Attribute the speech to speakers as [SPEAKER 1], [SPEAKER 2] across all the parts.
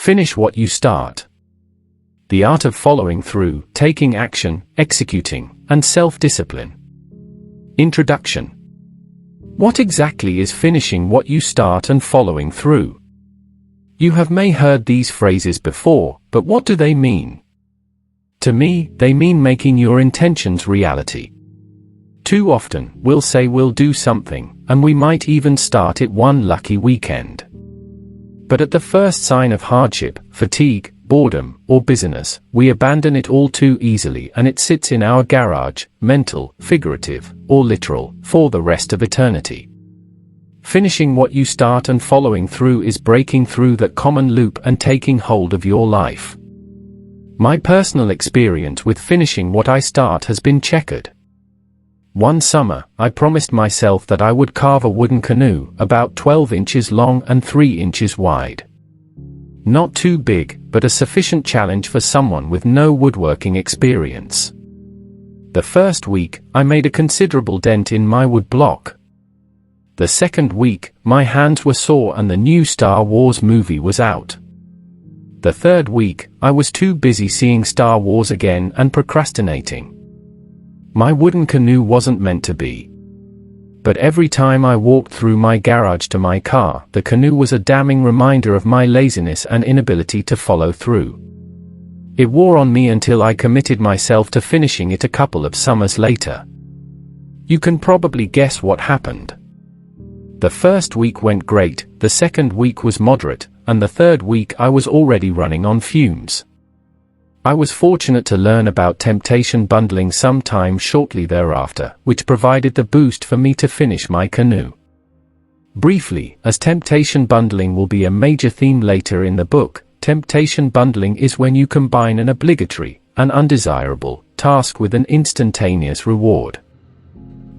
[SPEAKER 1] Finish what you start. The art of following through, taking action, executing, and self-discipline. Introduction. What exactly is finishing what you start and following through? You have may heard these phrases before, but what do they mean? To me, they mean making your intentions reality. Too often, we'll say we'll do something, and we might even start it one lucky weekend. But at the first sign of hardship, fatigue, boredom, or busyness, we abandon it all too easily and it sits in our garage, mental, figurative, or literal, for the rest of eternity. Finishing what you start and following through is breaking through that common loop and taking hold of your life. My personal experience with finishing what I start has been checkered. One summer, I promised myself that I would carve a wooden canoe, about 12 inches long and 3 inches wide. Not too big, but a sufficient challenge for someone with no woodworking experience. The first week, I made a considerable dent in my wood block. The second week, my hands were sore and the new Star Wars movie was out. The third week, I was too busy seeing Star Wars again and procrastinating. My wooden canoe wasn't meant to be. But every time I walked through my garage to my car, the canoe was a damning reminder of my laziness and inability to follow through. It wore on me until I committed myself to finishing it a couple of summers later. You can probably guess what happened. The first week went great, the second week was moderate, and the third week I was already running on fumes. I was fortunate to learn about temptation bundling sometime shortly thereafter, which provided the boost for me to finish my canoe. Briefly, as temptation bundling will be a major theme later in the book, temptation bundling is when you combine an obligatory, an undesirable, task with an instantaneous reward.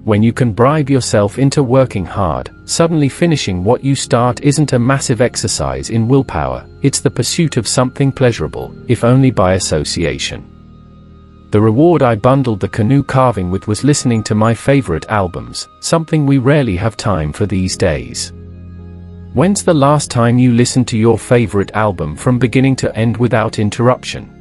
[SPEAKER 1] When you can bribe yourself into working hard, suddenly finishing what you start isn't a massive exercise in willpower, it's the pursuit of something pleasurable, if only by association. The reward I bundled the canoe carving with was listening to my favorite albums, something we rarely have time for these days. When's the last time you listened to your favorite album from beginning to end without interruption?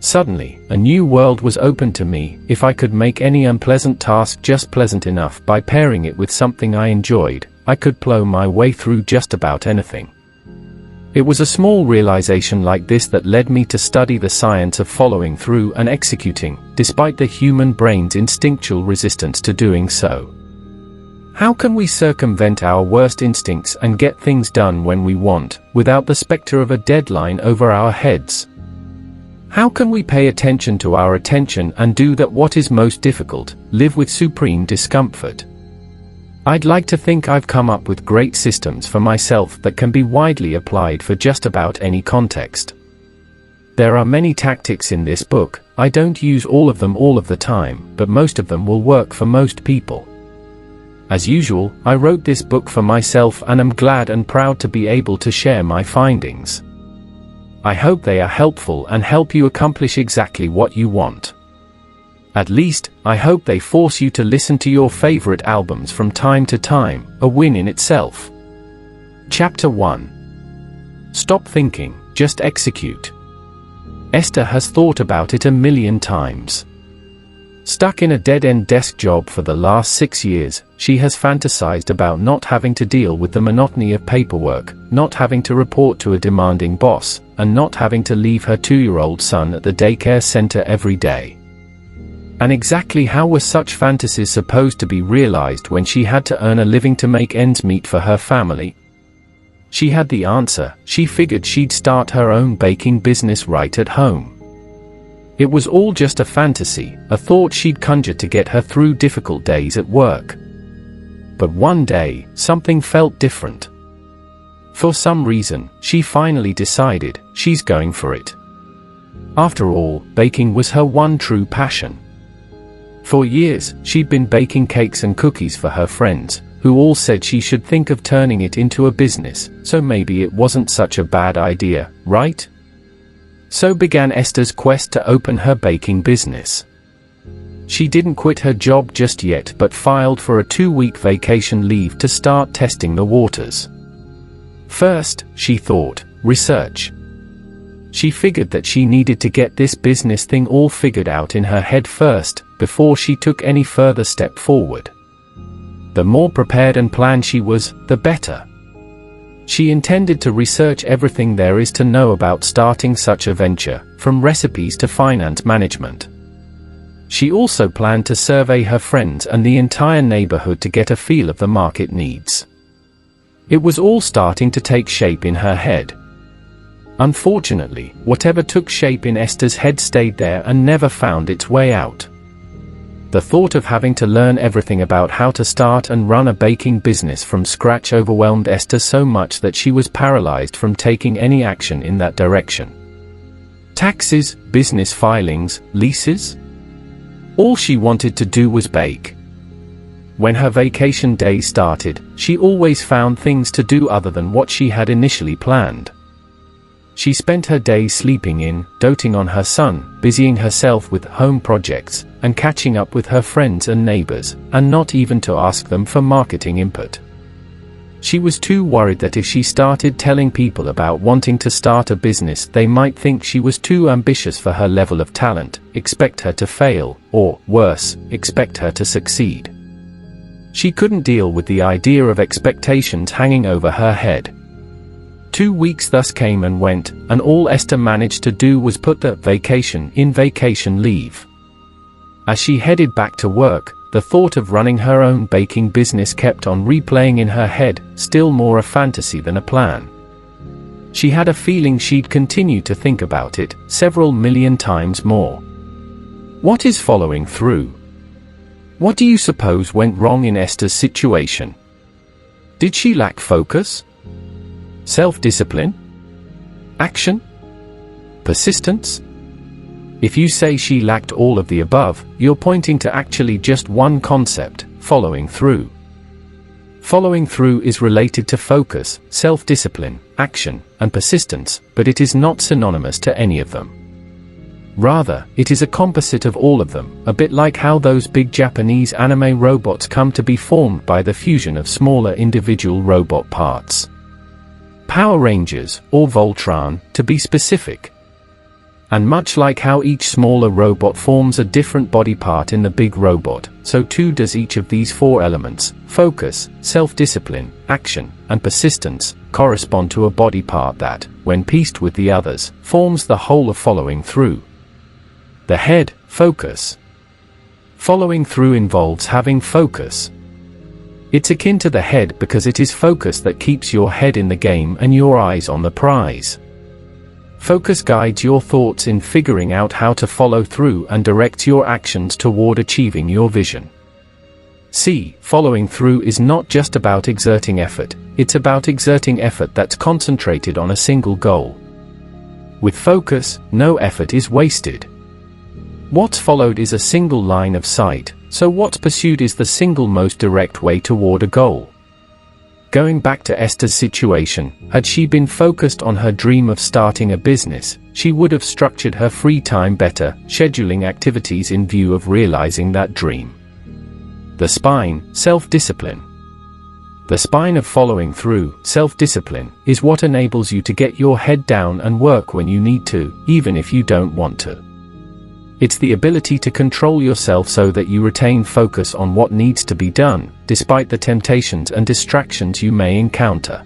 [SPEAKER 1] Suddenly, a new world was open to me. If I could make any unpleasant task just pleasant enough by pairing it with something I enjoyed, I could plow my way through just about anything. It was a small realization like this that led me to study the science of following through and executing, despite the human brain's instinctual resistance to doing so. How can we circumvent our worst instincts and get things done when we want, without the specter of a deadline over our heads? How can we pay attention to our attention and do that what is most difficult, live with supreme discomfort? I'd like to think I've come up with great systems for myself that can be widely applied for just about any context. There are many tactics in this book. I don't use all of them all of the time, but most of them will work for most people. As usual, I wrote this book for myself and am glad and proud to be able to share my findings. I hope they are helpful and help you accomplish exactly what you want. At least, I hope they force you to listen to your favorite albums from time to time, a win in itself. Chapter 1. Stop thinking, just execute. Esther has thought about it a million times. Stuck in a dead-end desk job for the last 6 years, she has fantasized about not having to deal with the monotony of paperwork, not having to report to a demanding boss, and not having to leave her 2-year-old son at the daycare center every day. And exactly how were such fantasies supposed to be realized when she had to earn a living to make ends meet for her family? She had the answer. She figured she'd start her own baking business right at home. It was all just a fantasy, a thought she'd conjured to get her through difficult days at work. But one day, something felt different. For some reason, she finally decided, she's going for it. After all, baking was her one true passion. For years, she'd been baking cakes and cookies for her friends, who all said she should think of turning it into a business, so maybe it wasn't such a bad idea, right? So began Esther's quest to open her baking business. She didn't quit her job just yet but filed for a 2-week vacation leave to start testing the waters. First, she thought, research. She figured that she needed to get this business thing all figured out in her head first, before she took any further step forward. The more prepared and planned she was, the better. She intended to research everything there is to know about starting such a venture, from recipes to finance management. She also planned to survey her friends and the entire neighborhood to get a feel of the market needs. It was all starting to take shape in her head. Unfortunately, whatever took shape in Esther's head stayed there and never found its way out. The thought of having to learn everything about how to start and run a baking business from scratch overwhelmed Esther so much that she was paralyzed from taking any action in that direction. Taxes, business filings, leases? All she wanted to do was bake. When her vacation days started, she always found things to do other than what she had initially planned. She spent her days sleeping in, doting on her son, busying herself with home projects, and catching up with her friends and neighbors, and not even to ask them for marketing input. She was too worried that if she started telling people about wanting to start a business, they might think she was too ambitious for her level of talent, expect her to fail, or, worse, expect her to succeed. She couldn't deal with the idea of expectations hanging over her head. 2 weeks thus came and went, and all Esther managed to do was put the vacation in vacation leave. As she headed back to work, the thought of running her own baking business kept on replaying in her head, still more a fantasy than a plan. She had a feeling she'd continue to think about it, several million times more. What is following through? What do you suppose went wrong in Esther's situation? Did she lack focus? Self-discipline? Action? Persistence? If you say she lacked all of the above, you're pointing to actually just one concept: following through. Following through is related to focus, self-discipline, action, and persistence, but it is not synonymous to any of them. Rather, it is a composite of all of them, a bit like how those big Japanese anime robots come to be formed by the fusion of smaller individual robot parts. Power Rangers, or Voltron, to be specific. And much like how each smaller robot forms a different body part in the big robot, so too does each of these four elements: focus, self-discipline, action, and persistence, correspond to a body part that, when pieced with the others, forms the whole of following through. The head, focus. Following through involves having focus. It's akin to the head because it is focus that keeps your head in the game and your eyes on the prize. Focus guides your thoughts in figuring out how to follow through and directs your actions toward achieving your vision. See, following through is not just about exerting effort, it's about exerting effort that's concentrated on a single goal. With focus, no effort is wasted. What's followed is a single line of sight, so what's pursued is the single most direct way toward a goal. Going back to Esther's situation, had she been focused on her dream of starting a business, she would have structured her free time better, scheduling activities in view of realizing that dream. The spine, self-discipline. The spine of following through, self-discipline, is what enables you to get your head down and work when you need to, even if you don't want to. It's the ability to control yourself so that you retain focus on what needs to be done, despite the temptations and distractions you may encounter.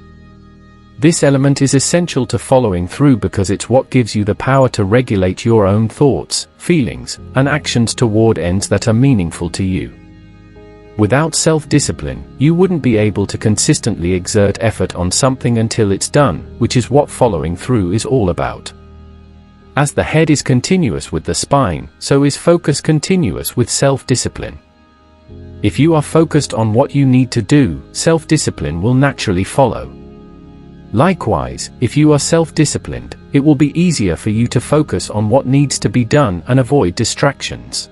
[SPEAKER 1] This element is essential to following through because it's what gives you the power to regulate your own thoughts, feelings, and actions toward ends that are meaningful to you. Without self-discipline, you wouldn't be able to consistently exert effort on something until it's done, which is what following through is all about. As the head is continuous with the spine, so is focus continuous with self-discipline. If you are focused on what you need to do, self-discipline will naturally follow. Likewise, if you are self-disciplined, it will be easier for you to focus on what needs to be done and avoid distractions.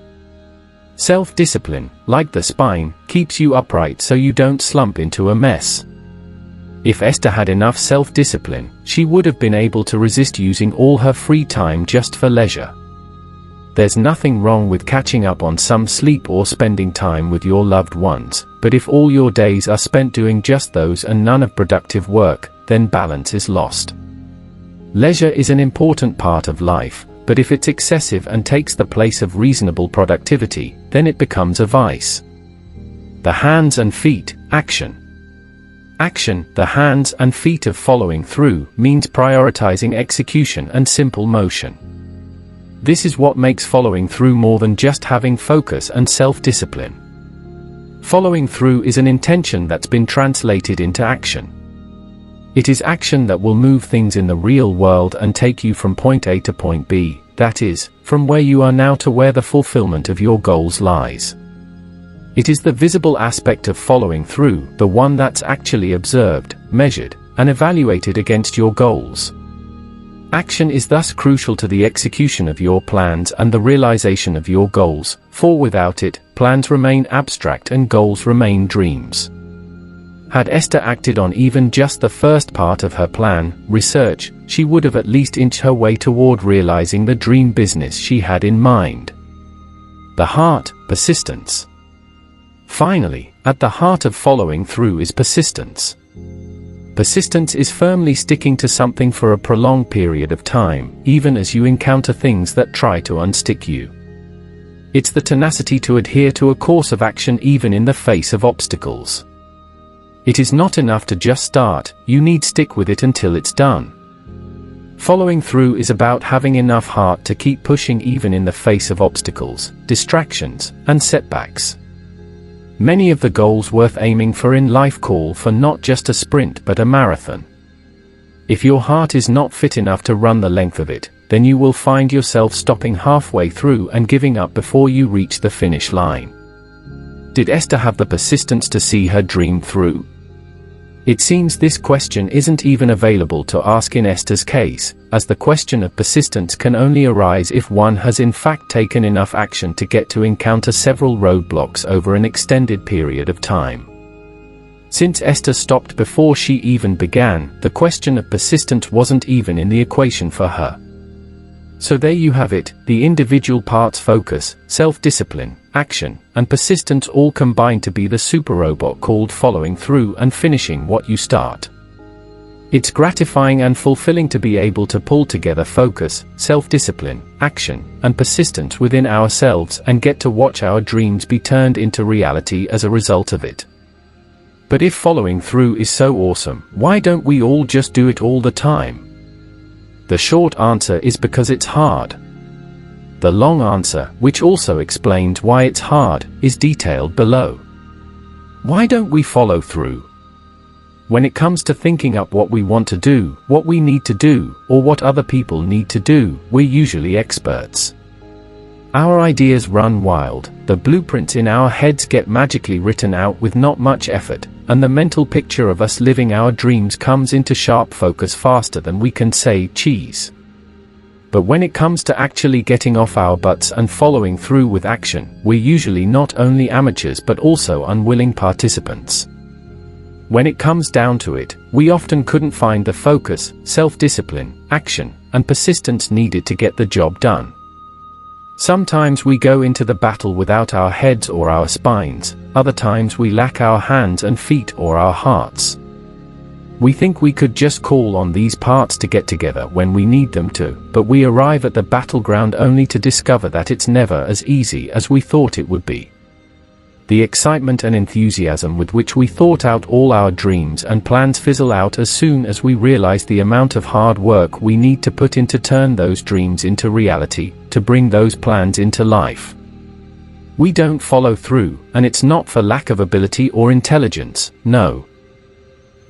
[SPEAKER 1] Self-discipline, like the spine, keeps you upright so you don't slump into a mess. If Esther had enough self-discipline, she would have been able to resist using all her free time just for leisure. There's nothing wrong with catching up on some sleep or spending time with your loved ones, but if all your days are spent doing just those and none of productive work, then balance is lost. Leisure is an important part of life, but if it's excessive and takes the place of reasonable productivity, then it becomes a vice. The hands and feet, action. Action, the hands and feet of following through, means prioritizing execution and simple motion. This is what makes following through more than just having focus and self-discipline. Following through is an intention that's been translated into action. It is action that will move things in the real world and take you from point A to point B, that is, from where you are now to where the fulfillment of your goals lies. It is the visible aspect of following through, the one that's actually observed, measured, and evaluated against your goals. Action is thus crucial to the execution of your plans and the realization of your goals, for without it, plans remain abstract and goals remain dreams. Had Esther acted on even just the first part of her plan, research, she would have at least inched her way toward realizing the dream business she had in mind. The heart, persistence. Finally, at the heart of following through is persistence. Persistence is firmly sticking to something for a prolonged period of time, even as you encounter things that try to unstick you. It's the tenacity to adhere to a course of action even in the face of obstacles. It is not enough to just start, you need to stick with it until it's done. Following through is about having enough heart to keep pushing even in the face of obstacles, distractions, and setbacks. Many of the goals worth aiming for in life call for not just a sprint but a marathon. If your heart is not fit enough to run the length of it, then you will find yourself stopping halfway through and giving up before you reach the finish line. Did Esther have the persistence to see her dream through? It seems this question isn't even available to ask in Esther's case, as the question of persistence can only arise if one has in fact taken enough action to get to encounter several roadblocks over an extended period of time. Since Esther stopped before she even began, the question of persistence wasn't even in the equation for her. So there you have it, the individual parts focus, self-discipline, action, and persistence all combine to be the super robot called following through and finishing what you start. It's gratifying and fulfilling to be able to pull together focus, self-discipline, action, and persistence within ourselves and get to watch our dreams be turned into reality as a result of it. But if following through is so awesome, why don't we all just do it all the time? The short answer is because it's hard. The long answer, which also explains why it's hard, is detailed below. Why don't we follow through? When it comes to thinking up what we want to do, what we need to do, or what other people need to do, we're usually experts. Our ideas run wild, the blueprints in our heads get magically written out with not much effort, and the mental picture of us living our dreams comes into sharp focus faster than we can say cheese. But when it comes to actually getting off our butts and following through with action, we're usually not only amateurs but also unwilling participants. When it comes down to it, we often couldn't find the focus, self-discipline, action, and persistence needed to get the job done. Sometimes we go into the battle without our heads or our spines, other times we lack our hands and feet or our hearts. We think we could just call on these parts to get together when we need them to, but we arrive at the battleground only to discover that it's never as easy as we thought it would be. The excitement and enthusiasm with which we thought out all our dreams and plans fizzle out as soon as we realize the amount of hard work we need to put in to turn those dreams into reality, to bring those plans into life. We don't follow through, and it's not for lack of ability or intelligence, no.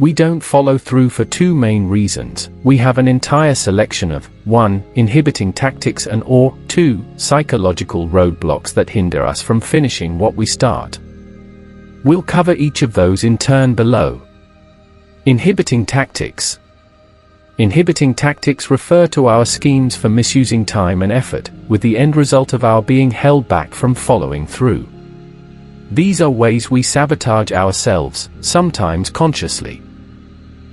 [SPEAKER 1] We don't follow through for two main reasons. We have an entire selection of 1. Inhibiting tactics and or 2. Psychological roadblocks that hinder us from finishing what we start. We'll cover each of those in turn below. Inhibiting tactics. Inhibiting tactics refer to our schemes for misusing time and effort, with the end result of our being held back from following through. These are ways we sabotage ourselves, sometimes consciously.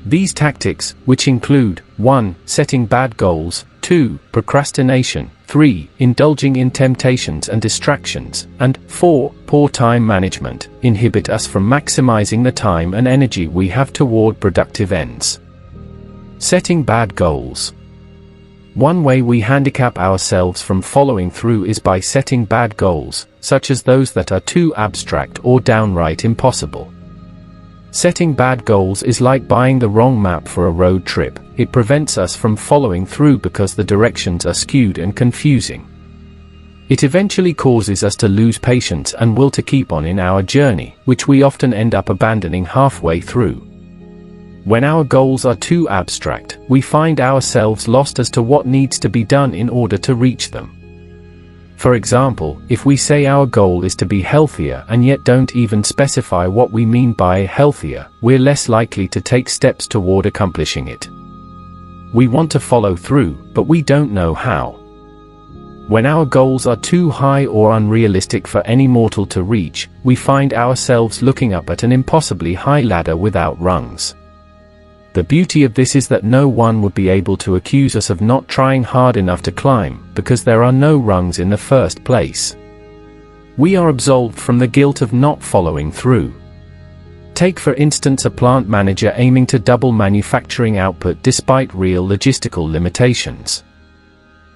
[SPEAKER 1] These tactics, which include 1. Setting bad goals, 2. Procrastination, 3. Indulging in temptations and distractions, and 4. Poor time management, inhibit us from maximizing the time and energy we have toward productive ends. Setting bad goals. One way we handicap ourselves from following through is by setting bad goals, such as those that are too abstract or downright impossible. Setting bad goals is like buying the wrong map for a road trip. It prevents us from following through because the directions are skewed and confusing. It eventually causes us to lose patience and will to keep on in our journey, which we often end up abandoning halfway through. When our goals are too abstract, we find ourselves lost as to what needs to be done in order to reach them. For example, if we say our goal is to be healthier and yet don't even specify what we mean by healthier, we're less likely to take steps toward accomplishing it. We want to follow through, but we don't know how. When our goals are too high or unrealistic for any mortal to reach, we find ourselves looking up at an impossibly high ladder without rungs. The beauty of this is that no one would be able to accuse us of not trying hard enough to climb, because there are no rungs in the first place. We are absolved from the guilt of not following through. Take for instance a plant manager aiming to double manufacturing output despite real logistical limitations.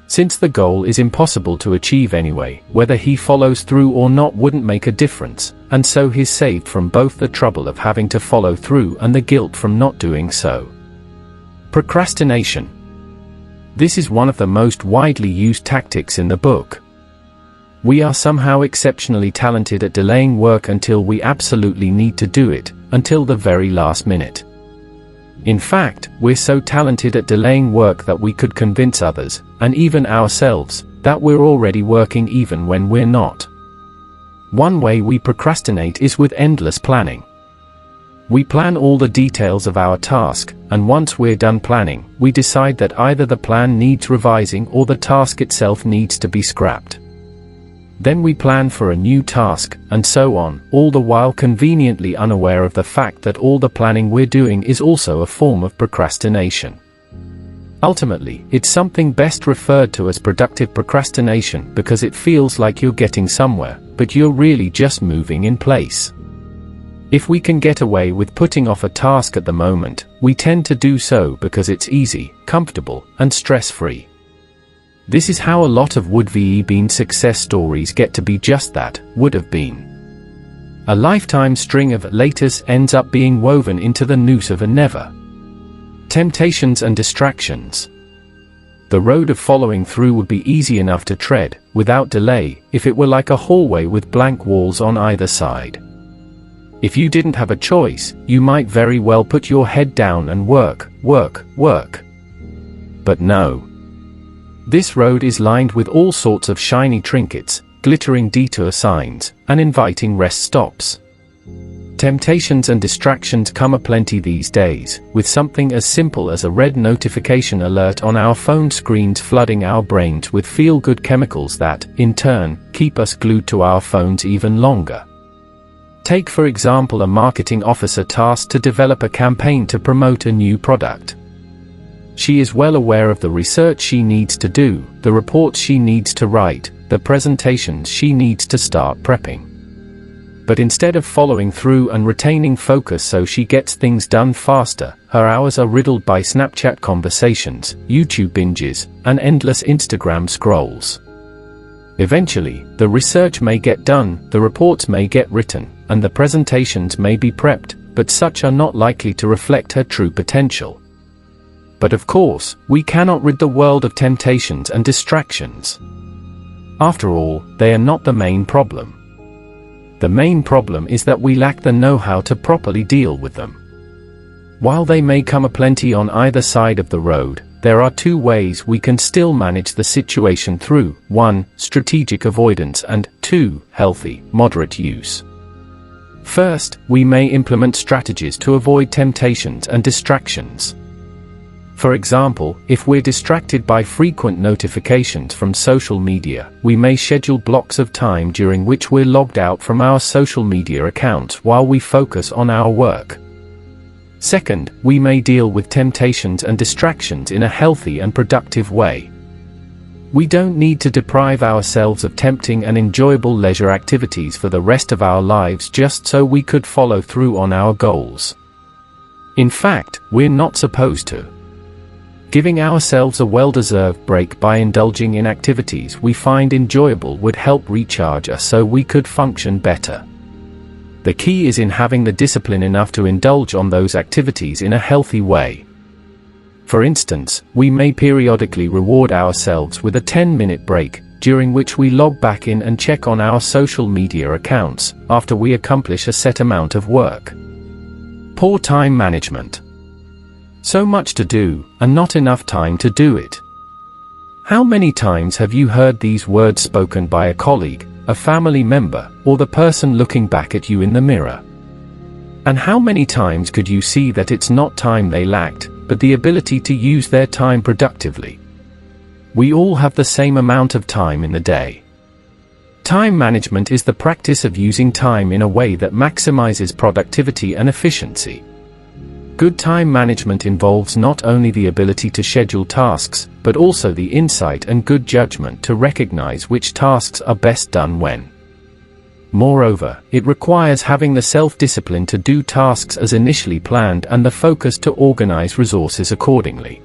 [SPEAKER 1] Since the goal is impossible to achieve anyway, whether he follows through or not wouldn't make a difference, and so he's saved from both the trouble of having to follow through and the guilt from not doing so. Procrastination. This is one of the most widely used tactics in the book. We are somehow exceptionally talented at delaying work until we absolutely need to do it, until the very last minute. In fact, we're so talented at delaying work that we could convince others, and even ourselves, that we're already working even when we're not. One way we procrastinate is with endless planning. We plan all the details of our task, and once we're done planning, we decide that either the plan needs revising or the task itself needs to be scrapped. Then we plan for a new task, and so on, all the while conveniently unaware of the fact that all the planning we're doing is also a form of procrastination. Ultimately, it's something best referred to as productive procrastination because it feels like you're getting somewhere, but you're really just moving in place. If we can get away with putting off a task at the moment, we tend to do so because it's easy, comfortable, and stress-free. This is how a lot of would-be been success stories get to be just that, would have been. A lifetime string of laters ends up being woven into the noose of a never. Temptations and distractions. The road of following through would be easy enough to tread, without delay, if it were like a hallway with blank walls on either side. If you didn't have a choice, you might very well put your head down and work. But no. This road is lined with all sorts of shiny trinkets, glittering detour signs, and inviting rest stops. Temptations and distractions come aplenty these days, with something as simple as a red notification alert on our phone screens flooding our brains with feel-good chemicals that, in turn, keep us glued to our phones even longer. Take for example a marketing officer tasked to develop a campaign to promote a new product. She is well aware of the research she needs to do, the reports she needs to write, the presentations she needs to start prepping. But instead of following through and retaining focus so she gets things done faster, her hours are riddled by Snapchat conversations, YouTube binges, and endless Instagram scrolls. Eventually, the research may get done, the reports may get written, and the presentations may be prepped, but such are not likely to reflect her true potential. But of course, we cannot rid the world of temptations and distractions. After all, they are not the main problem. The main problem is that we lack the know-how to properly deal with them. While they may come aplenty on either side of the road, there are two ways we can still manage the situation through: 1. Strategic avoidance, and 2. Healthy, moderate use. First, we may implement strategies to avoid temptations and distractions. For example, if we're distracted by frequent notifications from social media, we may schedule blocks of time during which we're logged out from our social media accounts while we focus on our work. Second, we may deal with temptations and distractions in a healthy and productive way. We don't need to deprive ourselves of tempting and enjoyable leisure activities for the rest of our lives just so we could follow through on our goals. In fact, we're not supposed to. Giving ourselves a well-deserved break by indulging in activities we find enjoyable would help recharge us so we could function better. The key is in having the discipline enough to indulge on those activities in a healthy way. For instance, we may periodically reward ourselves with a 10-minute break, during which we log back in and check on our social media accounts, after we accomplish a set amount of work. Poor time management. So much to do, and not enough time to do it. How many times have you heard these words spoken by a colleague, a family member, or the person looking back at you in the mirror? And how many times could you see that it's not time they lacked, but the ability to use their time productively? We all have the same amount of time in the day. Time management is the practice of using time in a way that maximizes productivity and efficiency. Good time management involves not only the ability to schedule tasks, but also the insight and good judgment to recognize which tasks are best done when. Moreover, it requires having the self-discipline to do tasks as initially planned and the focus to organize resources accordingly.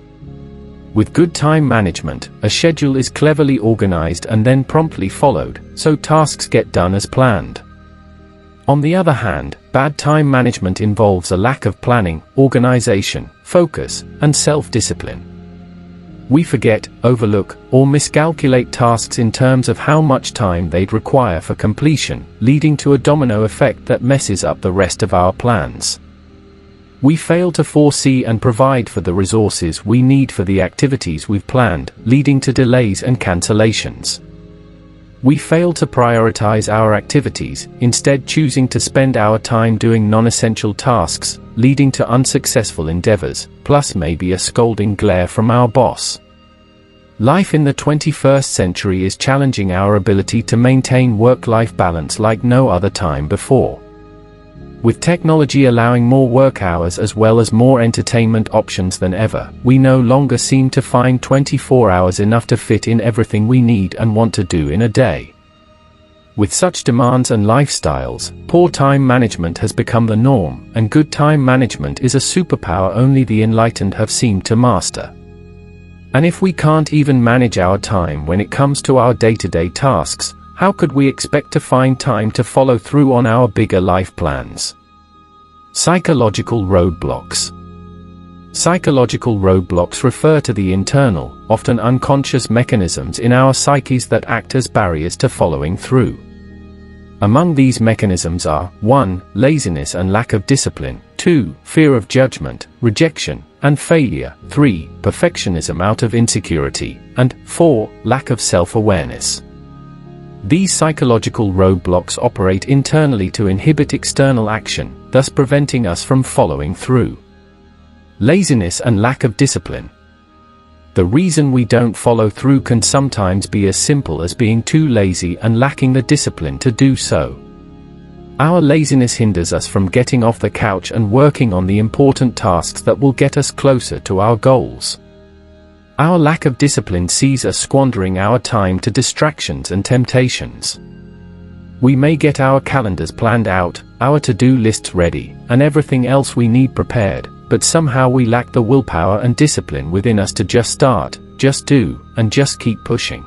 [SPEAKER 1] With good time management, a schedule is cleverly organized and then promptly followed, so tasks get done as planned. On the other hand, bad time management involves a lack of planning, organization, focus, and self-discipline. We forget, overlook, or miscalculate tasks in terms of how much time they'd require for completion, leading to a domino effect that messes up the rest of our plans. We fail to foresee and provide for the resources we need for the activities we've planned, leading to delays and cancellations. We fail to prioritize our activities, instead choosing to spend our time doing non-essential tasks, leading to unsuccessful endeavors, plus maybe a scolding glare from our boss. Life in the 21st century is challenging our ability to maintain work-life balance like no other time before. With technology allowing more work hours as well as more entertainment options than ever, we no longer seem to find 24 hours enough to fit in everything we need and want to do in a day. With such demands and lifestyles, poor time management has become the norm, and good time management is a superpower only the enlightened have seemed to master. And if we can't even manage our time when it comes to our day-to-day tasks, how could we expect to find time to follow through on our bigger life plans? Psychological roadblocks. Psychological roadblocks refer to the internal, often unconscious mechanisms in our psyches that act as barriers to following through. Among these mechanisms are 1. Laziness and lack of discipline, 2. Fear of judgment, rejection, and failure, 3. Perfectionism out of insecurity, and 4. Lack of self-awareness. These psychological roadblocks operate internally to inhibit external action, thus preventing us from following through. Laziness and lack of discipline. The reason we don't follow through can sometimes be as simple as being too lazy and lacking the discipline to do so. Our laziness hinders us from getting off the couch and working on the important tasks that will get us closer to our goals. Our lack of discipline sees us squandering our time to distractions and temptations. We may get our calendars planned out, our to-do lists ready, and everything else we need prepared, but somehow we lack the willpower and discipline within us to just start, just do, and just keep pushing.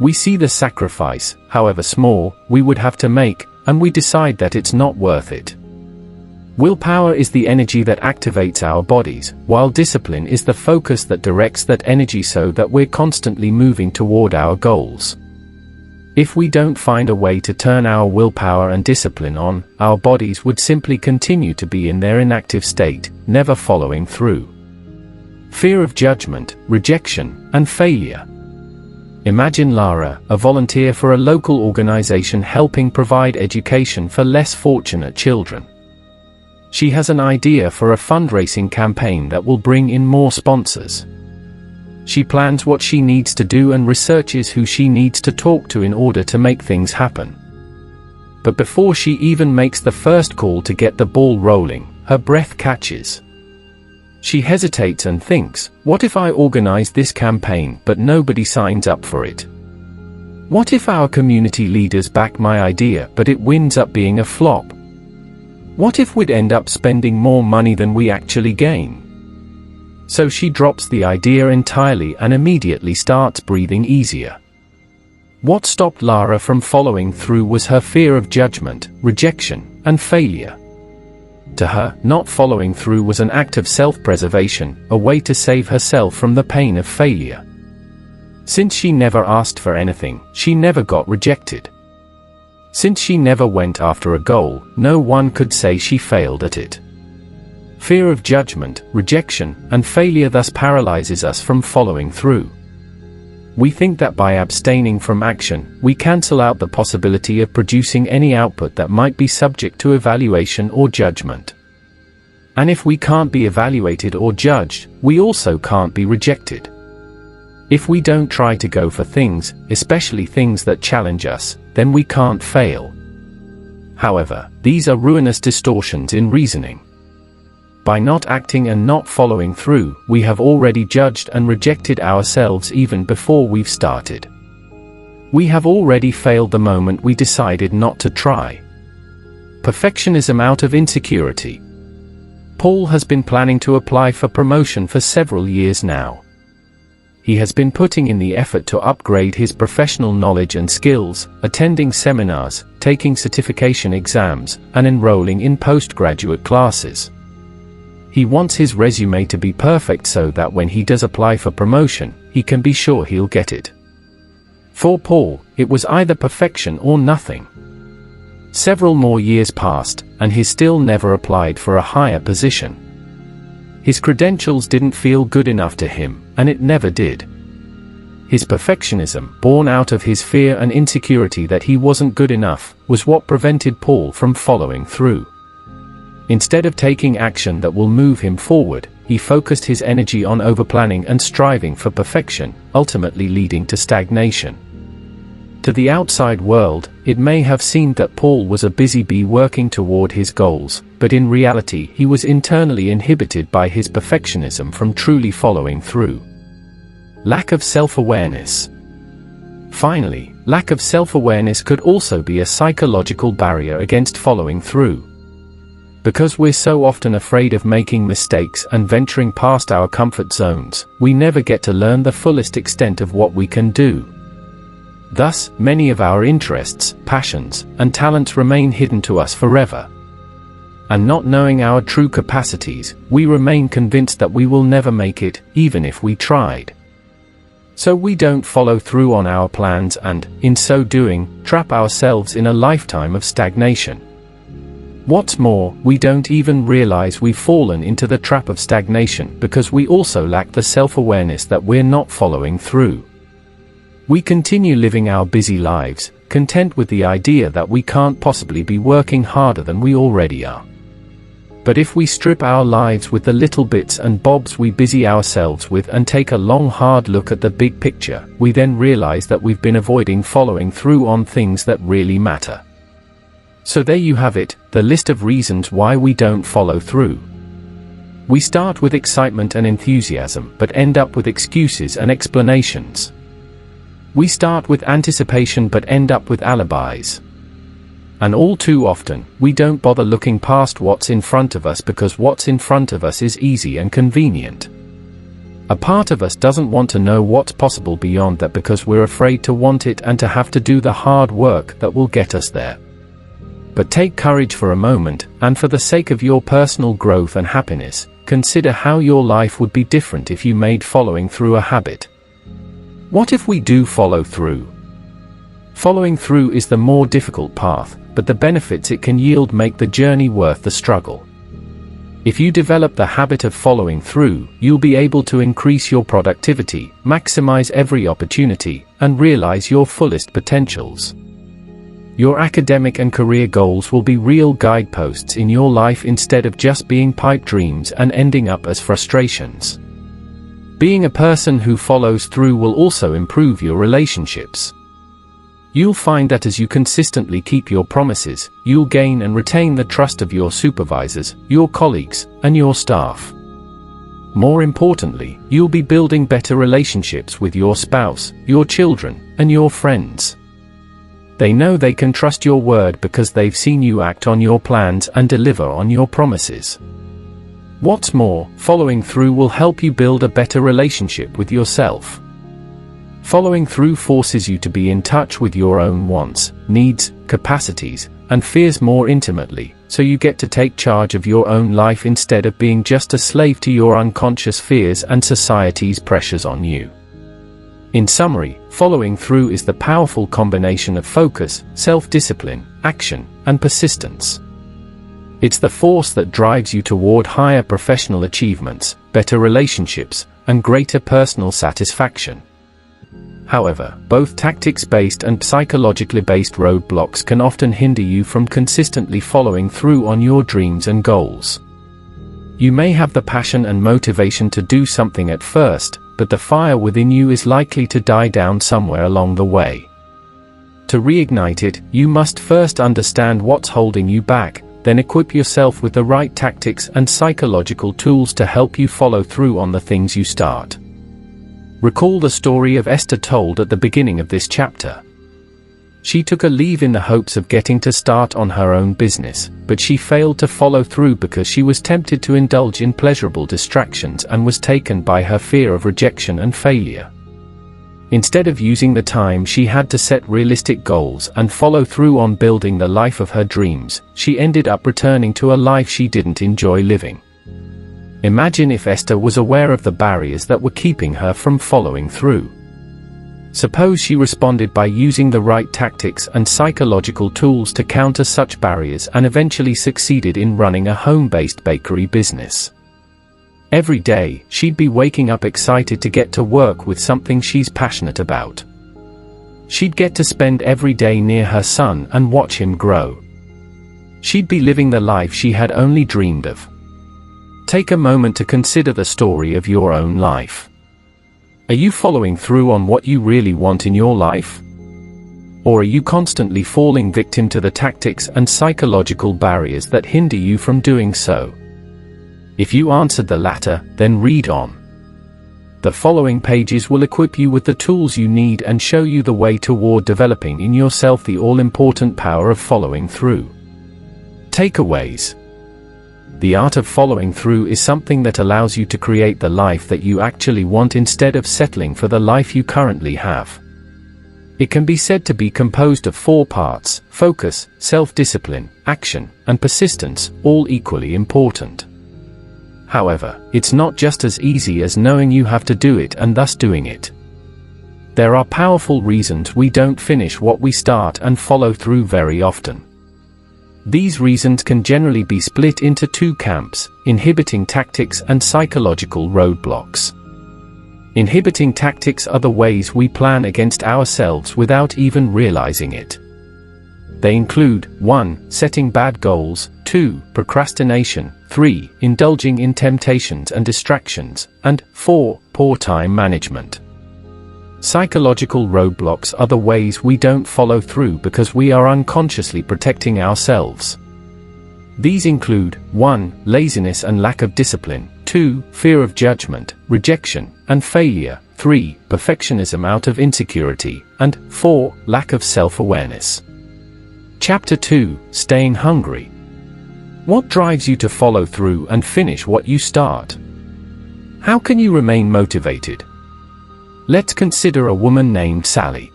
[SPEAKER 1] We see the sacrifice, however small, we would have to make, and we decide that it's not worth it. Willpower is the energy that activates our bodies, while discipline is the focus that directs that energy so that we're constantly moving toward our goals. If we don't find a way to turn our willpower and discipline on, our bodies would simply continue to be in their inactive state, never following through. Fear of judgment, rejection, and failure. Imagine Lara, a volunteer for a local organization helping provide education for less fortunate children. She has an idea for a fundraising campaign that will bring in more sponsors. She plans what she needs to do and researches who she needs to talk to in order to make things happen. But before she even makes the first call to get the ball rolling, her breath catches. She hesitates and thinks, what if I organize this campaign but nobody signs up for it? What if our community leaders back my idea but it winds up being a flop? What if we'd end up spending more money than we actually gain? So she drops the idea entirely and immediately starts breathing easier. What stopped Lara from following through was her fear of judgment, rejection, and failure. To her, not following through was an act of self-preservation, a way to save herself from the pain of failure. Since she never asked for anything, she never got rejected. Since she never went after a goal, no one could say she failed at it. Fear of judgment, rejection, and failure thus paralyzes us from following through. We think that by abstaining from action, we cancel out the possibility of producing any output that might be subject to evaluation or judgment. And if we can't be evaluated or judged, we also can't be rejected. If we don't try to go for things, especially things that challenge us, then we can't fail. However, these are ruinous distortions in reasoning. By not acting and not following through, we have already judged and rejected ourselves even before we've started. We have already failed the moment we decided not to try. Perfectionism out of insecurity. Paul has been planning to apply for promotion for several years now. He has been putting in the effort to upgrade his professional knowledge and skills, attending seminars, taking certification exams, and enrolling in postgraduate classes. He wants his resume to be perfect so that when he does apply for promotion, he can be sure he'll get it. For Paul, it was either perfection or nothing. Several more years passed, and he still never applied for a higher position. His credentials didn't feel good enough to him, and it never did. His perfectionism, born out of his fear and insecurity that he wasn't good enough, was what prevented Paul from following through. Instead of taking action that will move him forward, he focused his energy on overplanning and striving for perfection, ultimately leading to stagnation. To the outside world, it may have seemed that Paul was a busy bee working toward his goals, but in reality he was internally inhibited by his perfectionism from truly following through. Lack of self-awareness. Finally, lack of self-awareness could also be a psychological barrier against following through. Because we're so often afraid of making mistakes and venturing past our comfort zones, we never get to learn the fullest extent of what we can do. Thus, many of our interests, passions, and talents remain hidden to us forever. And not knowing our true capacities, we remain convinced that we will never make it, even if we tried. So we don't follow through on our plans and, in so doing, trap ourselves in a lifetime of stagnation. What's more, we don't even realize we've fallen into the trap of stagnation because we also lack the self-awareness that we're not following through. We continue living our busy lives, content with the idea that we can't possibly be working harder than we already are. But if we strip our lives with the little bits and bobs we busy ourselves with and take a long hard look at the big picture, we then realize that we've been avoiding following through on things that really matter. So there you have it, the list of reasons why we don't follow through. We start with excitement and enthusiasm, but end up with excuses and explanations. We start with anticipation but end up with alibis. And all too often, we don't bother looking past what's in front of us because what's in front of us is easy and convenient. A part of us doesn't want to know what's possible beyond that because we're afraid to want it and to have to do the hard work that will get us there. But take courage for a moment, and for the sake of your personal growth and happiness, consider how your life would be different if you made following through a habit. What if we do follow through? Following through is the more difficult path, but the benefits it can yield make the journey worth the struggle. If you develop the habit of following through, you'll be able to increase your productivity, maximize every opportunity, and realize your fullest potentials. Your academic and career goals will be real guideposts in your life instead of just being pipe dreams and ending up as frustrations. Being a person who follows through will also improve your relationships. You'll find that as you consistently keep your promises, you'll gain and retain the trust of your supervisors, your colleagues, and your staff. More importantly, you'll be building better relationships with your spouse, your children, and your friends. They know they can trust your word because they've seen you act on your plans and deliver on your promises. What's more, following through will help you build a better relationship with yourself. Following through forces you to be in touch with your own wants, needs, capacities, and fears more intimately, so you get to take charge of your own life instead of being just a slave to your unconscious fears and society's pressures on you. In summary, following through is the powerful combination of focus, self-discipline, action, and persistence. It's the force that drives you toward higher professional achievements, better relationships, and greater personal satisfaction. However, both tactics-based and psychologically-based roadblocks can often hinder you from consistently following through on your dreams and goals. You may have the passion and motivation to do something at first, but the fire within you is likely to die down somewhere along the way. To reignite it, you must first understand what's holding you back, then equip yourself with the right tactics and psychological tools to help you follow through on the things you start. Recall the story of Esther told at the beginning of this chapter. She took a leave in the hopes of getting to start on her own business, but she failed to follow through because she was tempted to indulge in pleasurable distractions and was taken by her fear of rejection and failure. Instead of using the time she had to set realistic goals and follow through on building the life of her dreams, she ended up returning to a life she didn't enjoy living. Imagine if Esther was aware of the barriers that were keeping her from following through. Suppose she responded by using the right tactics and psychological tools to counter such barriers and eventually succeeded in running a home-based bakery business. Every day, she'd be waking up excited to get to work with something she's passionate about. She'd get to spend every day near her son and watch him grow. She'd be living the life she had only dreamed of. Take a moment to consider the story of your own life. Are you following through on what you really want in your life? Or are you constantly falling victim to the tactics and psychological barriers that hinder you from doing so? If you answered the latter, then read on. The following pages will equip you with the tools you need and show you the way toward developing in yourself the all-important power of following through. Takeaways. The art of following through is something that allows you to create the life that you actually want instead of settling for the life you currently have. It can be said to be composed of 4 parts: focus, self-discipline, action, and persistence, all equally important. However, it's not just as easy as knowing you have to do it and thus doing it. There are powerful reasons we don't finish what we start and follow through very often. These reasons can generally be split into 2 camps: inhibiting tactics and psychological roadblocks. Inhibiting tactics are the ways we plan against ourselves without even realizing it. They include 1. Setting bad goals, 2. Procrastination, 3. Indulging in temptations and distractions, and 4. Poor time management. Psychological roadblocks are the ways we don't follow through because we are unconsciously protecting ourselves. These include 1. Laziness and lack of discipline, 2. Fear of judgment, rejection, and failure, 3. Perfectionism out of insecurity, and 4. Lack of self-awareness. Chapter 2. Staying hungry. What drives you to follow through and finish what you start? How can you remain motivated? Let's consider a woman named Sally.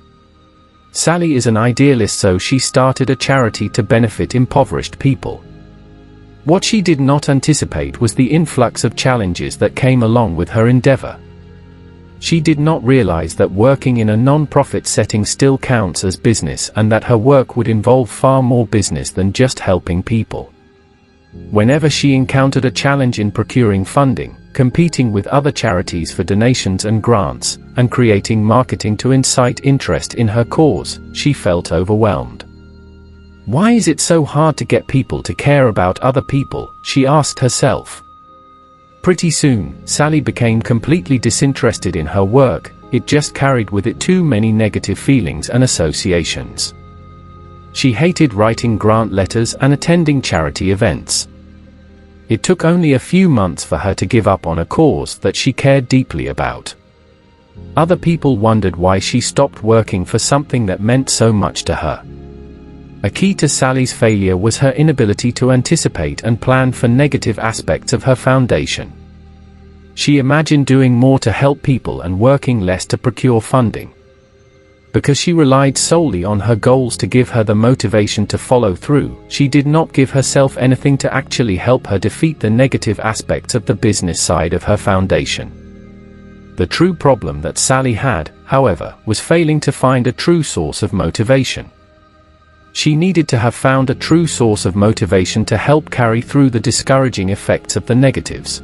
[SPEAKER 1] Sally is an idealist, so she started a charity to benefit impoverished people. What she did not anticipate was the influx of challenges that came along with her endeavor. She did not realize that working in a non-profit setting still counts as business and that her work would involve far more business than just helping people. Whenever she encountered a challenge in procuring funding, competing with other charities for donations and grants, and creating marketing to incite interest in her cause, she felt overwhelmed. Why is it so hard to get people to care about other people? She asked herself. Pretty soon, Sally became completely disinterested in her work. It just carried with it too many negative feelings and associations. She hated writing grant letters and attending charity events. It took only a few months for her to give up on a cause that she cared deeply about. Other people wondered why she stopped working for something that meant so much to her. A key to Sally's failure was her inability to anticipate and plan for negative aspects of her foundation. She imagined doing more to help people and working less to procure funding. Because she relied solely on her goals to give her the motivation to follow through, she did not give herself anything to actually help her defeat the negative aspects of the business side of her foundation. The true problem that Sally had, however, was failing to find a true source of motivation. She needed to have found a true source of motivation to help carry through the discouraging effects of the negatives.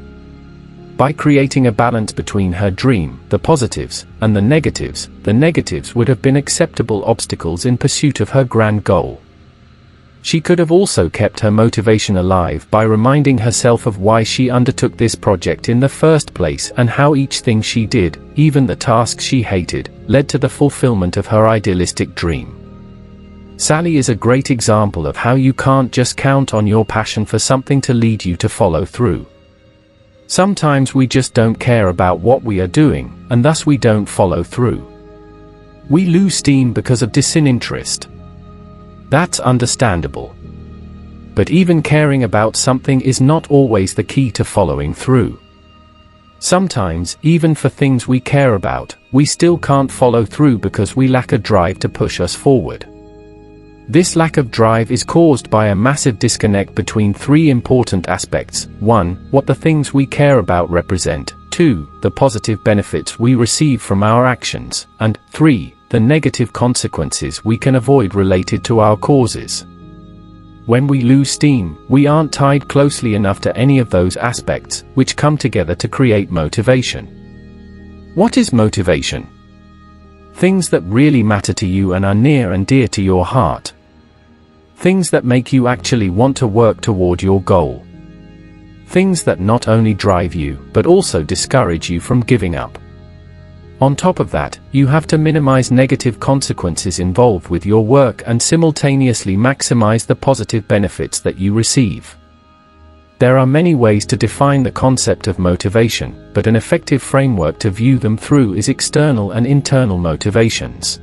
[SPEAKER 1] By creating a balance between her dream, the positives, and the negatives would have been acceptable obstacles in pursuit of her grand goal. She could have also kept her motivation alive by reminding herself of why she undertook this project in the first place and how each thing she did, even the tasks she hated, led to the fulfillment of her idealistic dream. Sally is a great example of how you can't just count on your passion for something to lead you to follow through. Sometimes we just don't care about what we are doing, and thus we don't follow through. We lose steam because of disinterest. That's understandable. But even caring about something is not always the key to following through. Sometimes, even for things we care about, we still can't follow through because we lack a drive to push us forward. This lack of drive is caused by a massive disconnect between three important aspects: 1. What the things we care about represent, 2. The positive benefits we receive from our actions, and 3. The negative consequences we can avoid related to our causes. When we lose steam, we aren't tied closely enough to any of those aspects, which come together to create motivation. What is motivation? Things that really matter to you and are near and dear to your heart. Things that make you actually want to work toward your goal. Things that not only drive you, but also discourage you from giving up. On top of that, you have to minimize negative consequences involved with your work and simultaneously maximize the positive benefits that you receive. There are many ways to define the concept of motivation, but an effective framework to view them through is external and internal motivations.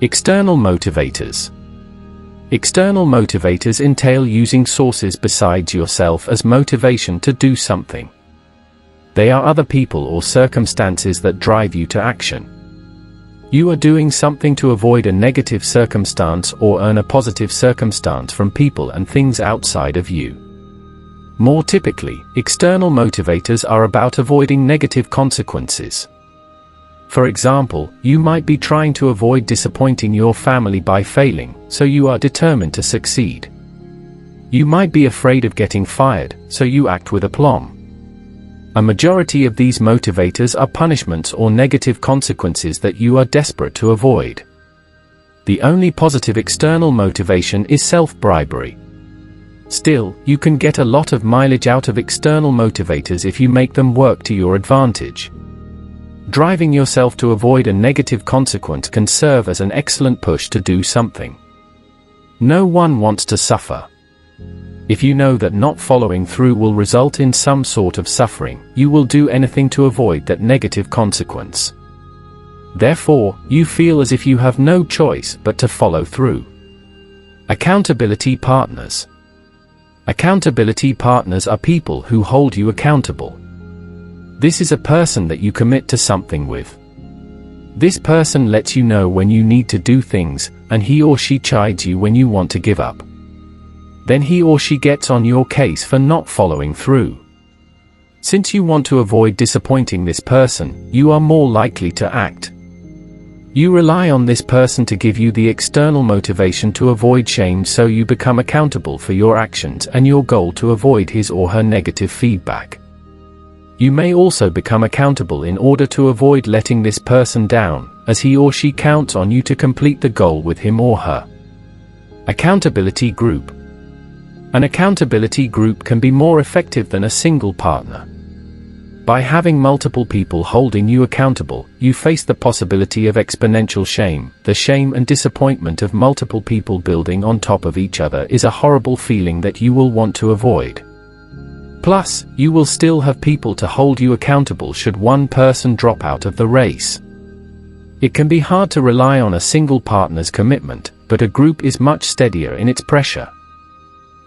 [SPEAKER 1] External motivators. External motivators entail using sources besides yourself as motivation to do something. They are other people or circumstances that drive you to action. You are doing something to avoid a negative circumstance or earn a positive circumstance from people and things outside of you. More typically, external motivators are about avoiding negative consequences. For example, you might be trying to avoid disappointing your family by failing, so you are determined to succeed. You might be afraid of getting fired, so you act with aplomb. A majority of these motivators are punishments or negative consequences that you are desperate to avoid. The only positive external motivation is self-bribery. Still, you can get a lot of mileage out of external motivators if you make them work to your advantage. Driving yourself to avoid a negative consequence can serve as an excellent push to do something. No one wants to suffer. If you know that not following through will result in some sort of suffering, you will do anything to avoid that negative consequence. Therefore, you feel as if you have no choice but to follow through. Accountability partners. Accountability partners are people who hold you accountable. This is a person that you commit to something with. This person lets you know when you need to do things, and he or she chides you when you want to give up. Then he or she gets on your case for not following through. Since you want to avoid disappointing this person, you are more likely to act. You rely on this person to give you the external motivation to avoid shame, so you become accountable for your actions and your goal to avoid his or her negative feedback. You may also become accountable in order to avoid letting this person down, as he or she counts on you to complete the goal with him or her. Accountability group. An accountability group can be more effective than a single partner. By having multiple people holding you accountable, you face the possibility of exponential shame. The shame and disappointment of multiple people building on top of each other is a horrible feeling that you will want to avoid. Plus, you will still have people to hold you accountable should one person drop out of the race. It can be hard to rely on a single partner's commitment, but a group is much steadier in its pressure.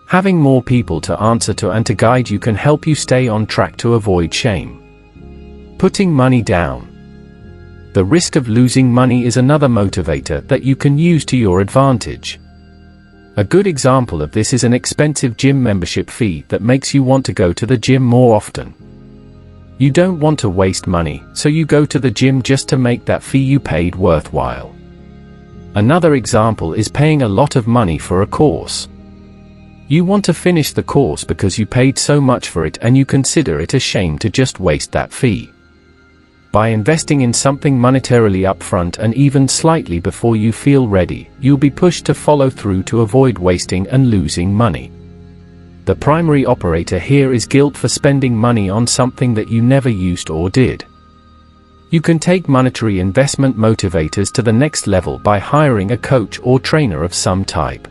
[SPEAKER 1] Having more people to answer to and to guide you can help you stay on track to avoid shame. Putting money down. The risk of losing money is another motivator that you can use to your advantage. A good example of this is an expensive gym membership fee that makes you want to go to the gym more often. You don't want to waste money, so you go to the gym just to make that fee you paid worthwhile. Another example is paying a lot of money for a course. You want to finish the course because you paid so much for it and you consider it a shame to just waste that fee. By investing in something monetarily upfront and even slightly before you feel ready, you'll be pushed to follow through to avoid wasting and losing money. The primary operator here is guilt for spending money on something that you never used or did. You can take monetary investment motivators to the next level by hiring a coach or trainer of some type.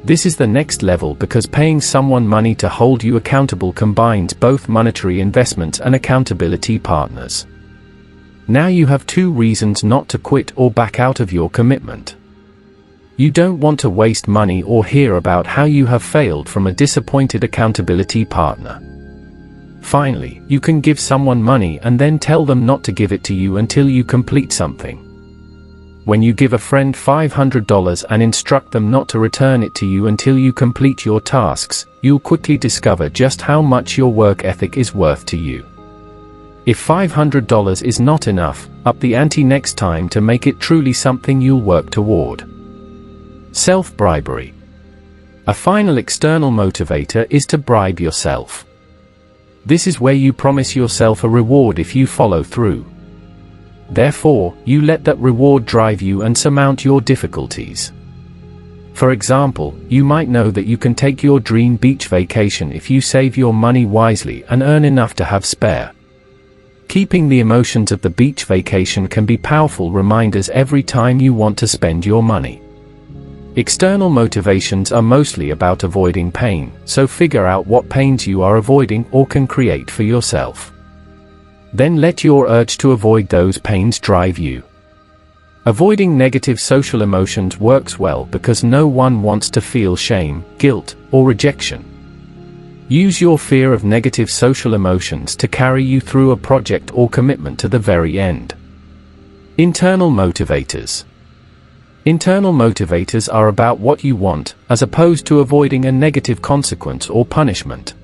[SPEAKER 1] This is the next level because paying someone money to hold you accountable combines both monetary investments and accountability partners. Now you have 2 reasons not to quit or back out of your commitment. You don't want to waste money or hear about how you have failed from a disappointed accountability partner. Finally, you can give someone money and then tell them not to give it to you until you complete something. When you give a friend $500 and instruct them not to return it to you until you complete your tasks, you'll quickly discover just how much your work ethic is worth to you. If $500 is not enough, up the ante next time to make it truly something you'll work toward. Self-bribery. A final external motivator is to bribe yourself. This is where you promise yourself a reward if you follow through. Therefore, you let that reward drive you and surmount your difficulties. For example, you might know that you can take your dream beach vacation if you save your money wisely and earn enough to have spare. Keeping the emotions of the beach vacation can be powerful reminders every time you want to spend your money. External motivations are mostly about avoiding pain, so figure out what pains you are avoiding or can create for yourself. Then let your urge to avoid those pains drive you. Avoiding negative social emotions works well because no one wants to feel shame, guilt, or rejection. Use your fear of negative social emotions to carry you through a project or commitment to the very end. Internal motivators. Internal motivators are about what you want, as opposed to avoiding a negative consequence or punishment.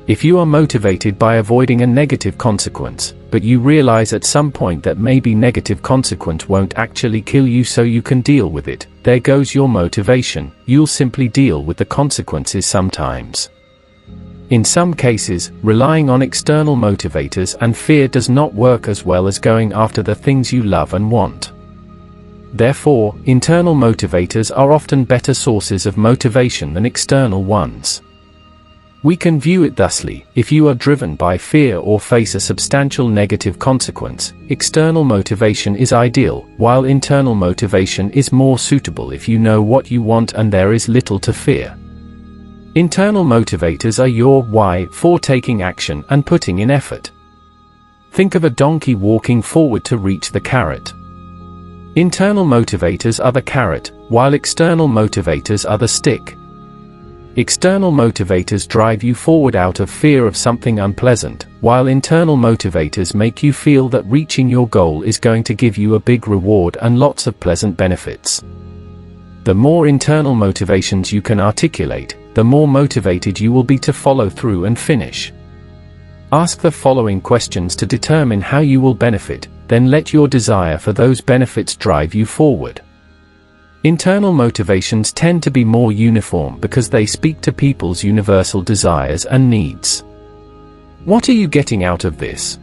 [SPEAKER 1] If you are motivated by avoiding a negative consequence, but you realize at some point that maybe negative consequence won't actually kill you so you can deal with it, there goes your motivation, you'll simply deal with the consequences sometimes. In some cases, relying on external motivators and fear does not work as well as going after the things you love and want. Therefore, internal motivators are often better sources of motivation than external ones. We can view it thusly: if you are driven by fear or face a substantial negative consequence, external motivation is ideal, while internal motivation is more suitable if you know what you want and there is little to fear. Internal motivators are your why for taking action and putting in effort. Think of a donkey walking forward to reach the carrot. Internal motivators are the carrot, while external motivators are the stick. External motivators drive you forward out of fear of something unpleasant, while internal motivators make you feel that reaching your goal is going to give you a big reward and lots of pleasant benefits. The more internal motivations you can articulate, the more motivated you will be to follow through and finish. Ask the following questions to determine how you will benefit, then let your desire for those benefits drive you forward. Internal motivations tend to be more uniform because they speak to people's universal desires and needs. What are you getting out of this?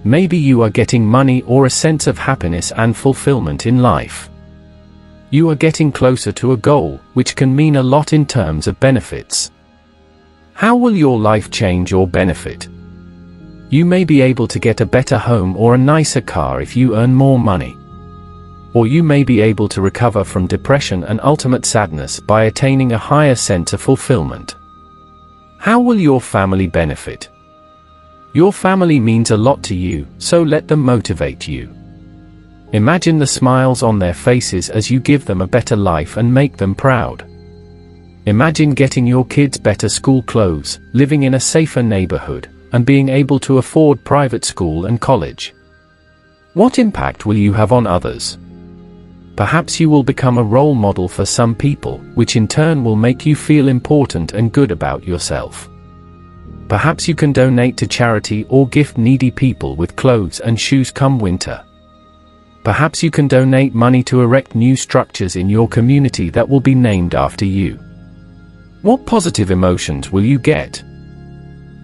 [SPEAKER 1] Maybe you are getting money or a sense of happiness and fulfillment in life. You are getting closer to a goal, which can mean a lot in terms of benefits. How will your life change or benefit? You may be able to get a better home or a nicer car if you earn more money. Or you may be able to recover from depression and ultimate sadness by attaining a higher sense of fulfillment. How will your family benefit? Your family means a lot to you, so let them motivate you. Imagine the smiles on their faces as you give them a better life and make them proud. Imagine getting your kids better school clothes, living in a safer neighborhood, and being able to afford private school and college. What impact will you have on others? Perhaps you will become a role model for some people, which in turn will make you feel important and good about yourself. Perhaps you can donate to charity or gift needy people with clothes and shoes come winter. Perhaps you can donate money to erect new structures in your community that will be named after you. What positive emotions will you get?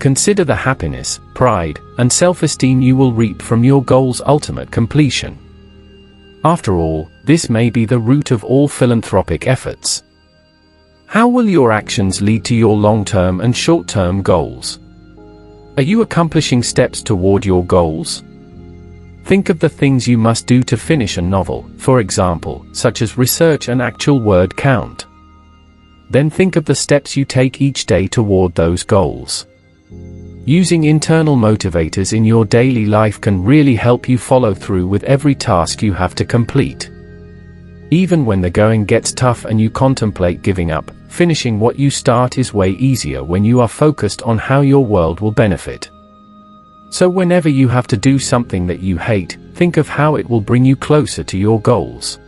[SPEAKER 1] Consider the happiness, pride, and self-esteem you will reap from your goal's ultimate completion. After all, this may be the root of all philanthropic efforts. How will your actions lead to your long-term and short-term goals? Are you accomplishing steps toward your goals? Think of the things you must do to finish a novel, for example, such as research an actual word count. Then think of the steps you take each day toward those goals. Using internal motivators in your daily life can really help you follow through with every task you have to complete. Even when the going gets tough and you contemplate giving up, finishing what you start is way easier when you are focused on how your world will benefit. So whenever you have to do something that you hate, think of how it will bring you closer to your goals.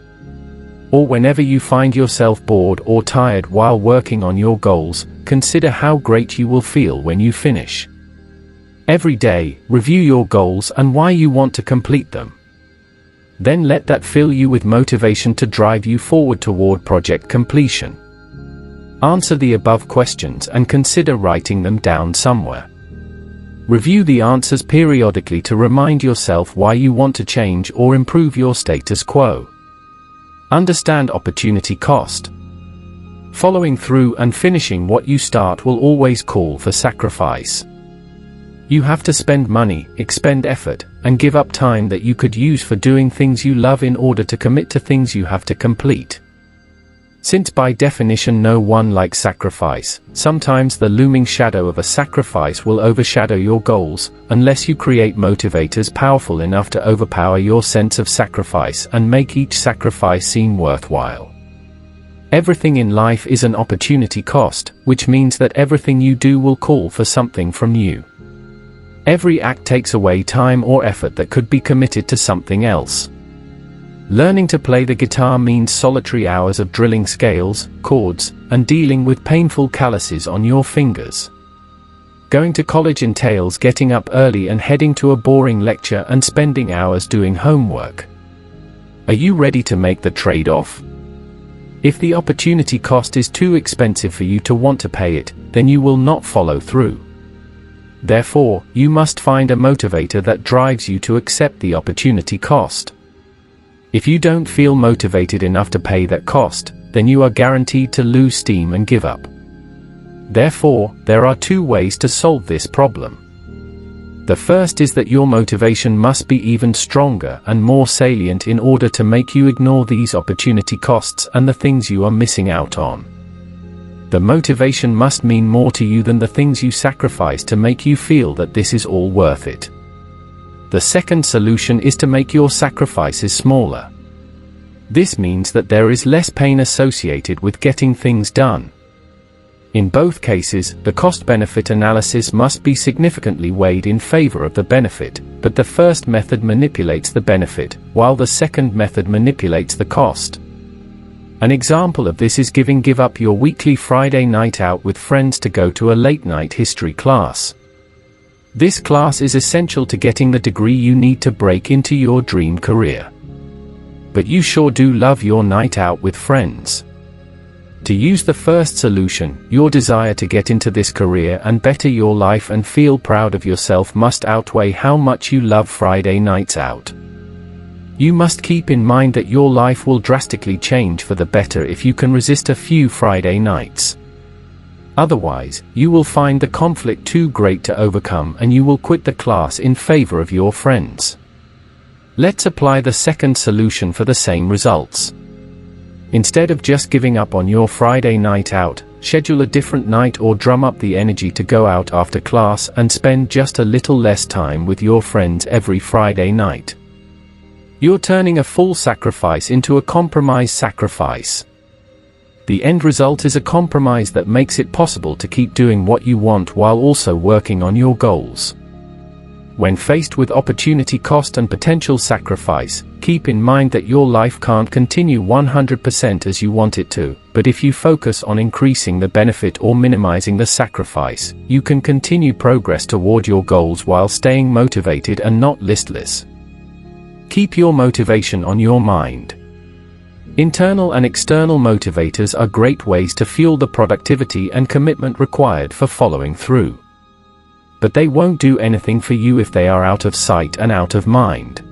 [SPEAKER 1] Or whenever you find yourself bored or tired while working on your goals, consider how great you will feel when you finish. Every day, review your goals and why you want to complete them. Then let that fill you with motivation to drive you forward toward project completion. Answer the above questions and consider writing them down somewhere. Review the answers periodically to remind yourself why you want to change or improve your status quo. Understand opportunity cost. Following through and finishing what you start will always call for sacrifice. You have to spend money, expend effort, and give up time that you could use for doing things you love in order to commit to things you have to complete. Since by definition no one likes sacrifice, sometimes the looming shadow of a sacrifice will overshadow your goals, unless you create motivators powerful enough to overpower your sense of sacrifice and make each sacrifice seem worthwhile. Everything in life is an opportunity cost, which means that everything you do will call for something from you. Every act takes away time or effort that could be committed to something else. Learning to play the guitar means solitary hours of drilling scales, chords, and dealing with painful calluses on your fingers. Going to college entails getting up early and heading to a boring lecture and spending hours doing homework. Are you ready to make the trade-off? If the opportunity cost is too expensive for you to want to pay it, then you will not follow through. Therefore, you must find a motivator that drives you to accept the opportunity cost. If you don't feel motivated enough to pay that cost, then you are guaranteed to lose steam and give up. Therefore, there are two ways to solve this problem. The first is that your motivation must be even stronger and more salient in order to make you ignore these opportunity costs and the things you are missing out on. The motivation must mean more to you than the things you sacrifice to make you feel that this is all worth it. The second solution is to make your sacrifices smaller. This means that there is less pain associated with getting things done. In both cases, the cost-benefit analysis must be significantly weighed in favor of the benefit, but the first method manipulates the benefit, while the second method manipulates the cost. An example of this is give up your weekly Friday night out with friends to go to a late-night history class. This class is essential to getting the degree you need to break into your dream career. But you sure do love your night out with friends. To use the first solution, your desire to get into this career and better your life and feel proud of yourself must outweigh how much you love Friday nights out. You must keep in mind that your life will drastically change for the better if you can resist a few Friday nights. Otherwise, you will find the conflict too great to overcome and you will quit the class in favor of your friends. Let's apply the second solution for the same results. Instead of just giving up on your Friday night out, schedule a different night or drum up the energy to go out after class and spend just a little less time with your friends every Friday night. You're turning a full sacrifice into a compromise sacrifice. The end result is a compromise that makes it possible to keep doing what you want while also working on your goals. When faced with opportunity cost and potential sacrifice, keep in mind that your life can't continue 100% as you want it to, but if you focus on increasing the benefit or minimizing the sacrifice, you can continue progress toward your goals while staying motivated and not listless. Keep your motivation on your mind. Internal and external motivators are great ways to fuel the productivity and commitment required for following through. But they won't do anything for you if they are out of sight and out of mind.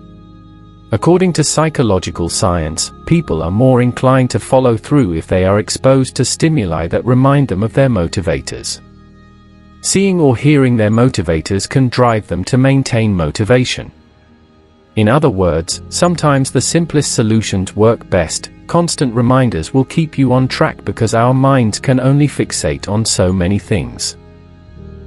[SPEAKER 1] According to psychological science, people are more inclined to follow through if they are exposed to stimuli that remind them of their motivators. Seeing or hearing their motivators can drive them to maintain motivation. In other words, sometimes the simplest solutions work best. Constant reminders will keep you on track because our minds can only fixate on so many things.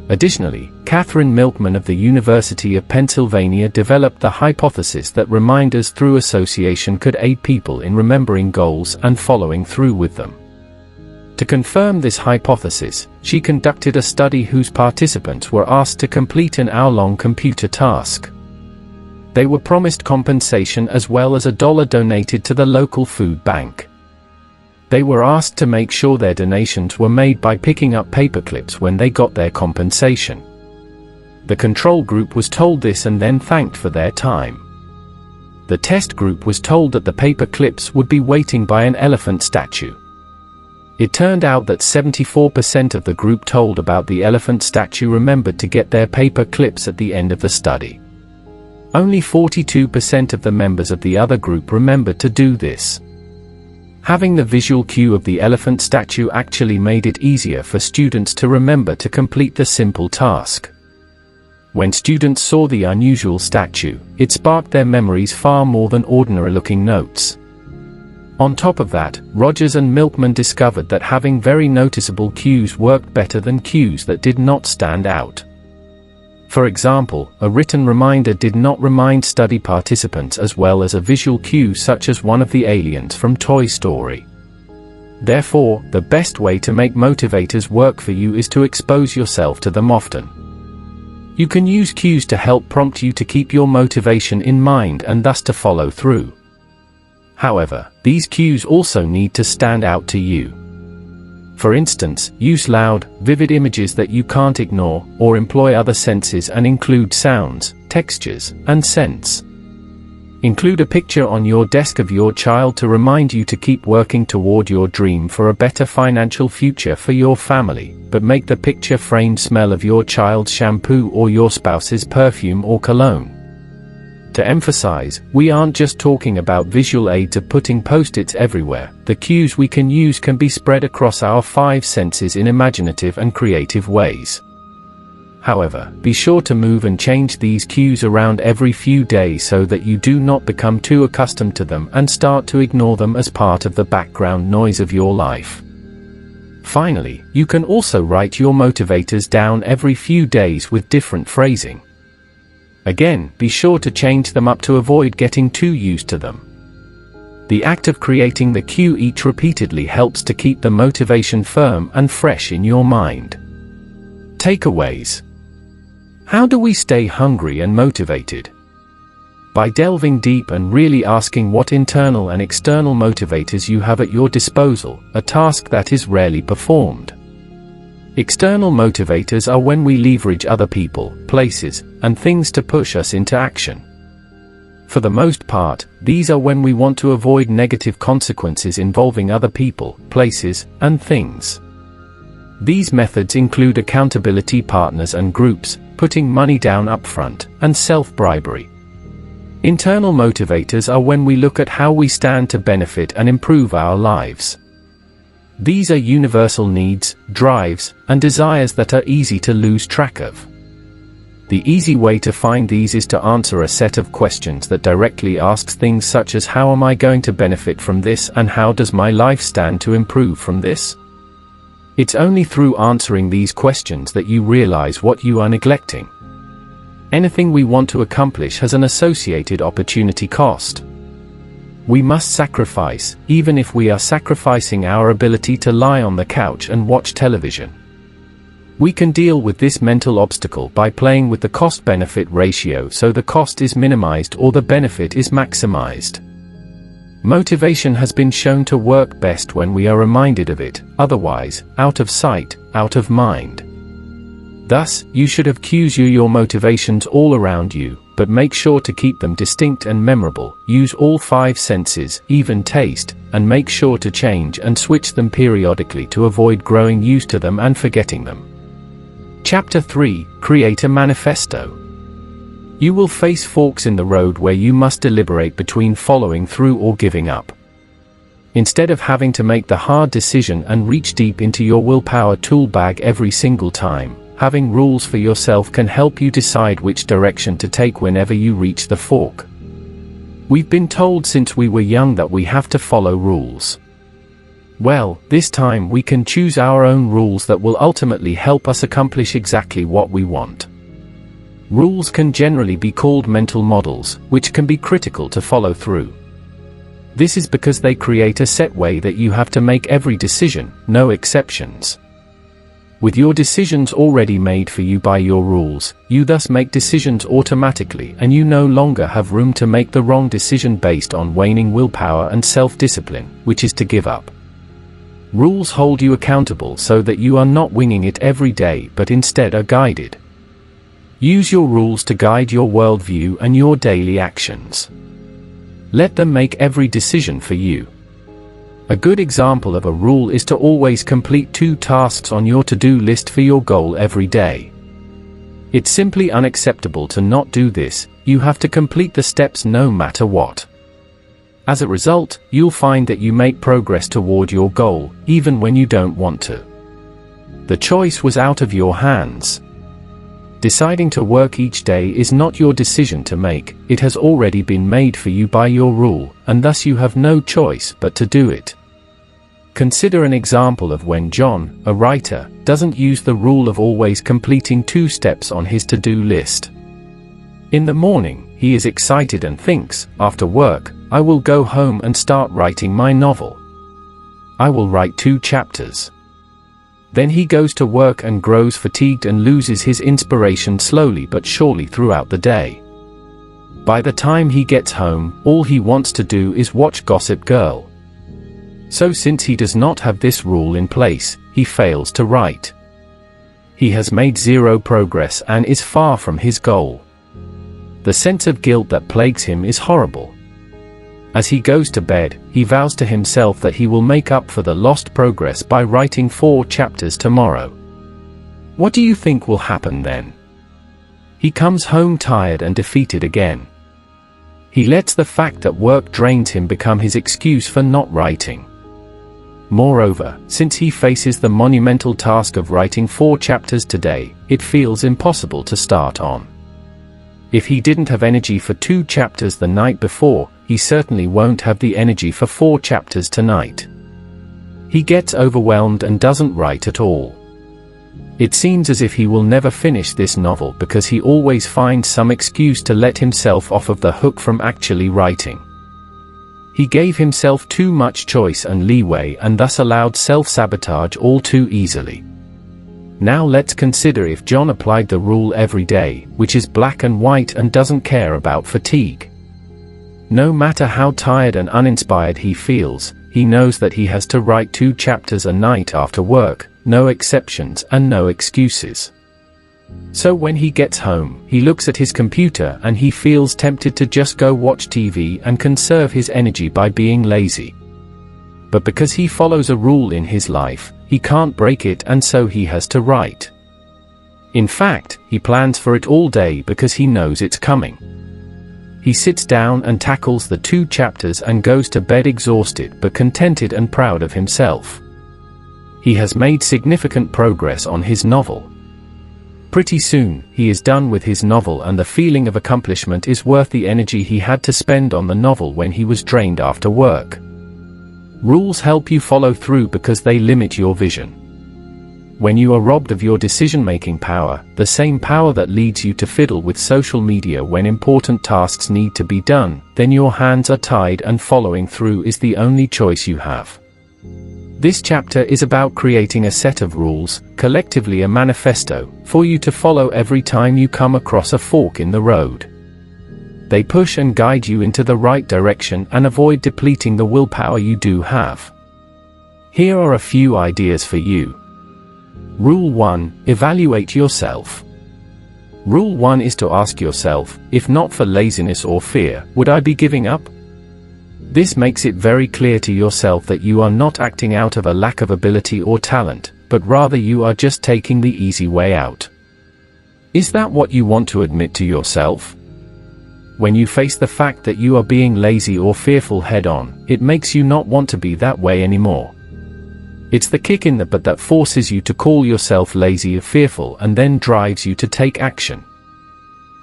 [SPEAKER 1] Additionally, Catherine Milkman of the University of Pennsylvania developed the hypothesis that reminders through association could aid people in remembering goals and following through with them. To confirm this hypothesis, she conducted a study whose participants were asked to complete an hour-long computer task. They were promised compensation as well as $1 donated to the local food bank. They were asked to make sure their donations were made by picking up paperclips when they got their compensation. The control group was told this and then thanked for their time. The test group was told that the paper clips would be waiting by an elephant statue. It turned out that 74% of the group told about the elephant statue remembered to get their paper clips at the end of the study. Only 42% of the members of the other group remembered to do this. Having the visual cue of the elephant statue actually made it easier for students to remember to complete the simple task. When students saw the unusual statue, it sparked their memories far more than ordinary-looking notes. On top of that, Rogers and Milkman discovered that having very noticeable cues worked better than cues that did not stand out. For example, a written reminder did not remind study participants as well as a visual cue such as one of the aliens from Toy Story. Therefore, the best way to make motivators work for you is to expose yourself to them often. You can use cues to help prompt you to keep your motivation in mind and thus to follow through. However, these cues also need to stand out to you. For instance, use loud, vivid images that you can't ignore, or employ other senses and include sounds, textures, and scents. Include a picture on your desk of your child to remind you to keep working toward your dream for a better financial future for your family, but make the picture framed smell of your child's shampoo or your spouse's perfume or cologne. To emphasize, we aren't just talking about visual aids of putting post-its everywhere. The cues we can use can be spread across our 5 senses in imaginative and creative ways. However, be sure to move and change these cues around every few days so that you do not become too accustomed to them and start to ignore them as part of the background noise of your life. Finally, you can also write your motivators down every few days with different phrasing. Again, be sure to change them up to avoid getting too used to them. The act of creating the cue each repeatedly helps to keep the motivation firm and fresh in your mind. Takeaways. How do we stay hungry and motivated? By delving deep and really asking what internal and external motivators you have at your disposal, a task that is rarely performed. External motivators are when we leverage other people, places, and things to push us into action. For the most part, these are when we want to avoid negative consequences involving other people, places, and things. These methods include accountability partners and groups, putting money down upfront, and self-bribery. Internal motivators are when we look at how we stand to benefit and improve our lives. These are universal needs, drives, and desires that are easy to lose track of. The easy way to find these is to answer a set of questions that directly asks things such as how am I going to benefit from this and how does my life stand to improve from this? It's only through answering these questions that you realize what you are neglecting. Anything we want to accomplish has an associated opportunity cost. We must sacrifice, even if we are sacrificing our ability to lie on the couch and watch television. We can deal with this mental obstacle by playing with the cost-benefit ratio so the cost is minimized or the benefit is maximized. Motivation has been shown to work best when we are reminded of it, otherwise, out of sight, out of mind. Thus, you should have cues your motivations all around you, but make sure to keep them distinct and memorable. Use all 5 senses, even taste, and make sure to change and switch them periodically to avoid growing used to them and forgetting them. Chapter 3: Create a Manifesto. You will face forks in the road where you must deliberate between following through or giving up. Instead of having to make the hard decision and reach deep into your willpower tool bag every single time, having rules for yourself can help you decide which direction to take whenever you reach the fork. We've been told since we were young that we have to follow rules. Well, this time we can choose our own rules that will ultimately help us accomplish exactly what we want. Rules can generally be called mental models, which can be critical to follow through. This is because they create a set way that you have to make every decision, no exceptions. With your decisions already made for you by your rules, you thus make decisions automatically and you no longer have room to make the wrong decision based on waning willpower and self-discipline, which is to give up. Rules hold you accountable so that you are not winging it every day but instead are guided. Use your rules to guide your worldview and your daily actions. Let them make every decision for you. A good example of a rule is to always complete 2 tasks on your to-do list for your goal every day. It's simply unacceptable to not do this. You have to complete the steps no matter what. As a result, you'll find that you make progress toward your goal, even when you don't want to. The choice was out of your hands. Deciding to work each day is not your decision to make, it has already been made for you by your rule, and thus you have no choice but to do it. Consider an example of when John, a writer, doesn't use the rule of always completing 2 steps on his to-do list. In the morning, he is excited and thinks, after work, I will go home and start writing my novel. I will write 2 chapters. Then he goes to work and grows fatigued and loses his inspiration slowly but surely throughout the day. By the time he gets home, all he wants to do is watch Gossip Girl. So since he does not have this rule in place, he fails to write. He has made 0 progress and is far from his goal. The sense of guilt that plagues him is horrible. As he goes to bed, he vows to himself that he will make up for the lost progress by writing 4 chapters tomorrow. What do you think will happen then? He comes home tired and defeated again. He lets the fact that work drains him become his excuse for not writing. Moreover, since he faces the monumental task of writing 4 chapters today, it feels impossible to start on. If he didn't have energy for 2 chapters the night before, he certainly won't have the energy for 4 chapters tonight. He gets overwhelmed and doesn't write at all. It seems as if he will never finish this novel because he always finds some excuse to let himself off of the hook from actually writing. He gave himself too much choice and leeway and thus allowed self-sabotage all too easily. Now let's consider if John applied the rule every day, which is black and white and doesn't care about fatigue. No matter how tired and uninspired he feels, he knows that he has to write 2 chapters a night after work, no exceptions and no excuses. So when he gets home, he looks at his computer and he feels tempted to just go watch TV and conserve his energy by being lazy. But because he follows a rule in his life, he can't break it and so he has to write. In fact, he plans for it all day because he knows it's coming. He sits down and tackles the 2 chapters and goes to bed exhausted but contented and proud of himself. He has made significant progress on his novel. Pretty soon, he is done with his novel and the feeling of accomplishment is worth the energy he had to spend on the novel when he was drained after work. Rules help you follow through because they limit your vision. When you are robbed of your decision-making power, the same power that leads you to fiddle with social media when important tasks need to be done, then your hands are tied and following through is the only choice you have. This chapter is about creating a set of rules, collectively a manifesto, for you to follow every time you come across a fork in the road. They push and guide you into the right direction and avoid depleting the willpower you do have. Here are a few ideas for you. Rule 1. Evaluate yourself. Rule 1 is to ask yourself, if not for laziness or fear, would I be giving up? This makes it very clear to yourself that you are not acting out of a lack of ability or talent, but rather you are just taking the easy way out. Is that what you want to admit to yourself? When you face the fact that you are being lazy or fearful head-on, it makes you not want to be that way anymore. It's the kick in the butt that forces you to call yourself lazy or fearful and then drives you to take action.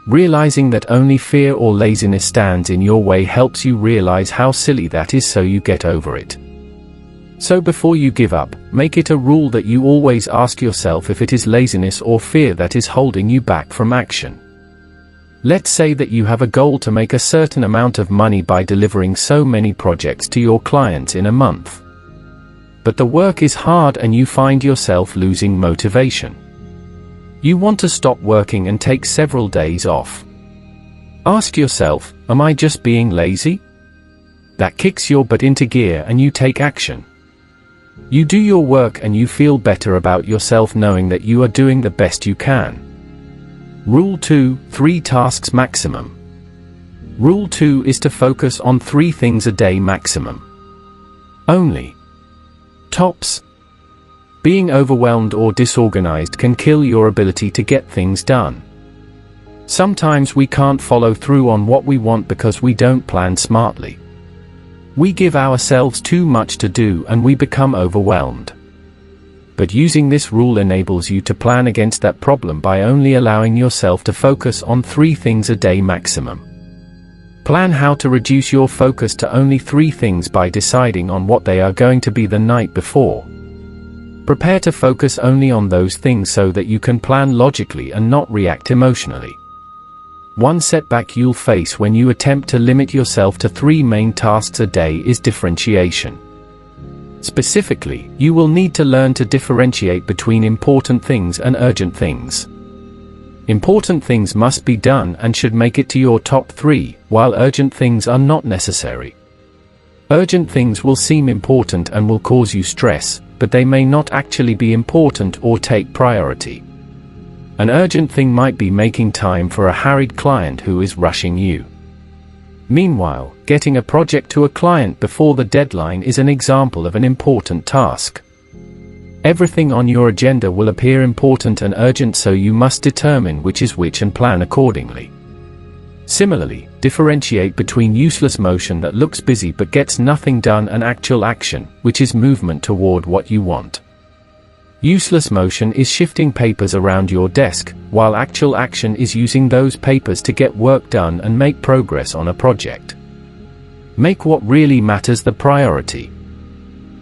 [SPEAKER 1] Realizing that only fear or laziness stands in your way helps you realize how silly that is, so you get over it. So before you give up, make it a rule that you always ask yourself if it is laziness or fear that is holding you back from action. Let's say that you have a goal to make a certain amount of money by delivering so many projects to your clients in a month. But the work is hard and you find yourself losing motivation. You want to stop working and take several days off. Ask yourself, am I just being lazy? That kicks your butt into gear and you take action. You do your work and you feel better about yourself knowing that you are doing the best you can. Rule 2. 3 tasks maximum. Rule 2 is to focus on 3 things a day maximum. Only. Tops. Being overwhelmed or disorganized can kill your ability to get things done. Sometimes we can't follow through on what we want because we don't plan smartly. We give ourselves too much to do and we become overwhelmed. But using this rule enables you to plan against that problem by only allowing yourself to focus on 3 things a day maximum. Plan how to reduce your focus to only 3 things by deciding on what they are going to be the night before. Prepare to focus only on those things so that you can plan logically and not react emotionally. One setback you'll face when you attempt to limit yourself to 3 main tasks a day is differentiation. Specifically, you will need to learn to differentiate between important things and urgent things. Important things must be done and should make it to your top 3, while urgent things are not necessary. Urgent things will seem important and will cause you stress, but they may not actually be important or take priority. An urgent thing might be making time for a harried client who is rushing you. Meanwhile, getting a project to a client before the deadline is an example of an important task. Everything on your agenda will appear important and urgent, so you must determine which is which and plan accordingly. Similarly, differentiate between useless motion that looks busy but gets nothing done and actual action, which is movement toward what you want. Useless motion is shifting papers around your desk, while actual action is using those papers to get work done and make progress on a project. Make what really matters the priority.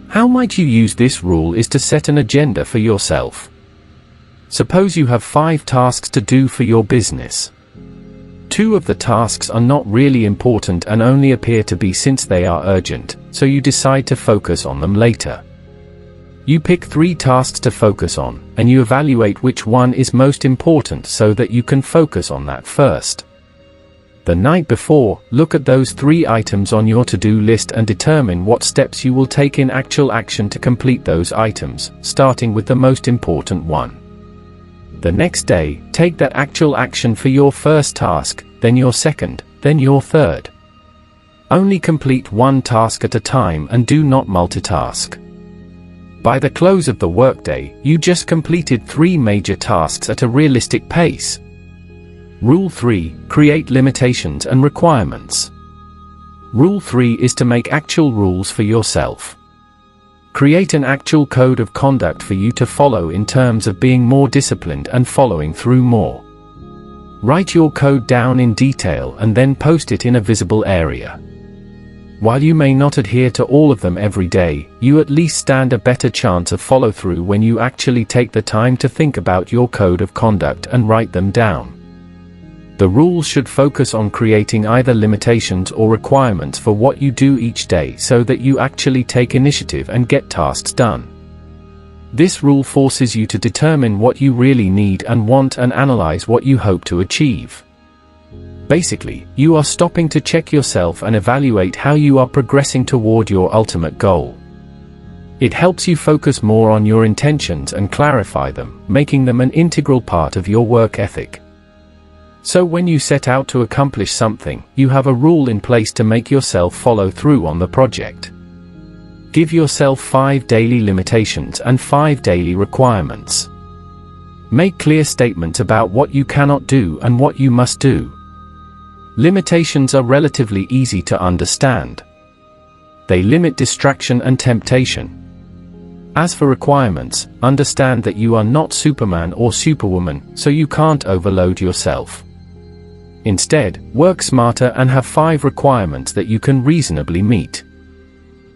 [SPEAKER 1] How might you use this rule is to set an agenda for yourself. Suppose you have 5 tasks to do for your business. 2 of the tasks are not really important and only appear to be since they are urgent, so you decide to focus on them later. You pick 3 tasks to focus on, and you evaluate which one is most important so that you can focus on that first. The night before, look at those 3 items on your to-do list and determine what steps you will take in actual action to complete those items, starting with the most important one. The next day, take that actual action for your first task, then your second, then your third. Only complete one task at a time and do not multitask. By the close of the workday, you just completed 3 major tasks at a realistic pace. Rule 3. Create limitations and requirements. Rule 3 is to make actual rules for yourself. Create an actual code of conduct for you to follow in terms of being more disciplined and following through more. Write your code down in detail and then post it in a visible area. While you may not adhere to all of them every day, you at least stand a better chance of follow-through when you actually take the time to think about your code of conduct and write them down. The rules should focus on creating either limitations or requirements for what you do each day so that you actually take initiative and get tasks done. This rule forces you to determine what you really need and want and analyze what you hope to achieve. Basically, you are stopping to check yourself and evaluate how you are progressing toward your ultimate goal. It helps you focus more on your intentions and clarify them, making them an integral part of your work ethic. So when you set out to accomplish something, you have a rule in place to make yourself follow through on the project. Give yourself 5 daily limitations and 5 daily requirements. Make clear statements about what you cannot do and what you must do. Limitations are relatively easy to understand. They limit distraction and temptation. As for requirements, understand that you are not Superman or Superwoman, so you can't overload yourself. Instead, work smarter and have 5 requirements that you can reasonably meet.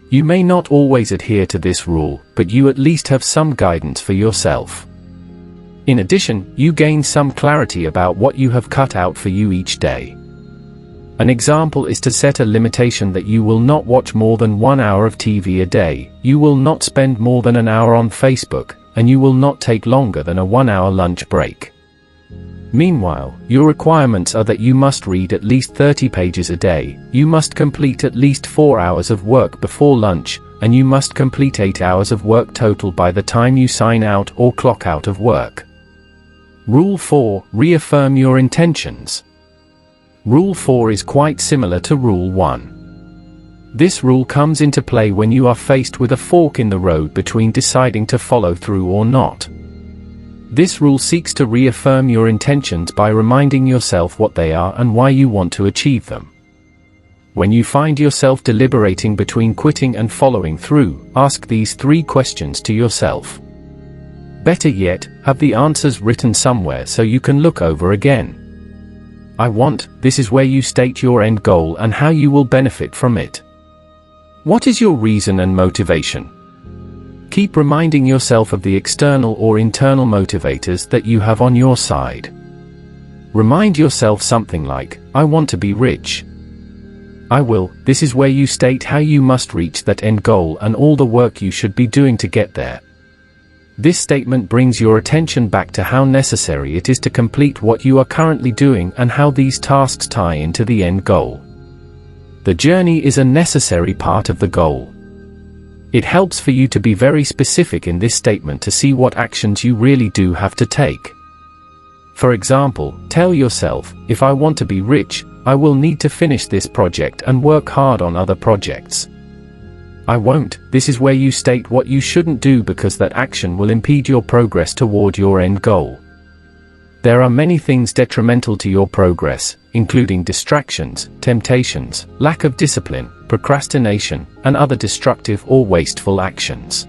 [SPEAKER 1] You may not always adhere to this rule, but you at least have some guidance for yourself. In addition, you gain some clarity about what you have cut out for you each day. An example is to set a limitation that you will not watch more than 1 hour of TV a day, you will not spend more than an hour on Facebook, and you will not take longer than a 1-hour lunch break. Meanwhile, your requirements are that you must read at least 30 pages a day, you must complete at least 4 hours of work before lunch, and you must complete 8 hours of work total by the time you sign out or clock out of work. Rule 4. Reaffirm your intentions. Rule 4 is quite similar to Rule 1. This rule comes into play when you are faced with a fork in the road between deciding to follow through or not. This rule seeks to reaffirm your intentions by reminding yourself what they are and why you want to achieve them. When you find yourself deliberating between quitting and following through, ask these 3 questions to yourself. Better yet, have the answers written somewhere so you can look over again. I want, this is where you state your end goal and how you will benefit from it. What is your reason and motivation? Keep reminding yourself of the external or internal motivators that you have on your side. Remind yourself something like, I want to be rich. I will, this is where you state how you must reach that end goal and all the work you should be doing to get there. This statement brings your attention back to how necessary it is to complete what you are currently doing and how these tasks tie into the end goal. The journey is a necessary part of the goal. It helps for you to be very specific in this statement to see what actions you really do have to take. For example, tell yourself, if I want to be rich, I will need to finish this project and work hard on other projects. I won't, this is where you state what you shouldn't do because that action will impede your progress toward your end goal. There are many things detrimental to your progress, including distractions, temptations, lack of discipline, procrastination, and other destructive or wasteful actions.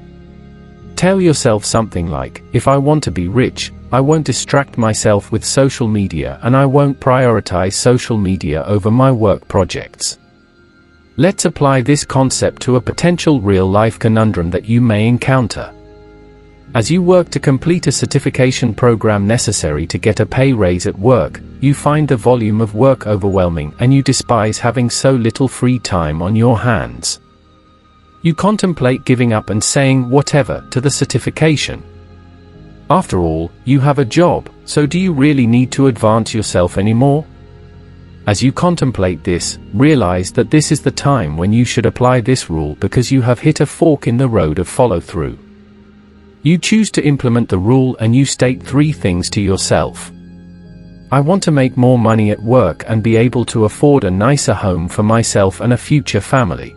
[SPEAKER 1] Tell yourself something like, if I want to be rich, I won't distract myself with social media and I won't prioritize social media over my work projects. Let's apply this concept to a potential real-life conundrum that you may encounter. As you work to complete a certification program necessary to get a pay raise at work, you find the volume of work overwhelming and you despise having so little free time on your hands. You contemplate giving up and saying whatever to the certification. After all, you have a job, so do you really need to advance yourself anymore? As you contemplate this, realize that this is the time when you should apply this rule because you have hit a fork in the road of follow-through. You choose to implement the rule and you state 3 things to yourself. I want to make more money at work and be able to afford a nicer home for myself and a future family.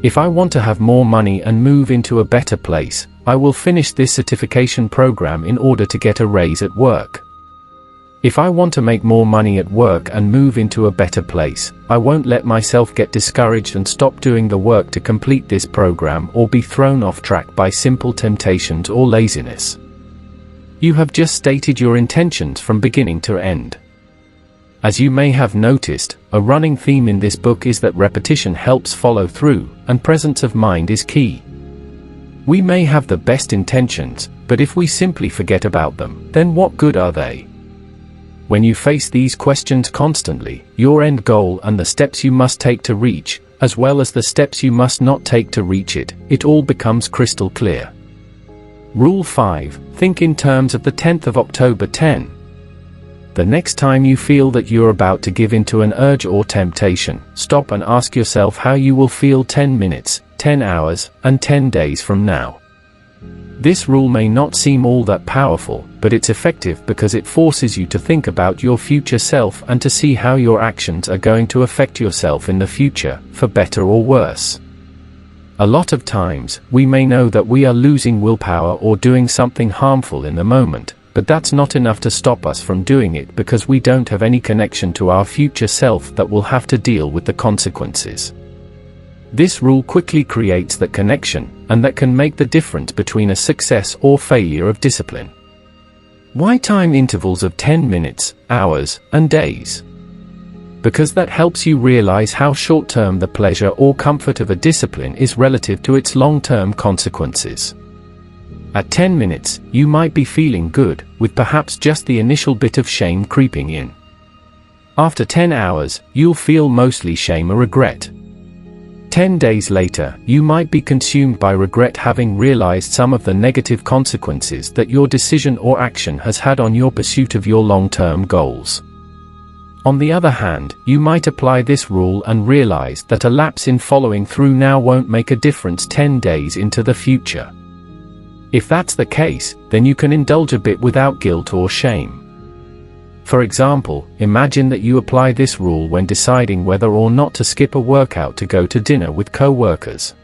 [SPEAKER 1] If I want to have more money and move into a better place, I will finish this certification program in order to get a raise at work. If I want to make more money at work and move into a better place, I won't let myself get discouraged and stop doing the work to complete this program or be thrown off track by simple temptations or laziness. You have just stated your intentions from beginning to end. As you may have noticed, a running theme in this book is that repetition helps follow through, and presence of mind is key. We may have the best intentions, but if we simply forget about them, then what good are they? When you face these questions constantly, your end goal and the steps you must take to reach, as well as the steps you must not take to reach it, it all becomes crystal clear. Rule 5. Think in terms of the 10th of October 10. The next time you feel that you're about to give in to an urge or temptation, stop and ask yourself how you will feel 10 minutes, 10 hours, and 10 days from now. This rule may not seem all that powerful, but it's effective because it forces you to think about your future self and to see how your actions are going to affect yourself in the future, for better or worse. A lot of times, we may know that we are losing willpower or doing something harmful in the moment, but that's not enough to stop us from doing it because we don't have any connection to our future self that will have to deal with the consequences. This rule quickly creates that connection, and that can make the difference between a success or failure of discipline. Why time intervals of 10 minutes, hours, and days? Because that helps you realize how short-term the pleasure or comfort of a discipline is relative to its long-term consequences. At 10 minutes, you might be feeling good, with perhaps just the initial bit of shame creeping in. After 10 hours, you'll feel mostly shame or regret. 10 days later, you might be consumed by regret, having realized some of the negative consequences that your decision or action has had on your pursuit of your long-term goals. On the other hand, you might apply this rule and realize that a lapse in following through now won't make a difference 10 days into the future. If that's the case, then you can indulge a bit without guilt or shame. For example, imagine that you apply this rule when deciding whether or not to skip a workout to go to dinner with co-workers.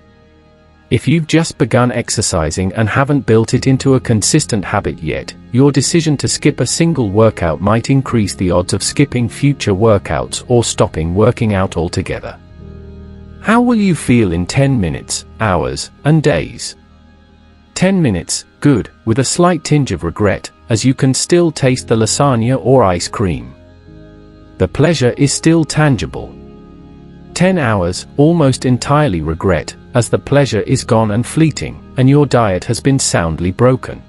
[SPEAKER 1] If you've just begun exercising and haven't built it into a consistent habit yet, your decision to skip a single workout might increase the odds of skipping future workouts or stopping working out altogether. How will you feel in 10 minutes, hours, and days? 10 minutes, good, with a slight tinge of regret, as you can still taste the lasagna or ice cream. The pleasure is still tangible. 10 hours, almost entirely regret, as the pleasure is gone and fleeting, and your diet has been soundly broken.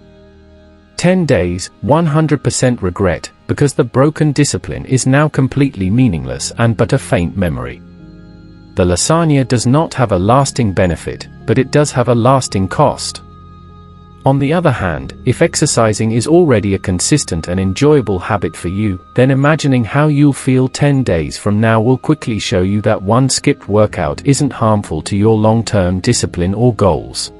[SPEAKER 1] 10 days, 100% regret, because the broken discipline is now completely meaningless and but a faint memory. The lasagna does not have a lasting benefit, but it does have a lasting cost. On the other hand, if exercising is already a consistent and enjoyable habit for you, then imagining how you'll feel 10 days from now will quickly show you that one skipped workout isn't harmful to your long-term discipline or goals.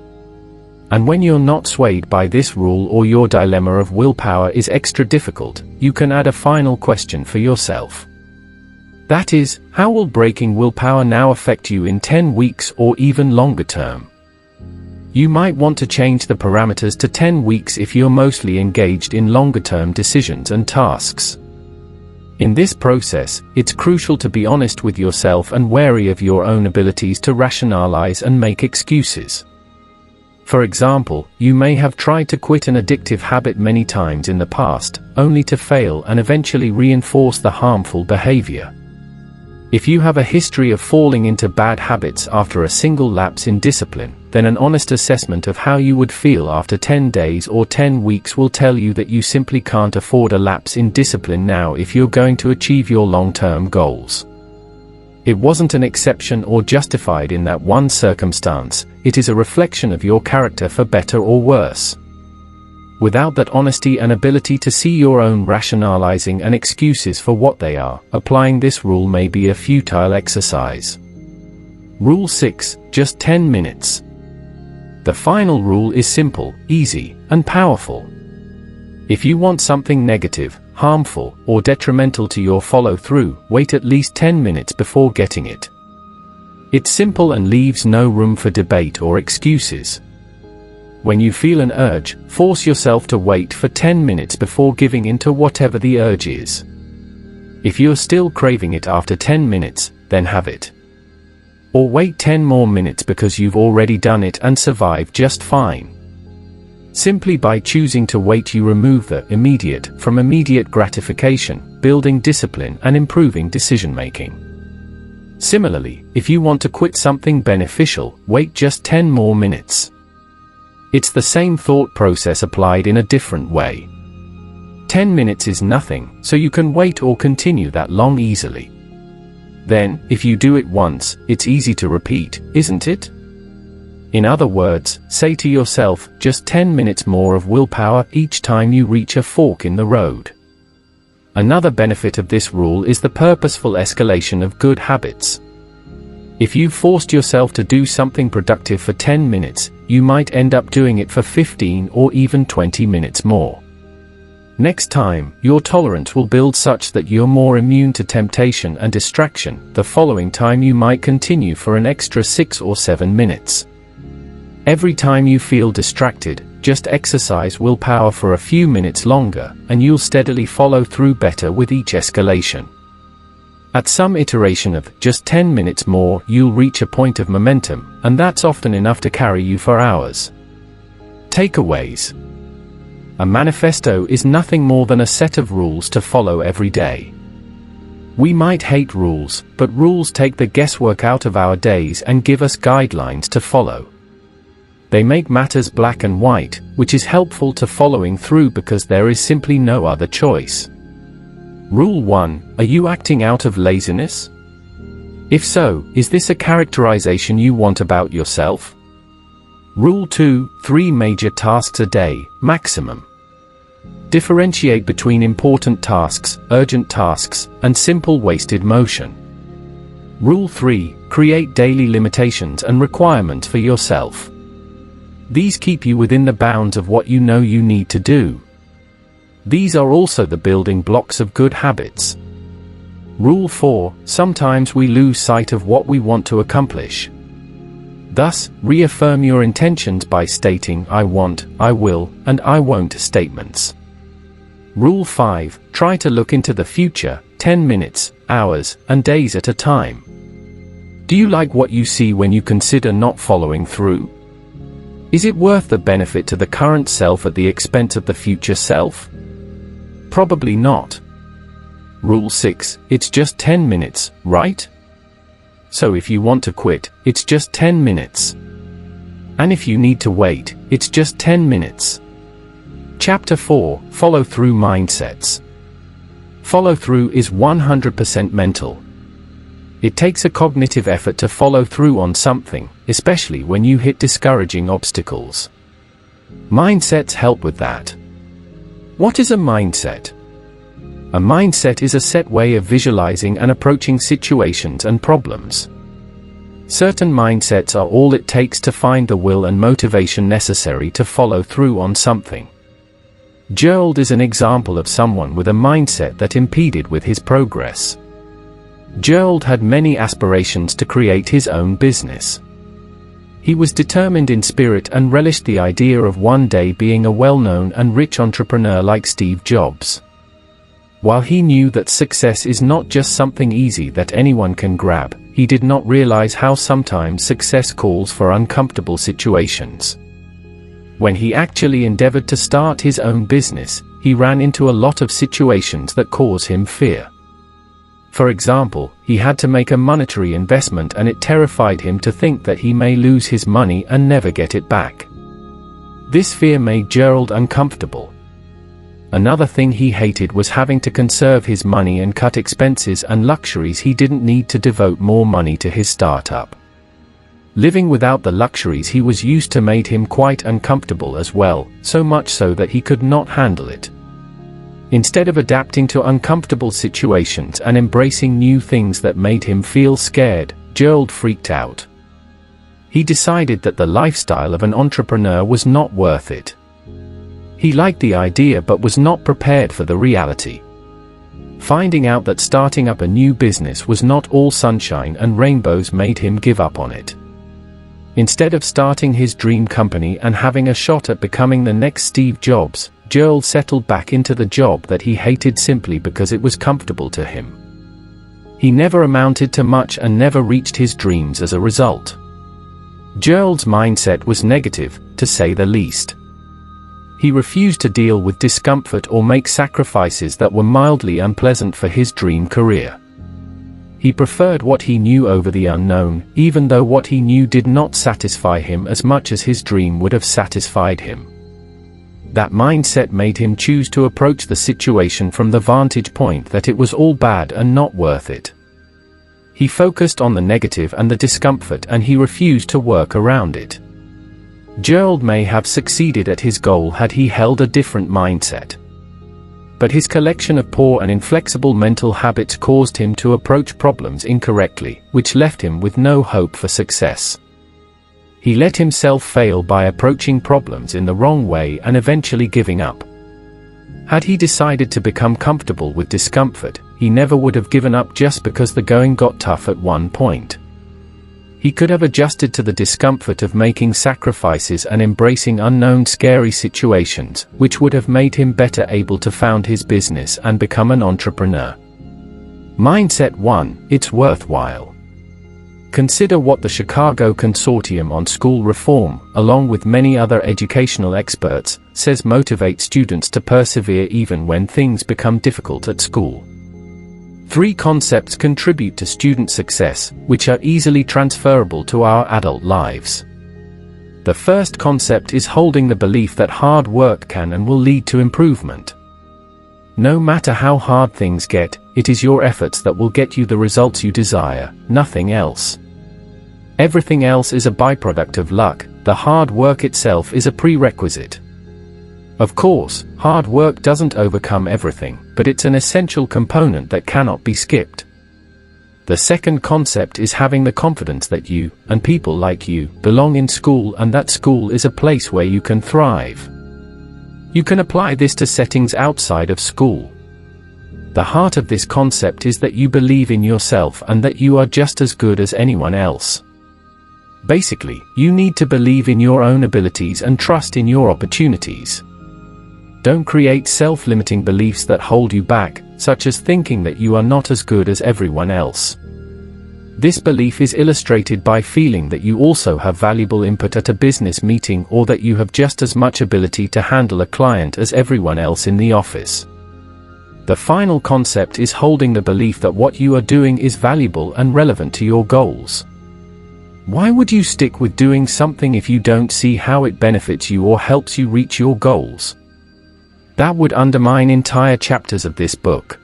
[SPEAKER 1] And when you're not swayed by this rule or your dilemma of willpower is extra difficult, you can add a final question for yourself. That is, how will breaking willpower now affect you in 10 weeks or even longer term? You might want to change the parameters to 10 weeks if you're mostly engaged in longer-term decisions and tasks. In this process, it's crucial to be honest with yourself and wary of your own abilities to rationalize and make excuses. For example, you may have tried to quit an addictive habit many times in the past, only to fail and eventually reinforce the harmful behavior. If you have a history of falling into bad habits after a single lapse in discipline, then an honest assessment of how you would feel after 10 days or 10 weeks will tell you that you simply can't afford a lapse in discipline now if you're going to achieve your long-term goals. It wasn't an exception or justified in that one circumstance, it is a reflection of your character for better or worse. Without that honesty and ability to see your own rationalizing and excuses for what they are, applying this rule may be a futile exercise. Rule 6, just 10 minutes. The final rule is simple, easy, and powerful. If you want something negative, harmful, or detrimental to your follow-through, wait at least 10 minutes before getting it. It's simple and leaves no room for debate or excuses. When you feel an urge, force yourself to wait for 10 minutes before giving in to whatever the urge is. If you're still craving it after 10 minutes, then have it. Or wait 10 more minutes because you've already done it and survived just fine. Simply by choosing to wait, you remove the immediate from immediate gratification, building discipline and improving decision-making. Similarly, if you want to quit something beneficial, wait just 10 more minutes. It's the same thought process applied in a different way. 10 minutes is nothing, so you can wait or continue that long easily. Then, if you do it once, it's easy to repeat, isn't it? In other words, say to yourself, just 10 minutes more of willpower each time you reach a fork in the road. Another benefit of this rule is the purposeful escalation of good habits. If you forced yourself to do something productive for 10 minutes, you might end up doing it for 15 or even 20 minutes more. Next time, your tolerance will build such that you're more immune to temptation and distraction. The following time you might continue for an extra 6 or 7 minutes. Every time you feel distracted, just exercise willpower for a few minutes longer, and you'll steadily follow through better with each escalation. At some iteration of just 10 minutes more, you'll reach a point of momentum, and that's often enough to carry you for hours. Takeaways. A manifesto is nothing more than a set of rules to follow every day. We might hate rules, but rules take the guesswork out of our days and give us guidelines to follow. They make matters black and white, which is helpful to following through because there is simply no other choice. Rule 1. Are you acting out of laziness? If so, is this a characterization you want about yourself? Rule 2. 3 major tasks a day, maximum. Differentiate between important tasks, urgent tasks, and simple wasted motion. Rule 3. Create daily limitations and requirements for yourself. These keep you within the bounds of what you know you need to do. These are also the building blocks of good habits. Rule 4. Sometimes we lose sight of what we want to accomplish. Thus, reaffirm your intentions by stating I want, I will, and I won't statements. Rule 5. Try to look into the future, 10 minutes, hours, and days at a time. Do you like what you see when you consider not following through? Is it worth the benefit to the current self at the expense of the future self? Probably not. Rule 6. It's just 10 minutes, right? So if you want to quit, it's just 10 minutes. And if you need to wait, it's just 10 minutes. Chapter 4. Follow-through mindsets. Follow-through is 100% mental. It takes a cognitive effort to follow through on something, especially when you hit discouraging obstacles. Mindsets help with that. What is a mindset? A mindset is a set way of visualizing and approaching situations and problems. Certain mindsets are all it takes to find the will and motivation necessary to follow through on something. Gerald is an example of someone with a mindset that impeded with his progress. Gerald had many aspirations to create his own business. He was determined in spirit and relished the idea of one day being a well-known and rich entrepreneur like Steve Jobs. While he knew that success is not just something easy that anyone can grab, he did not realize how sometimes success calls for uncomfortable situations. When he actually endeavored to start his own business, he ran into a lot of situations that caused him fear. For example, he had to make a monetary investment and it terrified him to think that he may lose his money and never get it back. This fear made Gerald uncomfortable. Another thing he hated was having to conserve his money and cut expenses and luxuries he didn't need to devote more money to his startup. Living without the luxuries he was used to made him quite uncomfortable as well, so much so that he could not handle it. Instead of adapting to uncomfortable situations and embracing new things that made him feel scared, Gerald freaked out. He decided that the lifestyle of an entrepreneur was not worth it. He liked the idea but was not prepared for the reality. Finding out that starting up a new business was not all sunshine and rainbows made him give up on it. Instead of starting his dream company and having a shot at becoming the next Steve Jobs, Gerald settled back into the job that he hated simply because it was comfortable to him. He never amounted to much and never reached his dreams as a result. Gerald's mindset was negative, to say the least. He refused to deal with discomfort or make sacrifices that were mildly unpleasant for his dream career. He preferred what he knew over the unknown, even though what he knew did not satisfy him as much as his dream would have satisfied him. That mindset made him choose to approach the situation from the vantage point that it was all bad and not worth it. He focused on the negative and the discomfort, and he refused to work around it. Gerald may have succeeded at his goal had he held a different mindset. But his collection of poor and inflexible mental habits caused him to approach problems incorrectly, which left him with no hope for success. He let himself fail by approaching problems in the wrong way and eventually giving up. Had he decided to become comfortable with discomfort, he never would have given up just because the going got tough at one point. He could have adjusted to the discomfort of making sacrifices and embracing unknown scary situations, which would have made him better able to found his business and become an entrepreneur. Mindset 1: It's worthwhile. Consider what the Chicago Consortium on School Reform, along with many other educational experts, says motivates students to persevere even when things become difficult at school. 3 concepts contribute to student success, which are easily transferable to our adult lives. The first concept is holding the belief that hard work can and will lead to improvement. No matter how hard things get, it is your efforts that will get you the results you desire, nothing else. Everything else is a byproduct of luck. The hard work itself is a prerequisite. Of course, hard work doesn't overcome everything, but it's an essential component that cannot be skipped. The second concept is having the confidence that you, and people like you, belong in school, and that school is a place where you can thrive. You can apply this to settings outside of school. The heart of this concept is that you believe in yourself and that you are just as good as anyone else. Basically, you need to believe in your own abilities and trust in your opportunities. Don't create self-limiting beliefs that hold you back, such as thinking that you are not as good as everyone else. This belief is illustrated by feeling that you also have valuable input at a business meeting, or that you have just as much ability to handle a client as everyone else in the office. The final concept is holding the belief that what you are doing is valuable and relevant to your goals. Why would you stick with doing something if you don't see how it benefits you or helps you reach your goals? That would undermine entire chapters of this book.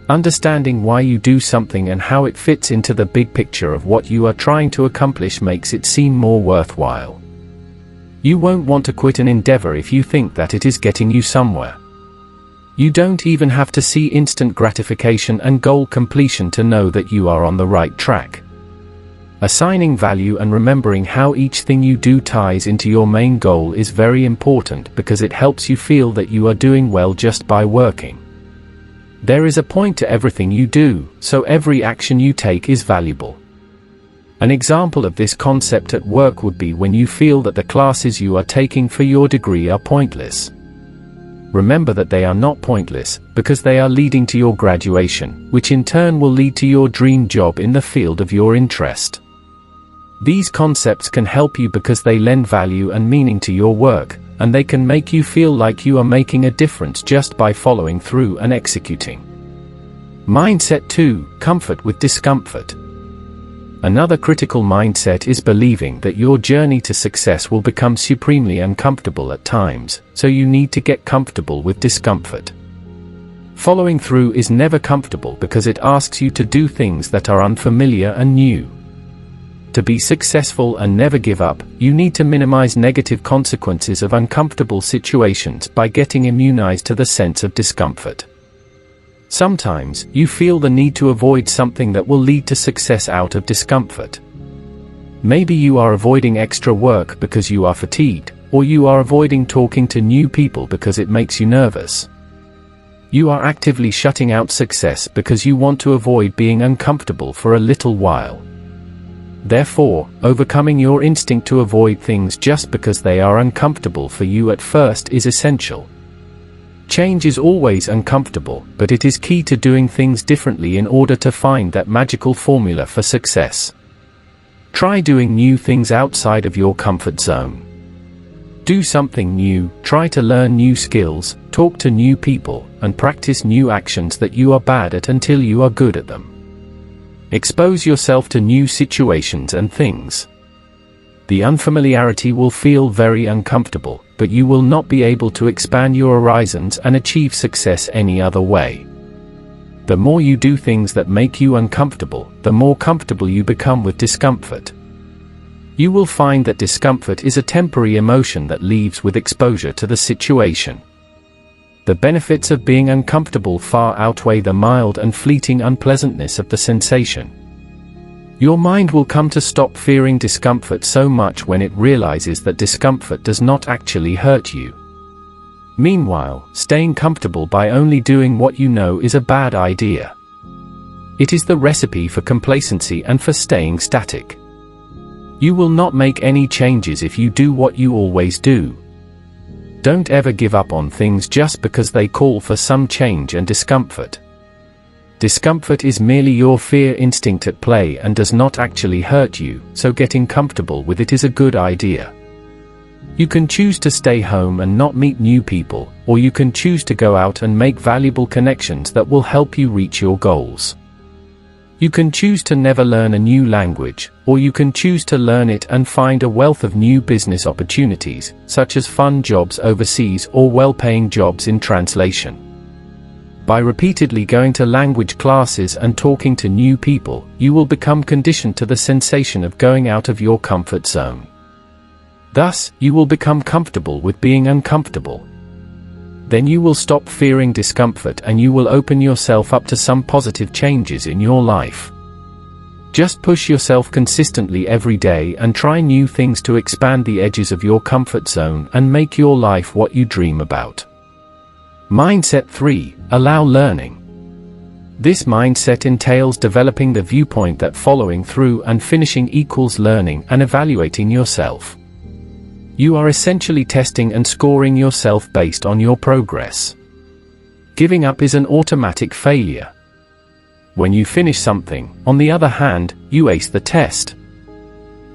[SPEAKER 1] Understanding why you do something and how it fits into the big picture of what you are trying to accomplish makes it seem more worthwhile. You won't want to quit an endeavor if you think that it is getting you somewhere. You don't even have to see instant gratification and goal completion to know that you are on the right track. Assigning value and remembering how each thing you do ties into your main goal is very important, because it helps you feel that you are doing well just by working. There is a point to everything you do, so every action you take is valuable. An example of this concept at work would be when you feel that the classes you are taking for your degree are pointless. Remember that they are not pointless, because they are leading to your graduation, which in turn will lead to your dream job in the field of your interest. These concepts can help you because they lend value and meaning to your work, and they can make you feel like you are making a difference just by following through and executing. Mindset 2: Comfort with discomfort. Another critical mindset is believing that your journey to success will become supremely uncomfortable at times, so you need to get comfortable with discomfort. Following through is never comfortable because it asks you to do things that are unfamiliar and new. To be successful and never give up, you need to minimize negative consequences of uncomfortable situations by getting immunized to the sense of discomfort. Sometimes, you feel the need to avoid something that will lead to success out of discomfort. Maybe you are avoiding extra work because you are fatigued, or you are avoiding talking to new people because it makes you nervous. You are actively shutting out success because you want to avoid being uncomfortable for a little while. Therefore, overcoming your instinct to avoid things just because they are uncomfortable for you at first is essential. Change is always uncomfortable, but it is key to doing things differently in order to find that magical formula for success. Try doing new things outside of your comfort zone. Do something new, try to learn new skills, talk to new people, and practice new actions that you are bad at until you are good at them. Expose yourself to new situations and things. The unfamiliarity will feel very uncomfortable, but you will not be able to expand your horizons and achieve success any other way. The more you do things that make you uncomfortable, the more comfortable you become with discomfort. You will find that discomfort is a temporary emotion that leaves with exposure to the situation. The benefits of being uncomfortable far outweigh the mild and fleeting unpleasantness of the sensation. Your mind will come to stop fearing discomfort so much when it realizes that discomfort does not actually hurt you. Meanwhile, staying comfortable by only doing what you know is a bad idea. It is the recipe for complacency and for staying static. You will not make any changes if you do what you always do. Don't ever give up on things just because they call for some change and discomfort. Discomfort is merely your fear instinct at play and does not actually hurt you, so getting comfortable with it is a good idea. You can choose to stay home and not meet new people, or you can choose to go out and make valuable connections that will help you reach your goals. You can choose to never learn a new language, or you can choose to learn it and find a wealth of new business opportunities, such as fun jobs overseas or well-paying jobs in translation. By repeatedly going to language classes and talking to new people, you will become conditioned to the sensation of going out of your comfort zone. Thus, you will become comfortable with being uncomfortable. Then you will stop fearing discomfort and you will open yourself up to some positive changes in your life. Just push yourself consistently every day and try new things to expand the edges of your comfort zone and make your life what you dream about. Mindset 3. Allow learning. This mindset entails developing the viewpoint that following through and finishing equals learning and evaluating yourself. You are essentially testing and scoring yourself based on your progress. Giving up is an automatic failure. When you finish something, on the other hand, you ace the test.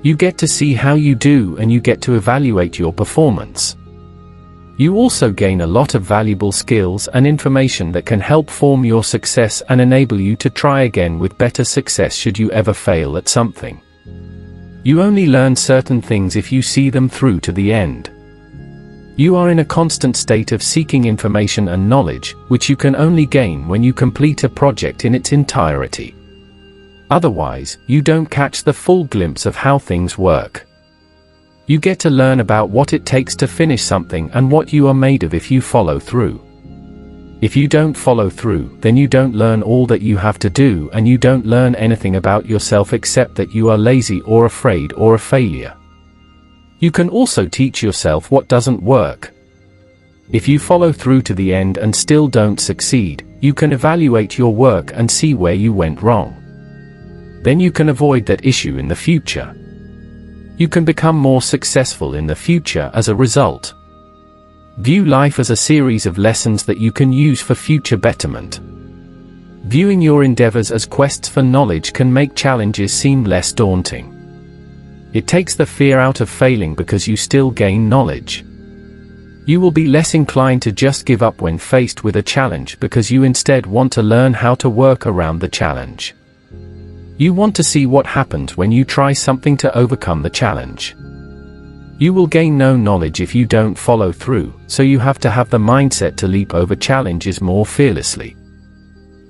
[SPEAKER 1] You get to see how you do and you get to evaluate your performance. You also gain a lot of valuable skills and information that can help form your success and enable you to try again with better success should you ever fail at something. You only learn certain things if you see them through to the end. You are in a constant state of seeking information and knowledge, which you can only gain when you complete a project in its entirety. Otherwise, you don't catch the full glimpse of how things work. You get to learn about what it takes to finish something and what you are made of if you follow through. If you don't follow through, then you don't learn all that you have to do and you don't learn anything about yourself except that you are lazy or afraid or a failure. You can also teach yourself what doesn't work. If you follow through to the end and still don't succeed, you can evaluate your work and see where you went wrong. Then you can avoid that issue in the future. You can become more successful in the future as a result. View life as a series of lessons that you can use for future betterment. Viewing your endeavors as quests for knowledge can make challenges seem less daunting. It takes the fear out of failing because you still gain knowledge. You will be less inclined to just give up when faced with a challenge because you instead want to learn how to work around the challenge. You want to see what happens when you try something to overcome the challenge. You will gain no knowledge if you don't follow through, so you have to have the mindset to leap over challenges more fearlessly.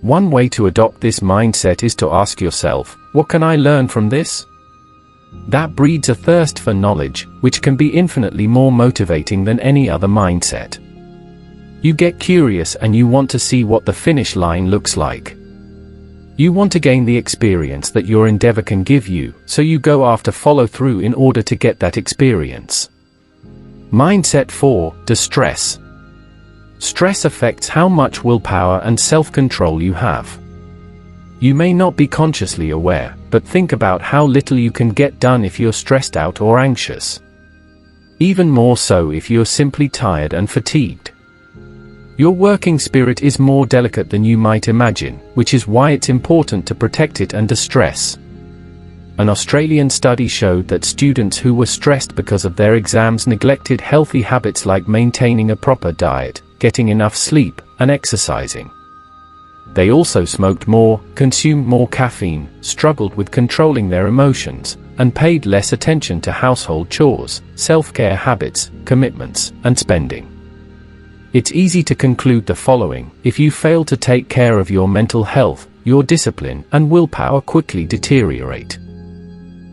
[SPEAKER 1] One way to adopt this mindset is to ask yourself, what can I learn from this? That breeds a thirst for knowledge, which can be infinitely more motivating than any other mindset. You get curious and you want to see what the finish line looks like. You want to gain the experience that your endeavor can give you, so you go after follow through in order to get that experience. Mindset 4. Distress. Stress affects how much willpower and self-control you have. You may not be consciously aware, but think about how little you can get done if you're stressed out or anxious. Even more so if you're simply tired and fatigued. Your working spirit is more delicate than you might imagine, which is why it's important to protect it and distress. An Australian study showed that students who were stressed because of their exams neglected healthy habits like maintaining a proper diet, getting enough sleep, and exercising. They also smoked more, consumed more caffeine, struggled with controlling their emotions, and paid less attention to household chores, self-care habits, commitments, and spending. It's easy to conclude the following: if you fail to take care of your mental health, your discipline and willpower quickly deteriorate.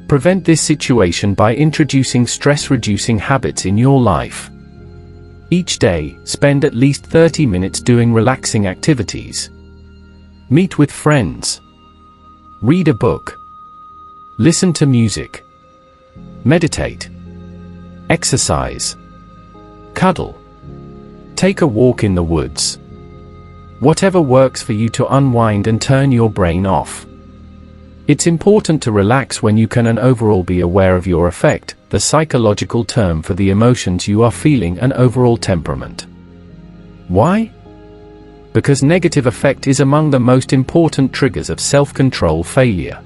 [SPEAKER 1] Prevent this situation by introducing stress-reducing habits in your life. Each day, spend at least 30 minutes doing relaxing activities. Meet with friends. Read a book. Listen to music. Meditate. Exercise. Cuddle. Take a walk in the woods. Whatever works for you to unwind and turn your brain off. It's important to relax when you can and overall be aware of your affect, the psychological term for the emotions you are feeling and overall temperament. Why? Because negative affect is among the most important triggers of self-control failure.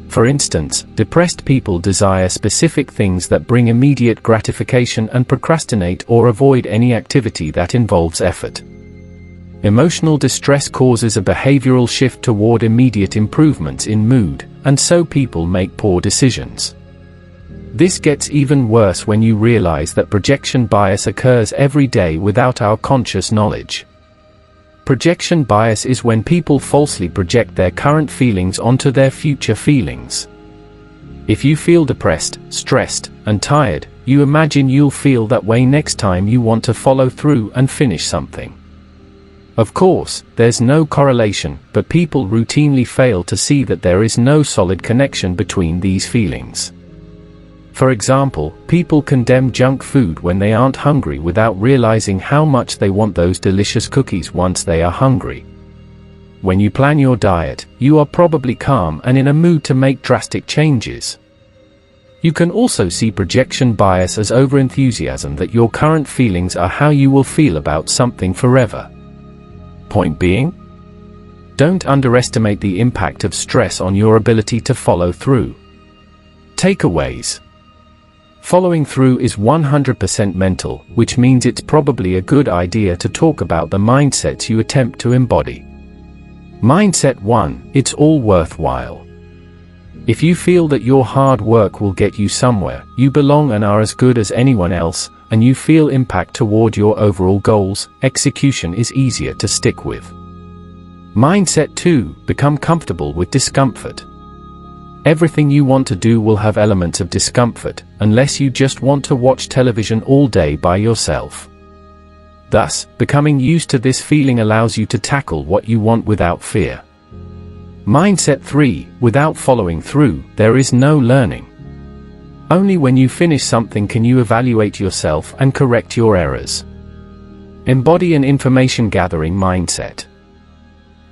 [SPEAKER 1] For instance, depressed people desire specific things that bring immediate gratification and procrastinate or avoid any activity that involves effort. Emotional distress causes a behavioral shift toward immediate improvements in mood, and so people make poor decisions. This gets even worse when you realize that projection bias occurs every day without our conscious knowledge. Projection bias is when people falsely project their current feelings onto their future feelings. If you feel depressed, stressed, and tired, you imagine you'll feel that way next time you want to follow through and finish something. Of course, there's no correlation, but people routinely fail to see that there is no solid connection between these feelings. For example, people condemn junk food when they aren't hungry without realizing how much they want those delicious cookies once they are hungry. When you plan your diet, you are probably calm and in a mood to make drastic changes. You can also see projection bias as overenthusiasm, that your current feelings are how you will feel about something forever. Point being, don't underestimate the impact of stress on your ability to follow through. Takeaways. Following through is 100% mental, which means it's probably a good idea to talk about the mindsets you attempt to embody. Mindset 1, it's all worthwhile. If you feel that your hard work will get you somewhere, you belong and are as good as anyone else, and you feel impact toward your overall goals, execution is easier to stick with. Mindset 2, become comfortable with discomfort. Everything you want to do will have elements of discomfort, unless you just want to watch television all day by yourself. Thus, becoming used to this feeling allows you to tackle what you want without fear. Mindset 3, without following through, there is no learning. Only when you finish something can you evaluate yourself and correct your errors. Embody an information gathering mindset.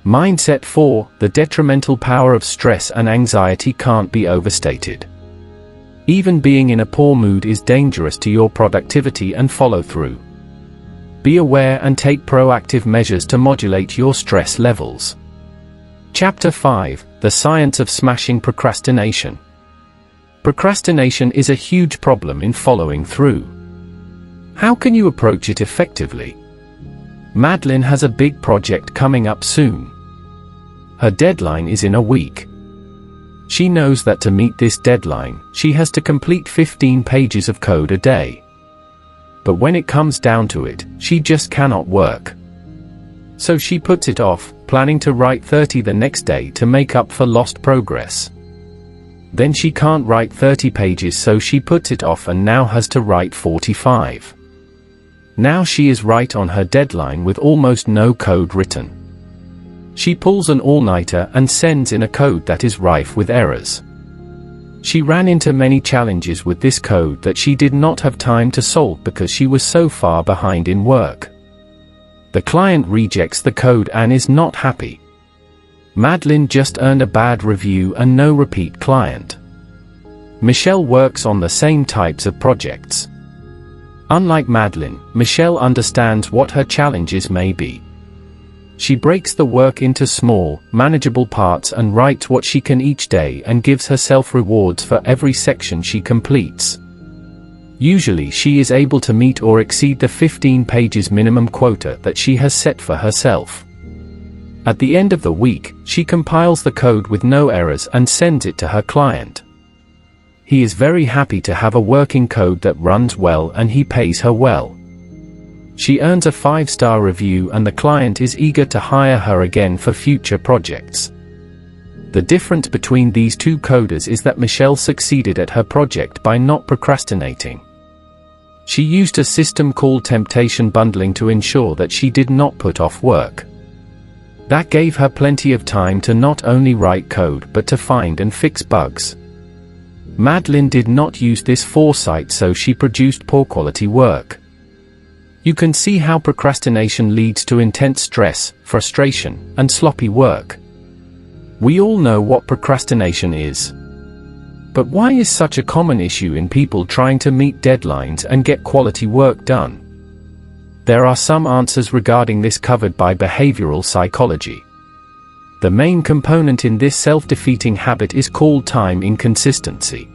[SPEAKER 1] Mindset 4, the detrimental power of stress and anxiety can't be overstated. Even being in a poor mood is dangerous to your productivity and follow through. Be aware and take proactive measures to modulate your stress levels. Chapter 5, the science of smashing procrastination. Procrastination is a huge problem in following through. How can you approach it effectively? Madeline has a big project coming up soon. Her deadline is in a week. She knows that to meet this deadline, she has to complete 15 pages of code a day. But when it comes down to it, she just cannot work. So she puts it off, planning to write 30 the next day to make up for lost progress. Then she can't write 30 pages, so she puts it off and now has to write 45. Now she is right on her deadline with almost no code written. She pulls an all-nighter and sends in a code that is rife with errors. She ran into many challenges with this code that she did not have time to solve because she was so far behind in work. The client rejects the code and is not happy. Madeline just earned a bad review and no repeat client. Michelle works on the same types of projects. Unlike Madeline, Michelle understands what her challenges may be. She breaks the work into small, manageable parts and writes what she can each day and gives herself rewards for every section she completes. Usually she is able to meet or exceed the 15 pages minimum quota that she has set for herself. At the end of the week, she compiles the code with no errors and sends it to her client. He is very happy to have a working code that runs well, and he pays her well. She earns a 5-star review and the client is eager to hire her again for future projects. The difference between these two coders is that Michelle succeeded at her project by not procrastinating. She used a system called temptation bundling to ensure that she did not put off work. That gave her plenty of time to not only write code but to find and fix bugs. Madeline did not use this foresight, so she produced poor quality work. You can see how procrastination leads to intense stress, frustration, and sloppy work. We all know what procrastination is. But why is such a common issue in people trying to meet deadlines and get quality work done? There are some answers regarding this covered by behavioral psychology. The main component in this self-defeating habit is called time inconsistency.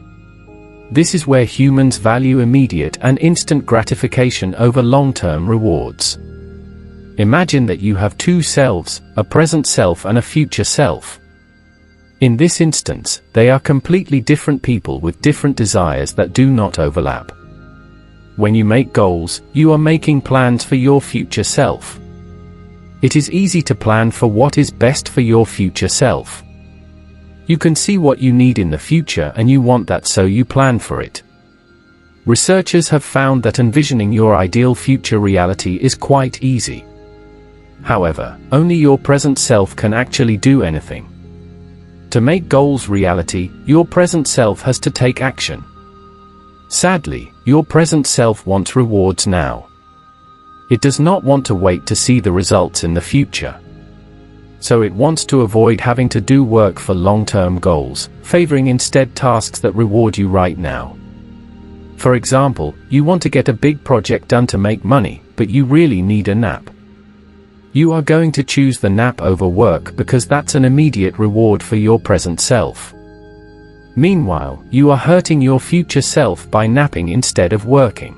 [SPEAKER 1] This is where humans value immediate and instant gratification over long-term rewards. Imagine that you have two selves, a present self and a future self. In this instance, they are completely different people with different desires that do not overlap. When you make goals, you are making plans for your future self. It is easy to plan for what is best for your future self. You can see what you need in the future and you want that, so you plan for it. Researchers have found that envisioning your ideal future reality is quite easy. However, only your present self can actually do anything. To make goals reality, your present self has to take action. Sadly, your present self wants rewards now. It does not want to wait to see the results in the future. So it wants to avoid having to do work for long-term goals, favoring instead tasks that reward you right now. For example, you want to get a big project done to make money, but you really need a nap. You are going to choose the nap over work because that's an immediate reward for your present self. Meanwhile, you are hurting your future self by napping instead of working.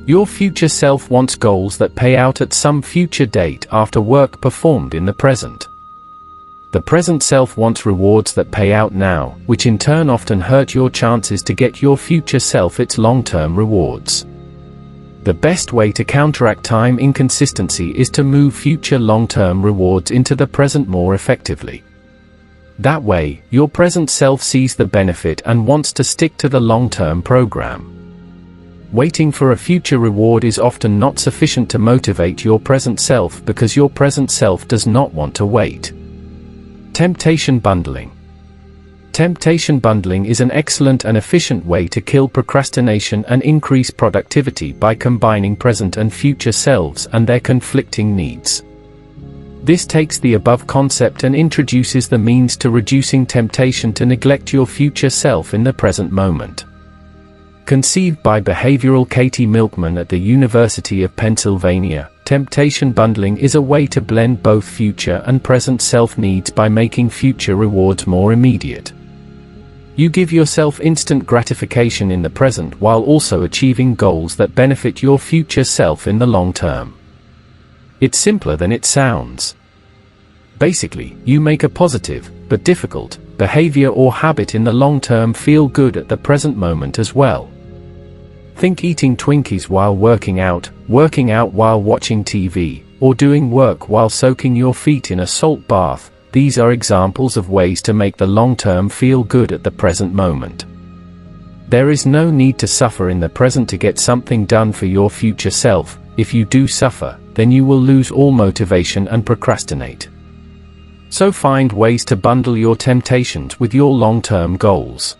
[SPEAKER 1] Your future self wants goals that pay out at some future date after work performed in the present. The present self wants rewards that pay out now, which in turn often hurt your chances to get your future self its long-term rewards. The best way to counteract time inconsistency is to move future long-term rewards into the present more effectively. That way, your present self sees the benefit and wants to stick to the long-term program. Waiting for a future reward is often not sufficient to motivate your present self because your present self does not want to wait. Temptation bundling. Temptation bundling is an excellent and efficient way to kill procrastination and increase productivity by combining present and future selves and their conflicting needs. This takes the above concept and introduces the means to reducing temptation to neglect your future self in the present moment. Conceived by behavioral Katie Milkman at the University of Pennsylvania, temptation bundling is a way to blend both future and present self needs by making future rewards more immediate. You give yourself instant gratification in the present while also achieving goals that benefit your future self in the long term. It's simpler than it sounds. Basically, you make a positive, but difficult, behavior or habit in the long term feel good at the present moment as well. Think eating Twinkies while working out while watching TV, or doing work while soaking your feet in a salt bath. These are examples of ways to make the long term feel good at the present moment. There is no need to suffer in the present to get something done for your future self. If you do suffer, then you will lose all motivation and procrastinate. So find ways to bundle your temptations with your long-term goals.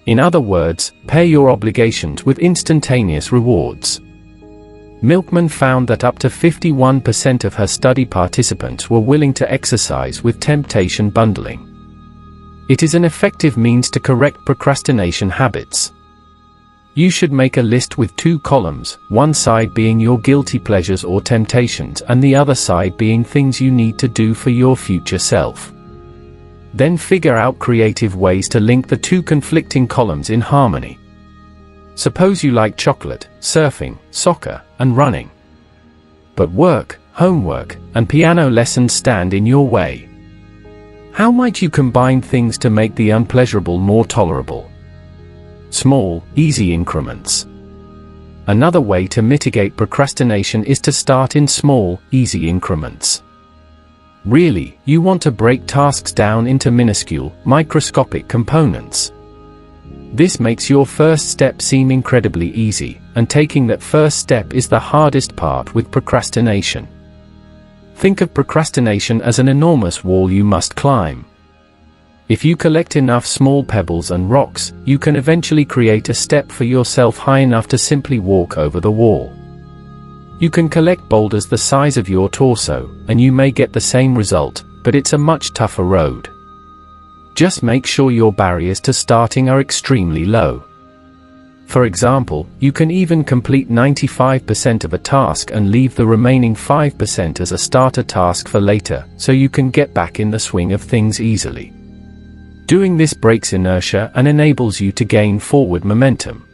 [SPEAKER 1] In other words, pay your obligations with instantaneous rewards. Milkman found that up to 51% of her study participants were willing to exercise with temptation bundling. It is an effective means to correct procrastination habits. You should make a list with 2 columns, one side being your guilty pleasures or temptations and the other side being things you need to do for your future self. Then figure out creative ways to link the 2 conflicting columns in harmony. Suppose you like chocolate, surfing, soccer, and running. But work, homework, and piano lessons stand in your way. How might you combine things to make the unpleasurable more tolerable? Small, easy increments. Another way to mitigate procrastination is to start in small, easy increments. Really, you want to break tasks down into minuscule, microscopic components. This makes your first step seem incredibly easy, and taking that first step is the hardest part with procrastination. Think of procrastination as an enormous wall you must climb. If you collect enough small pebbles and rocks, you can eventually create a step for yourself high enough to simply walk over the wall. You can collect boulders the size of your torso, and you may get the same result, but it's a much tougher road. Just make sure your barriers to starting are extremely low. For example, you can even complete 95% of a task and leave the remaining 5% as a starter task for later, so you can get back in the swing of things easily. Doing this breaks inertia and enables you to gain forward momentum.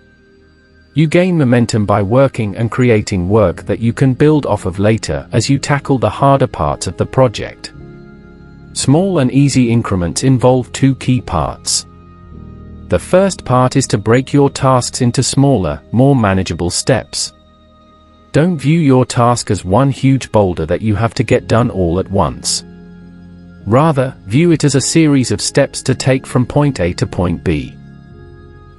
[SPEAKER 1] You gain momentum by working and creating work that you can build off of later as you tackle the harder parts of the project. Small and easy increments involve 2 key parts. The first part is to break your tasks into smaller, more manageable steps. Don't view your task as one huge boulder that you have to get done all at once. Rather, view it as a series of steps to take from point A to point B.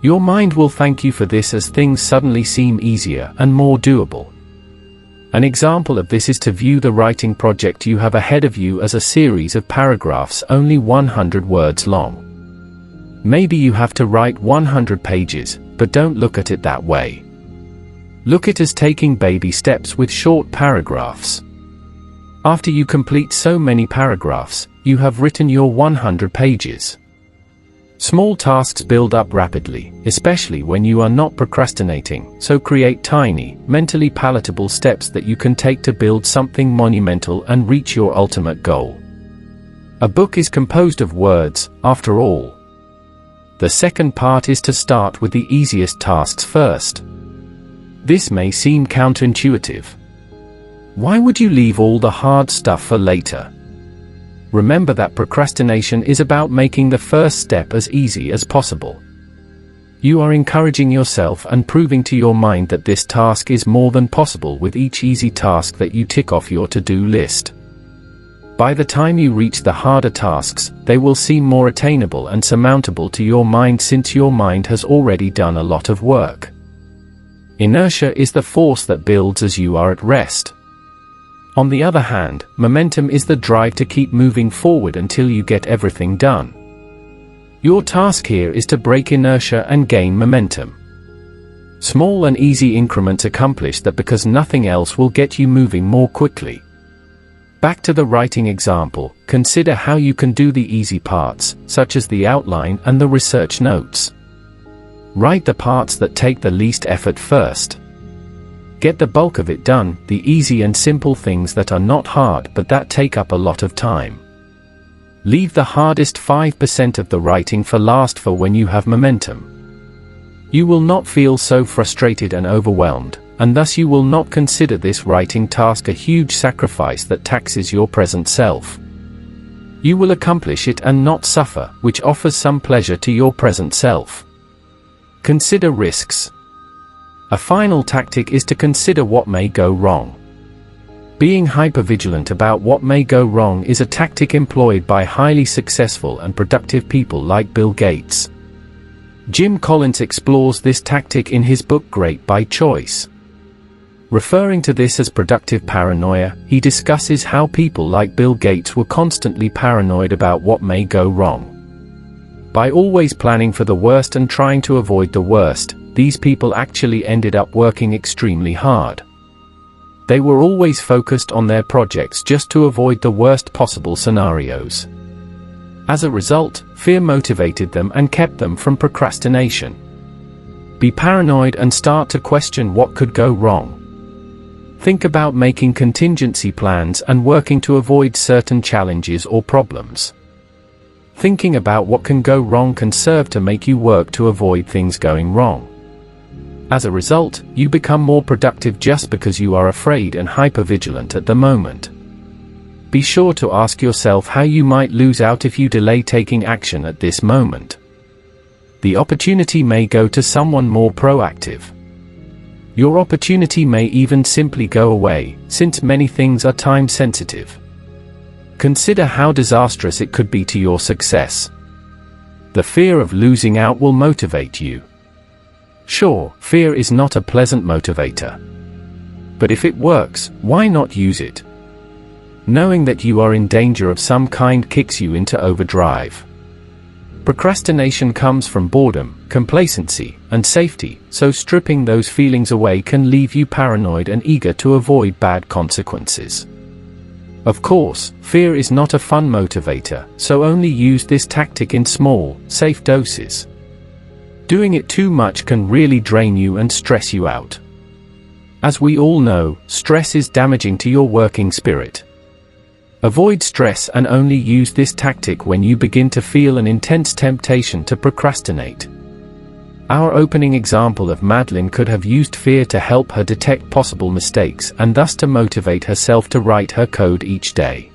[SPEAKER 1] Your mind will thank you for this as things suddenly seem easier and more doable. An example of this is to view the writing project you have ahead of you as a series of paragraphs only 100 words long. Maybe you have to write 100 pages, but don't look at it that way. Look at it as taking baby steps with short paragraphs. After you complete so many paragraphs, you have written your 100 pages. Small tasks build up rapidly, especially when you are not procrastinating, so create tiny, mentally palatable steps that you can take to build something monumental and reach your ultimate goal. A book is composed of words, after all. The second part is to start with the easiest tasks first. This may seem counterintuitive. Why would you leave all the hard stuff for later? Remember that procrastination is about making the first step as easy as possible. You are encouraging yourself and proving to your mind that this task is more than possible with each easy task that you tick off your to-do list. By the time you reach the harder tasks, they will seem more attainable and surmountable to your mind since your mind has already done a lot of work. Inertia is the force that builds as you are at rest. On the other hand, momentum is the drive to keep moving forward until you get everything done. Your task here is to break inertia and gain momentum. Small and easy increments accomplish that because nothing else will get you moving more quickly. Back to the writing example, consider how you can do the easy parts, such as the outline and the research notes. Write the parts that take the least effort first. Get the bulk of it done, the easy and simple things that are not hard but that take up a lot of time. Leave the hardest 5% of the writing for last for when you have momentum. You will not feel so frustrated and overwhelmed, and thus you will not consider this writing task a huge sacrifice that taxes your present self. You will accomplish it and not suffer, which offers some pleasure to your present self. Consider risks. A final tactic is to consider what may go wrong. Being hypervigilant about what may go wrong is a tactic employed by highly successful and productive people like Bill Gates. Jim Collins explores this tactic in his book Great by Choice. Referring to this as productive paranoia, he discusses how people like Bill Gates were constantly paranoid about what may go wrong. By always planning for the worst and trying to avoid the worst, these people actually ended up working extremely hard. They were always focused on their projects just to avoid the worst possible scenarios. As a result, fear motivated them and kept them from procrastination. Be paranoid and start to question what could go wrong. Think about making contingency plans and working to avoid certain challenges or problems. Thinking about what can go wrong can serve to make you work to avoid things going wrong. As a result, you become more productive just because you are afraid and hypervigilant at the moment. Be sure to ask yourself how you might lose out if you delay taking action at this moment. The opportunity may go to someone more proactive. Your opportunity may even simply go away, since many things are time sensitive. Consider how disastrous it could be to your success. The fear of losing out will motivate you. Sure, fear is not a pleasant motivator. But if it works, why not use it? Knowing that you are in danger of some kind kicks you into overdrive. Procrastination comes from boredom, complacency, and safety, so stripping those feelings away can leave you paranoid and eager to avoid bad consequences. Of course, fear is not a fun motivator, so only use this tactic in small, safe doses. Doing it too much can really drain you and stress you out. As we all know, stress is damaging to your working spirit. Avoid stress and only use this tactic when you begin to feel an intense temptation to procrastinate. Our opening example of Madeline could have used fear to help her detect possible mistakes and thus to motivate herself to write her code each day.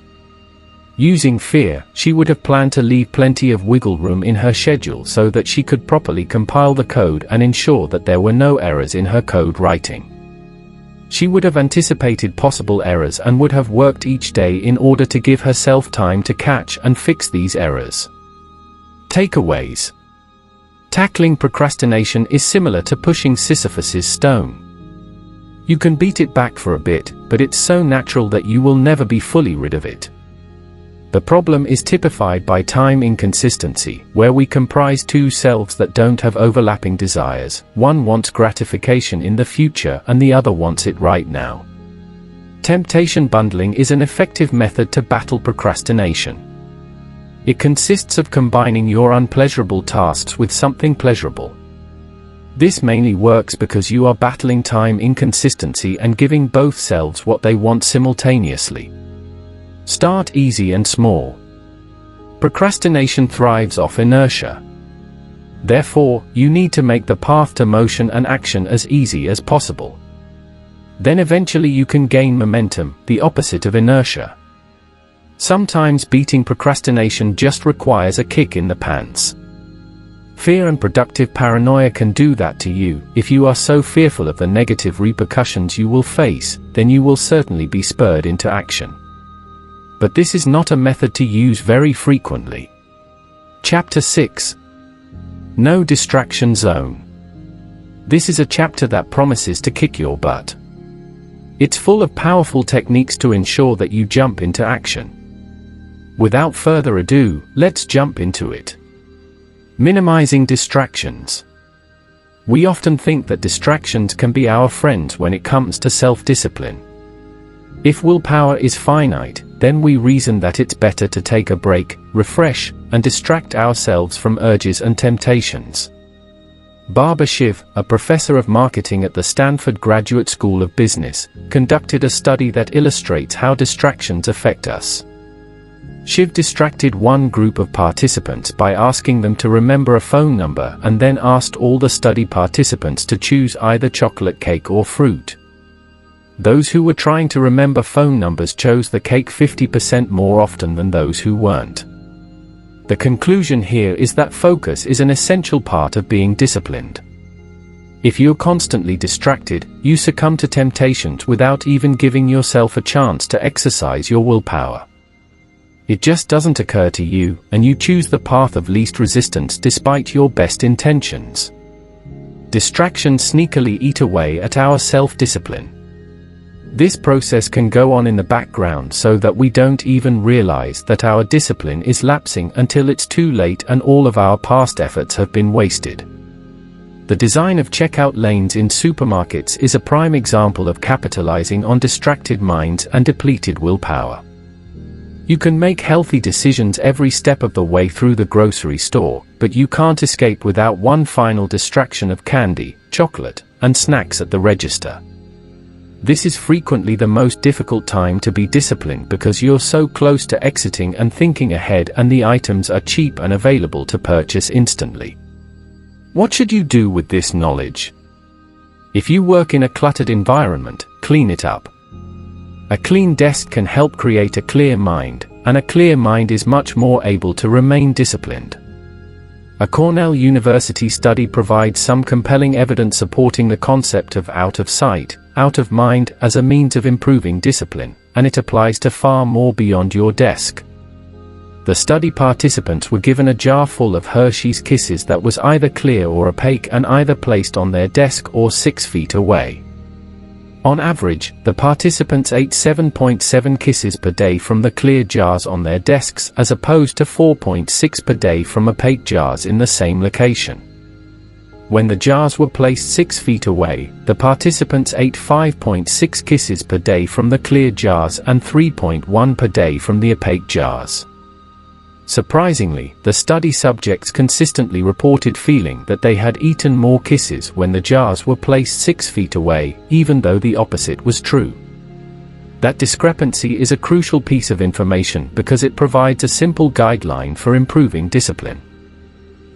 [SPEAKER 1] Using fear, she would have planned to leave plenty of wiggle room in her schedule so that she could properly compile the code and ensure that there were no errors in her code writing. She would have anticipated possible errors and would have worked each day in order to give herself time to catch and fix these errors. Takeaways. Tackling procrastination is similar to pushing Sisyphus's stone. You can beat it back for a bit, but it's so natural that you will never be fully rid of it. The problem is typified by time inconsistency, where we comprise two selves that don't have overlapping desires. One wants gratification in the future and the other wants it right now. Temptation bundling is an effective method to battle procrastination. It consists of combining your unpleasurable tasks with something pleasurable. This mainly works because you are battling time inconsistency and giving both selves what they want simultaneously. Start easy and small. Procrastination thrives off inertia. Therefore, you need to make the path to motion and action as easy as possible. Then eventually you can gain momentum, the opposite of inertia. Sometimes beating procrastination just requires a kick in the pants. Fear and productive paranoia can do that to you. If you are so fearful of the negative repercussions you will face, then you will certainly be spurred into action. But this is not a method to use very frequently. Chapter 6. No Distraction Zone. This is a chapter that promises to kick your butt. It's full of powerful techniques to ensure that you jump into action. Without further ado, let's jump into it. Minimizing distractions. We often think that distractions can be our friends when it comes to self-discipline. If willpower is finite, then we reason that it's better to take a break, refresh, and distract ourselves from urges and temptations. Barbara Shiv, a professor of marketing at the Stanford Graduate School of Business, conducted a study that illustrates how distractions affect us. Shiv distracted one group of participants by asking them to remember a phone number and then asked all the study participants to choose either chocolate cake or fruit. Those who were trying to remember phone numbers chose the cake 50% more often than those who weren't. The conclusion here is that focus is an essential part of being disciplined. If you're constantly distracted, you succumb to temptations without even giving yourself a chance to exercise your willpower. It just doesn't occur to you, and you choose the path of least resistance despite your best intentions. Distractions sneakily eat away at our self-discipline. This process can go on in the background so that we don't even realize that our discipline is lapsing until it's too late and all of our past efforts have been wasted. The design of checkout lanes in supermarkets is a prime example of capitalizing on distracted minds and depleted willpower. You can make healthy decisions every step of the way through the grocery store, but you can't escape without one final distraction of candy, chocolate, and snacks at the register. This is frequently the most difficult time to be disciplined because you're so close to exiting and thinking ahead, and the items are cheap and available to purchase instantly. What should you do with this knowledge? If you work in a cluttered environment, clean it up. A clean desk can help create a clear mind, and a clear mind is much more able to remain disciplined. A Cornell University study provides some compelling evidence supporting the concept of out of sight, out of mind as a means of improving discipline, and it applies to far more beyond your desk. The study participants were given a jar full of Hershey's Kisses that was either clear or opaque and either placed on their desk or 6 feet away. On average, the participants ate 7.7 kisses per day from the clear jars on their desks as opposed to 4.6 per day from opaque jars in the same location. When the jars were placed 6 feet away, the participants ate 5.6 kisses per day from the clear jars and 3.1 per day from the opaque jars. Surprisingly, the study subjects consistently reported feeling that they had eaten more kisses when the jars were placed 6 feet away, even though the opposite was true. That discrepancy is a crucial piece of information because it provides a simple guideline for improving discipline.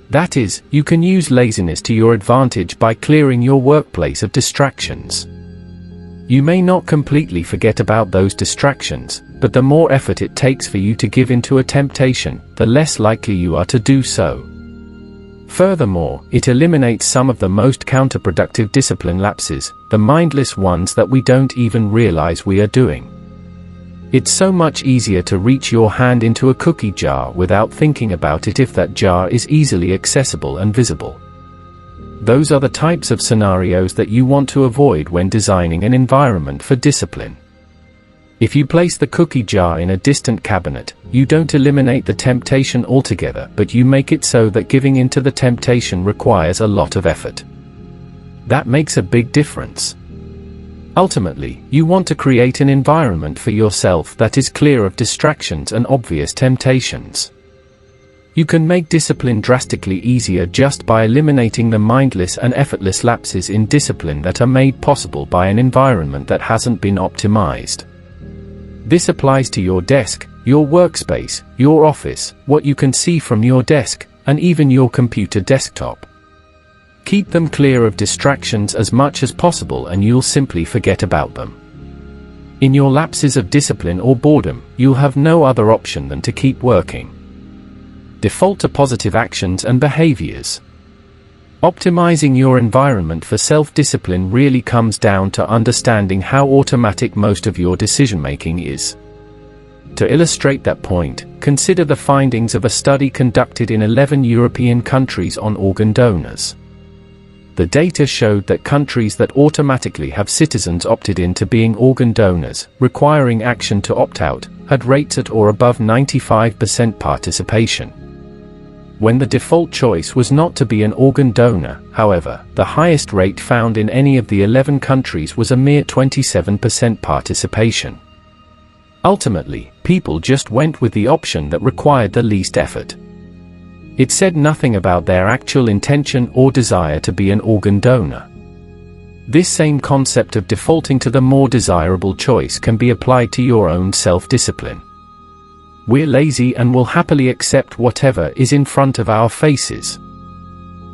[SPEAKER 1] That is, you can use laziness to your advantage by clearing your workplace of distractions. You may not completely forget about those distractions, but the more effort it takes for you to give in to a temptation, the less likely you are to do so. Furthermore, it eliminates some of the most counterproductive discipline lapses, the mindless ones that we don't even realize we are doing. It's so much easier to reach your hand into a cookie jar without thinking about it if that jar is easily accessible and visible. Those are the types of scenarios that you want to avoid when designing an environment for discipline. If you place the cookie jar in a distant cabinet, you don't eliminate the temptation altogether, but you make it so that giving in to the temptation requires a lot of effort. That makes a big difference. Ultimately, you want to create an environment for yourself that is clear of distractions and obvious temptations. You can make discipline drastically easier just by eliminating the mindless and effortless lapses in discipline that are made possible by an environment that hasn't been optimized. This applies to your desk, your workspace, your office, what you can see from your desk, and even your computer desktop. Keep them clear of distractions as much as possible and you'll simply forget about them. In your lapses of discipline or boredom, you'll have no other option than to keep working. Default to positive actions and behaviors. Optimizing your environment for self-discipline really comes down to understanding how automatic most of your decision-making is. To illustrate that point, consider the findings of a study conducted in 11 European countries on organ donors. The data showed that countries that automatically have citizens opted into being organ donors, requiring action to opt out, had rates at or above 95% participation. When the default choice was not to be an organ donor, however, the highest rate found in any of the 11 countries was a mere 27% participation. Ultimately, people just went with the option that required the least effort. It said nothing about their actual intention or desire to be an organ donor. This same concept of defaulting to the more desirable choice can be applied to your own self-discipline. We're lazy and will happily accept whatever is in front of our faces.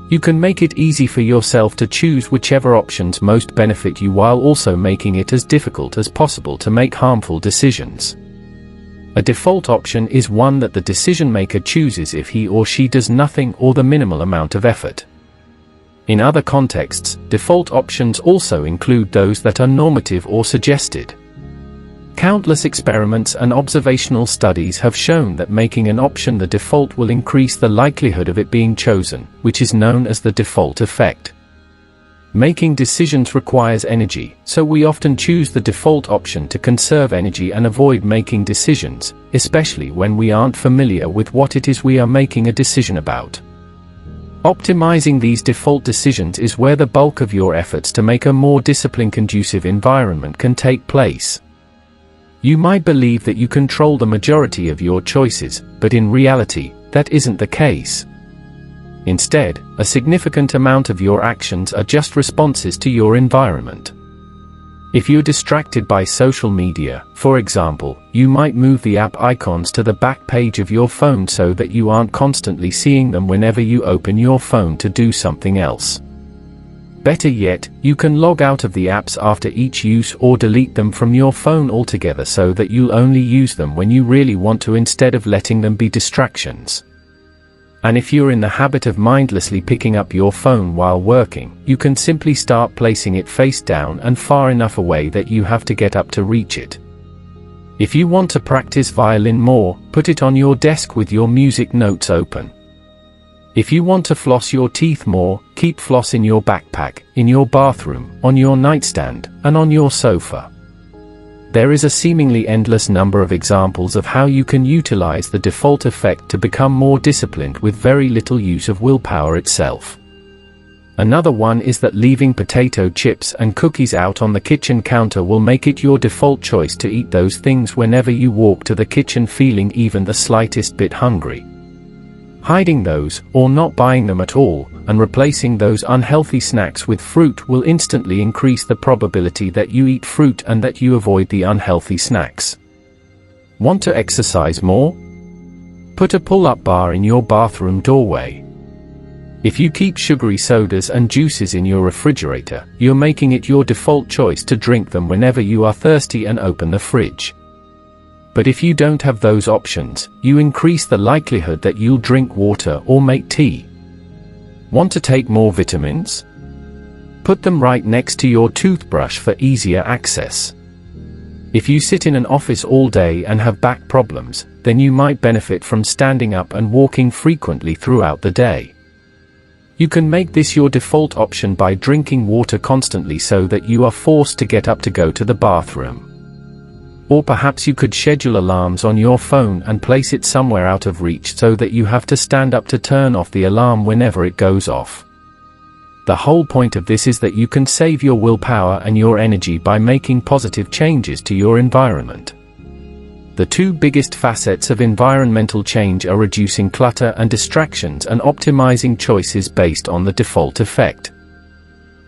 [SPEAKER 1] You can make it easy for yourself to choose whichever options most benefit you while also making it as difficult as possible to make harmful decisions. A default option is one that the decision maker chooses if he or she does nothing or the minimal amount of effort. In other contexts, default options also include those that are normative or suggested. Countless experiments and observational studies have shown that making an option the default will increase the likelihood of it being chosen, which is known as the default effect. Making decisions requires energy, so we often choose the default option to conserve energy and avoid making decisions, especially when we aren't familiar with what it is we are making a decision about. Optimizing these default decisions is where the bulk of your efforts to make a more discipline-conducive environment can take place. You might believe that you control the majority of your choices, but in reality, that isn't the case. Instead, a significant amount of your actions are just responses to your environment. If you're distracted by social media, for example, you might move the app icons to the back page of your phone so that you aren't constantly seeing them whenever you open your phone to do something else. Better yet, you can log out of the apps after each use or delete them from your phone altogether so that you'll only use them when you really want to instead of letting them be distractions. And if you're in the habit of mindlessly picking up your phone while working, you can simply start placing it face down and far enough away that you have to get up to reach it. If you want to practice violin more, put it on your desk with your music notes open. If you want to floss your teeth more, keep floss in your backpack, in your bathroom, on your nightstand, and on your sofa. There is a seemingly endless number of examples of how you can utilize the default effect to become more disciplined with very little use of willpower itself. Another one is that leaving potato chips and cookies out on the kitchen counter will make it your default choice to eat those things whenever you walk to the kitchen feeling even the slightest bit hungry. Hiding those, or not buying them at all, and replacing those unhealthy snacks with fruit will instantly increase the probability that you eat fruit and that you avoid the unhealthy snacks. Want to exercise more? Put a pull-up bar in your bathroom doorway. If you keep sugary sodas and juices in your refrigerator, you're making it your default choice to drink them whenever you are thirsty and open the fridge. But if you don't have those options, you increase the likelihood that you'll drink water or make tea. Want to take more vitamins? Put them right next to your toothbrush for easier access. If you sit in an office all day and have back problems, then you might benefit from standing up and walking frequently throughout the day. You can make this your default option by drinking water constantly so that you are forced to get up to go to the bathroom. Or perhaps you could schedule alarms on your phone and place it somewhere out of reach so that you have to stand up to turn off the alarm whenever it goes off. The whole point of this is that you can save your willpower and your energy by making positive changes to your environment. The two biggest facets of environmental change are reducing clutter and distractions and optimizing choices based on the default effect.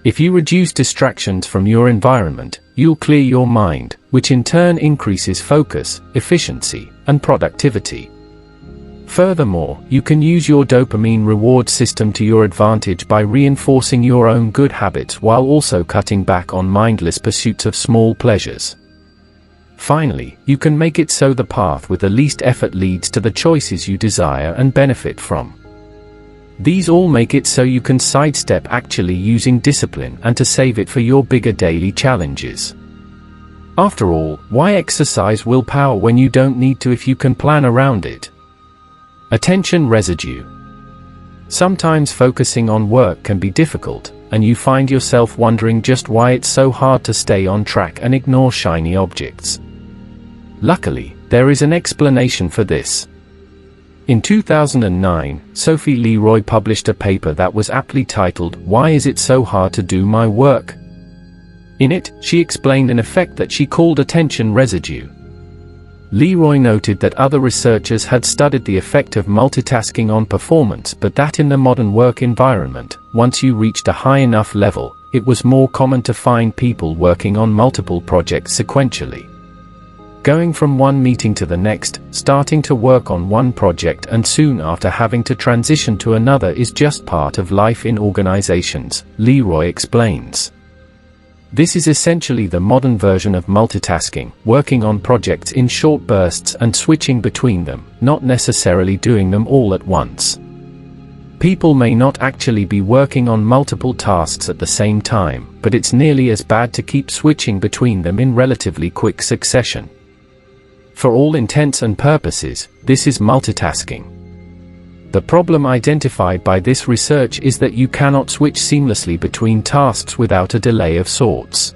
[SPEAKER 1] If you reduce distractions from your environment, you'll clear your mind, which in turn increases focus, efficiency, and productivity. Furthermore, you can use your dopamine reward system to your advantage by reinforcing your own good habits while also cutting back on mindless pursuits of small pleasures. Finally, you can make it so the path with the least effort leads to the choices you desire and benefit from. These all make it so you can sidestep actually using discipline and to save it for your bigger daily challenges. After all, why exercise willpower when you don't need to if you can plan around it? Attention residue. Sometimes focusing on work can be difficult, and you find yourself wondering just why it's so hard to stay on track and ignore shiny objects. Luckily, there is an explanation for this. In 2009, Sophie Leroy published a paper that was aptly titled, "Why is it so hard to do my work?" In it, she explained an effect that she called attention residue. Leroy noted that other researchers had studied the effect of multitasking on performance, but that in the modern work environment, once you reached a high enough level, it was more common to find people working on multiple projects sequentially. Going from one meeting to the next, starting to work on one project and soon after having to transition to another is just part of life in organizations, Leroy explains. This is essentially the modern version of multitasking, working on projects in short bursts and switching between them, not necessarily doing them all at once. People may not actually be working on multiple tasks at the same time, but it's nearly as bad to keep switching between them in relatively quick succession. For all intents and purposes, this is multitasking. The problem identified by this research is that you cannot switch seamlessly between tasks without a delay of sorts.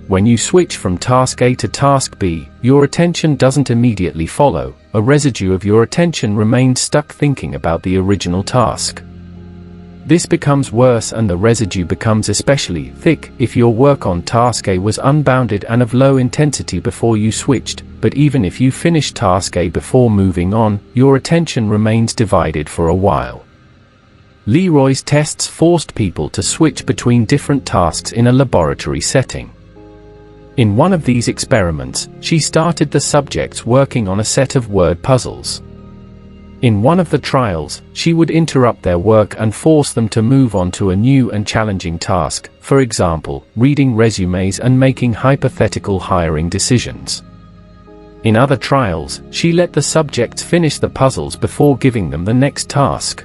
[SPEAKER 1] When you switch from task A to task B, your attention doesn't immediately follow. A residue of your attention remains stuck thinking about the original task. This becomes worse and the residue becomes especially thick if your work on task A was unbounded and of low intensity before you switched, but even if you finish task A before moving on, your attention remains divided for a while. Leroy's tests forced people to switch between different tasks in a laboratory setting. In one of these experiments, she started the subjects working on a set of word puzzles. In one of the trials, she would interrupt their work and force them to move on to a new and challenging task, for example, reading resumes and making hypothetical hiring decisions. In other trials, she let the subjects finish the puzzles before giving them the next task.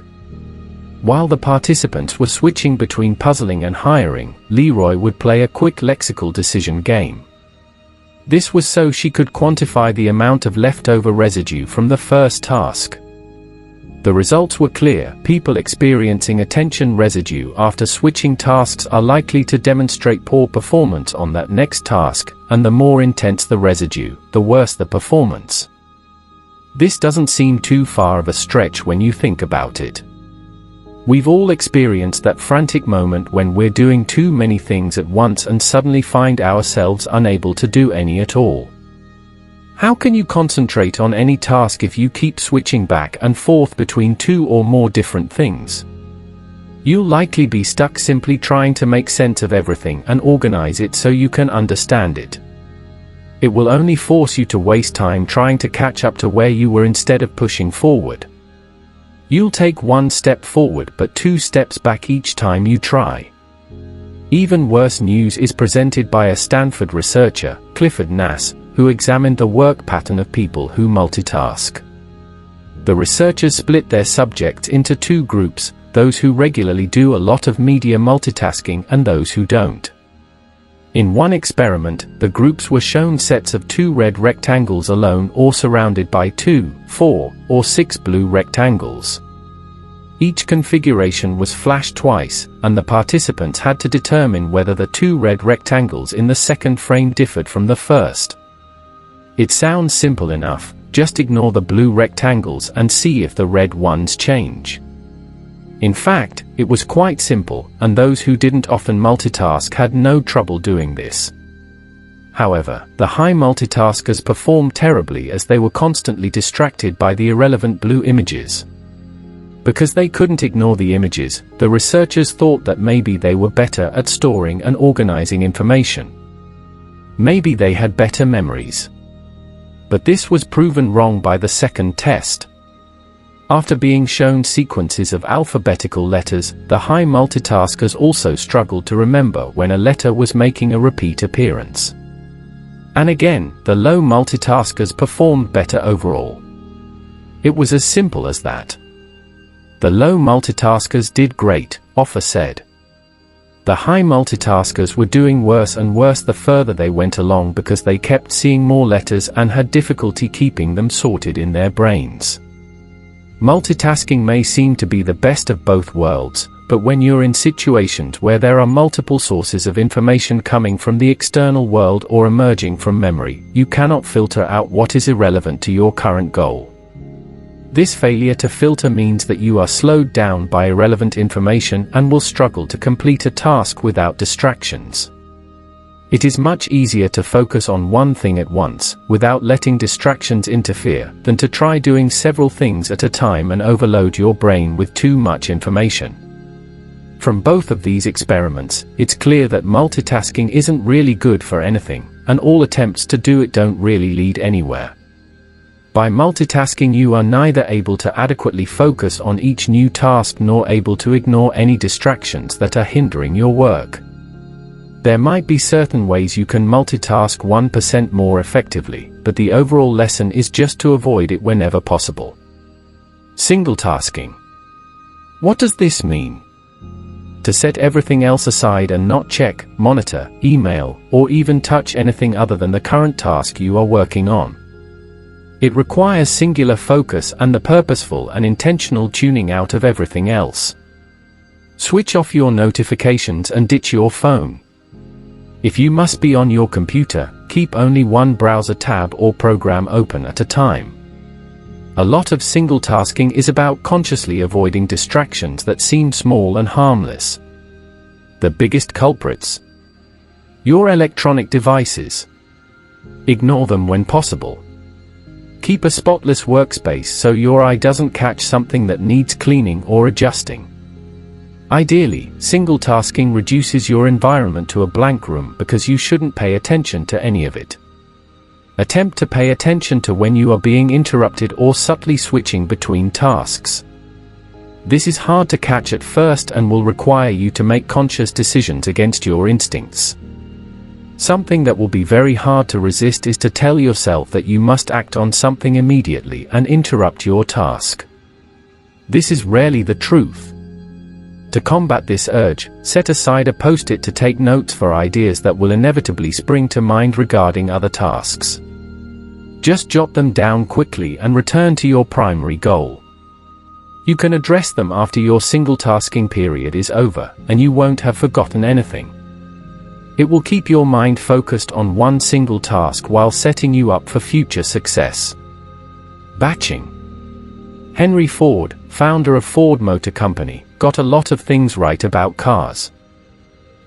[SPEAKER 1] While the participants were switching between puzzling and hiring, Leroy would play a quick lexical decision game. This was so she could quantify the amount of leftover residue from the first task. The results were clear. People experiencing attention residue after switching tasks are likely to demonstrate poor performance on that next task, and the more intense the residue, the worse the performance. This doesn't seem too far of a stretch when you think about it. We've all experienced that frantic moment when we're doing too many things at once and suddenly find ourselves unable to do any at all. How can you concentrate on any task if you keep switching back and forth between two or more different things? You'll likely be stuck simply trying to make sense of everything and organize it so you can understand it. It will only force you to waste time trying to catch up to where you were instead of pushing forward. You'll take one step forward but 2 steps back each time you try. Even worse news is presented by a Stanford researcher, Clifford Nass, who examined the work pattern of people who multitask. The researchers split their subjects into 2 groups, those who regularly do a lot of media multitasking and those who don't. In one experiment, the groups were shown sets of 2 red rectangles alone or surrounded by 2, 4, or 6 blue rectangles. Each configuration was flashed twice, and the participants had to determine whether the 2 red rectangles in the second frame differed from the first. It sounds simple enough, just ignore the blue rectangles and see if the red ones change. In fact, it was quite simple, and those who didn't often multitask had no trouble doing this. However, the high multitaskers performed terribly as they were constantly distracted by the irrelevant blue images. Because they couldn't ignore the images, the researchers thought that maybe they were better at storing and organizing information. Maybe they had better memories. But this was proven wrong by the second test. After being shown sequences of alphabetical letters, the high multitaskers also struggled to remember when a letter was making a repeat appearance. And again, the low multitaskers performed better overall. It was as simple as that. The low multitaskers did great, Offer said. The high multitaskers were doing worse and worse the further they went along because they kept seeing more letters and had difficulty keeping them sorted in their brains. Multitasking may seem to be the best of both worlds, but when you're in situations where there are multiple sources of information coming from the external world or emerging from memory, you cannot filter out what is irrelevant to your current goal. This failure to filter means that you are slowed down by irrelevant information and will struggle to complete a task without distractions. It is much easier to focus on one thing at once, without letting distractions interfere, than to try doing several things at a time and overload your brain with too much information. From both of these experiments, it's clear that multitasking isn't really good for anything, and all attempts to do it don't really lead anywhere. By multitasking you are neither able to adequately focus on each new task nor able to ignore any distractions that are hindering your work. There might be certain ways you can multitask 1% more effectively, but the overall lesson is just to avoid it whenever possible. Single tasking. What does this mean? To set everything else aside and not check, monitor, email, or even touch anything other than the current task you are working on. It requires singular focus and the purposeful and intentional tuning out of everything else. Switch off your notifications and ditch your phone. If you must be on your computer, keep only one browser tab or program open at a time. A lot of single tasking is about consciously avoiding distractions that seem small and harmless. The biggest culprits: your electronic devices. Ignore them when possible. Keep a spotless workspace so your eye doesn't catch something that needs cleaning or adjusting. Ideally, single tasking reduces your environment to a blank room because you shouldn't pay attention to any of it. Attempt to pay attention to when you are being interrupted or subtly switching between tasks. This is hard to catch at first and will require you to make conscious decisions against your instincts. Something that will be very hard to resist is to tell yourself that you must act on something immediately and interrupt your task. This is rarely the truth. To combat this urge, set aside a post-it to take notes for ideas that will inevitably spring to mind regarding other tasks. Just jot them down quickly and return to your primary goal. You can address them after your single tasking period is over, and you won't have forgotten anything. It will keep your mind focused on one single task while setting you up for future success. Batching. Henry Ford, founder of Ford Motor Company, got a lot of things right about cars.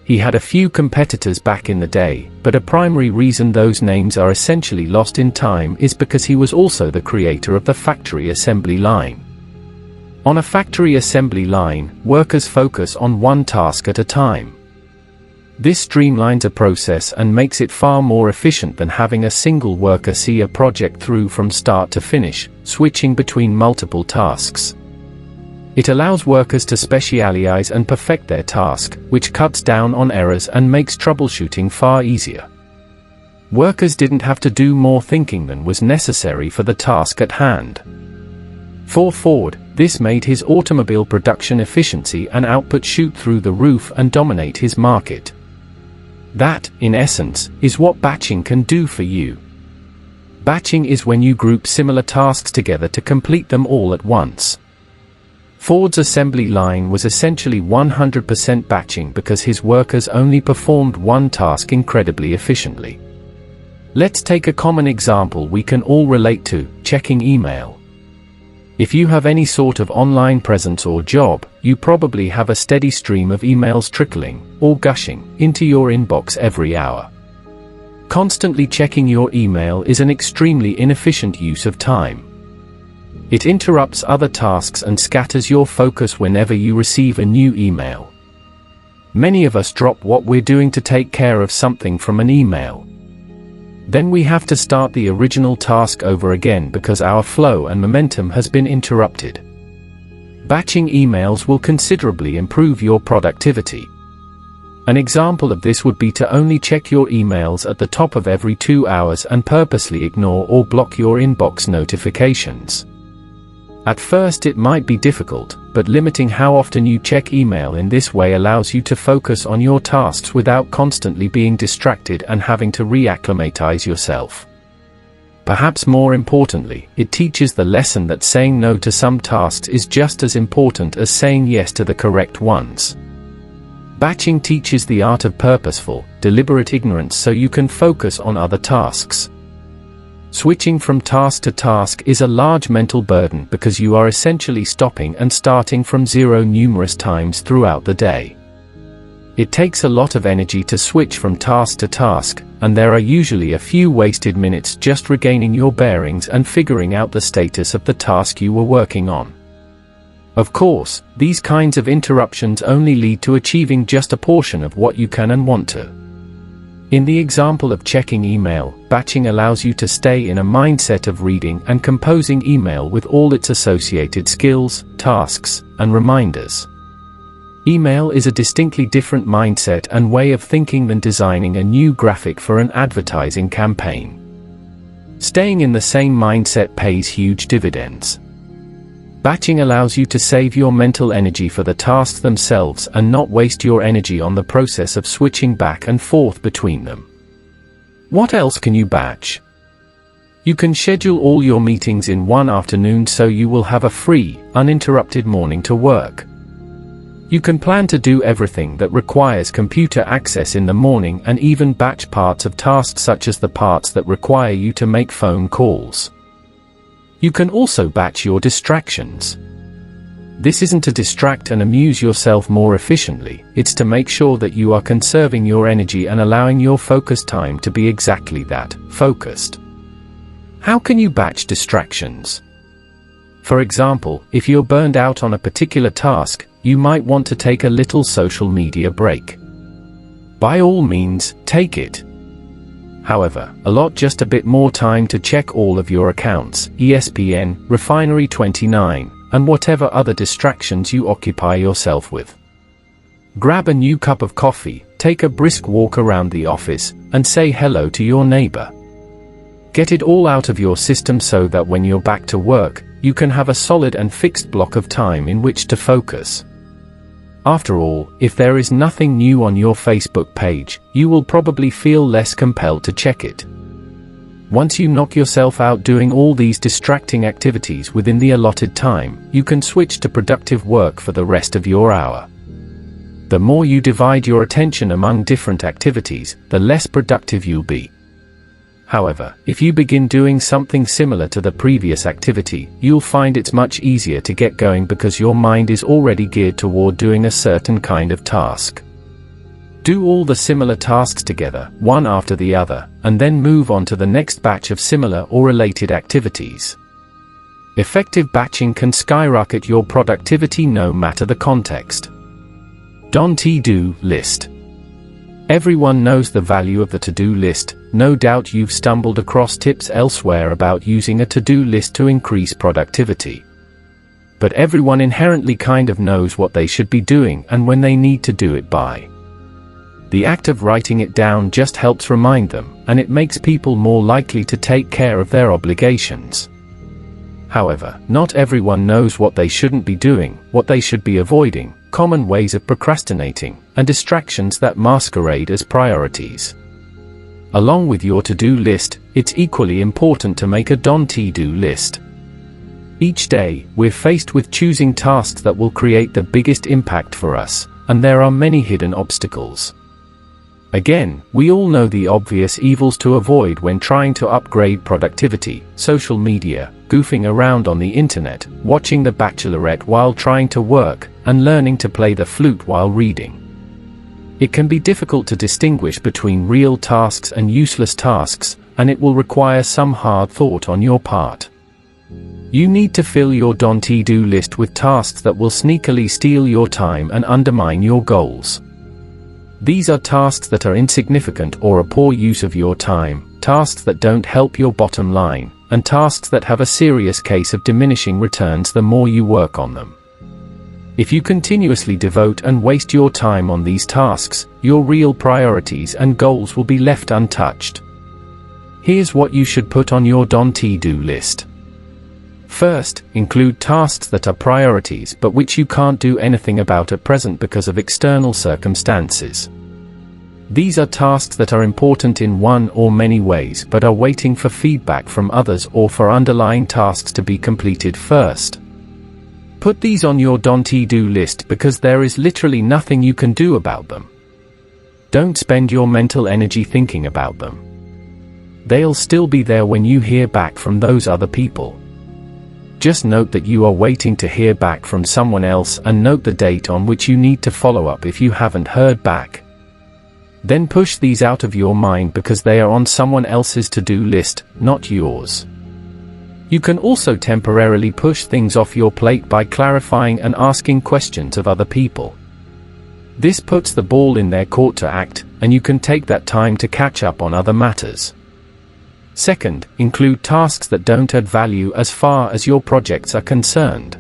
[SPEAKER 1] He had a few competitors back in the day, but a primary reason those names are essentially lost in time is because he was also the creator of the factory assembly line. On a factory assembly line, workers focus on one task at a time. This streamlines a process and makes it far more efficient than having a single worker see a project through from start to finish, switching between multiple tasks. It allows workers to specialize and perfect their task, which cuts down on errors and makes troubleshooting far easier. Workers didn't have to do more thinking than was necessary for the task at hand. For Ford, this made his automobile production efficiency and output shoot through the roof and dominate his market. That, in essence, is what batching can do for you. Batching is when you group similar tasks together to complete them all at once. Ford's assembly line was essentially 100% batching because his workers only performed one task incredibly efficiently. Let's take a common example we can all relate to: checking email. If you have any sort of online presence or job, you probably have a steady stream of emails trickling, or gushing, into your inbox every hour. Constantly checking your email is an extremely inefficient use of time. It interrupts other tasks and scatters your focus whenever you receive a new email. Many of us drop what we're doing to take care of something from an email. Then we have to start the original task over again because our flow and momentum has been interrupted. Batching emails will considerably improve your productivity. An example of this would be to only check your emails at the top of every 2 hours and purposely ignore or block your inbox notifications. At first it might be difficult, but limiting how often you check email in this way allows you to focus on your tasks without constantly being distracted and having to reacclimatize yourself. Perhaps more importantly, it teaches the lesson that saying no to some tasks is just as important as saying yes to the correct ones. Batching teaches the art of purposeful, deliberate ignorance so you can focus on other tasks. Switching from task to task is a large mental burden because you are essentially stopping and starting from zero numerous times throughout the day. It takes a lot of energy to switch from task to task, and there are usually a few wasted minutes just regaining your bearings and figuring out the status of the task you were working on. Of course, these kinds of interruptions only lead to achieving just a portion of what you can and want to. In the example of checking email, batching allows you to stay in a mindset of reading and composing email with all its associated skills, tasks, and reminders. Email is a distinctly different mindset and way of thinking than designing a new graphic for an advertising campaign. Staying in the same mindset pays huge dividends. Batching allows you to save your mental energy for the tasks themselves and not waste your energy on the process of switching back and forth between them. What else can you batch? You can schedule all your meetings in one afternoon so you will have a free, uninterrupted morning to work. You can plan to do everything that requires computer access in the morning and even batch parts of tasks such as the parts that require you to make phone calls. You can also batch your distractions. This isn't to distract and amuse yourself more efficiently, it's to make sure that you are conserving your energy and allowing your focus time to be exactly that, focused. How can you batch distractions? For example, if you're burned out on a particular task, you might want to take a little social media break. By all means, take it. However, allot just a bit more time to check all of your accounts, ESPN, Refinery29, and whatever other distractions you occupy yourself with. Grab a new cup of coffee, take a brisk walk around the office, and say hello to your neighbor. Get it all out of your system so that when you're back to work, you can have a solid and fixed block of time in which to focus. After all, if there is nothing new on your Facebook page, you will probably feel less compelled to check it. Once you knock yourself out doing all these distracting activities within the allotted time, you can switch to productive work for the rest of your hour. The more you divide your attention among different activities, the less productive you'll be. However, if you begin doing something similar to the previous activity, you'll find it's much easier to get going because your mind is already geared toward doing a certain kind of task. Do all the similar tasks together, one after the other, and then move on to the next batch of similar or related activities. Effective batching can skyrocket your productivity no matter the context. To-do list. Everyone knows the value of the to-do list. No doubt you've stumbled across tips elsewhere about using a to-do list to increase productivity. But everyone inherently kind of knows what they should be doing and when they need to do it by. The act of writing it down just helps remind them, and it makes people more likely to take care of their obligations. However, not everyone knows what they shouldn't be doing, what they should be avoiding, common ways of procrastinating, and distractions that masquerade as priorities. Along with your to-do list, it's equally important to make a to-do list. Each day, we're faced with choosing tasks that will create the biggest impact for us, and there are many hidden obstacles. Again, we all know the obvious evils to avoid when trying to upgrade productivity: social media, goofing around on the internet, watching The Bachelorette while trying to work, and learning to play the flute while reading. It can be difficult to distinguish between real tasks and useless tasks, and it will require some hard thought on your part. You need to fill your to-do list with tasks that will sneakily steal your time and undermine your goals. These are tasks that are insignificant or a poor use of your time, tasks that don't help your bottom line, and tasks that have a serious case of diminishing returns the more you work on them. If you continuously devote and waste your time on these tasks, your real priorities and goals will be left untouched. Here's what you should put on your to-do list. First, include tasks that are priorities but which you can't do anything about at present because of external circumstances. These are tasks that are important in one or many ways but are waiting for feedback from others or for underlying tasks to be completed first. Put these on your to-do list because there is literally nothing you can do about them. Don't spend your mental energy thinking about them. They'll still be there when you hear back from those other people. Just note that you are waiting to hear back from someone else and note the date on which you need to follow up if you haven't heard back. Then push these out of your mind because they are on someone else's to-do list, not yours. You can also temporarily push things off your plate by clarifying and asking questions of other people. This puts the ball in their court to act, and you can take that time to catch up on other matters. Second, include tasks that don't add value as far as your projects are concerned.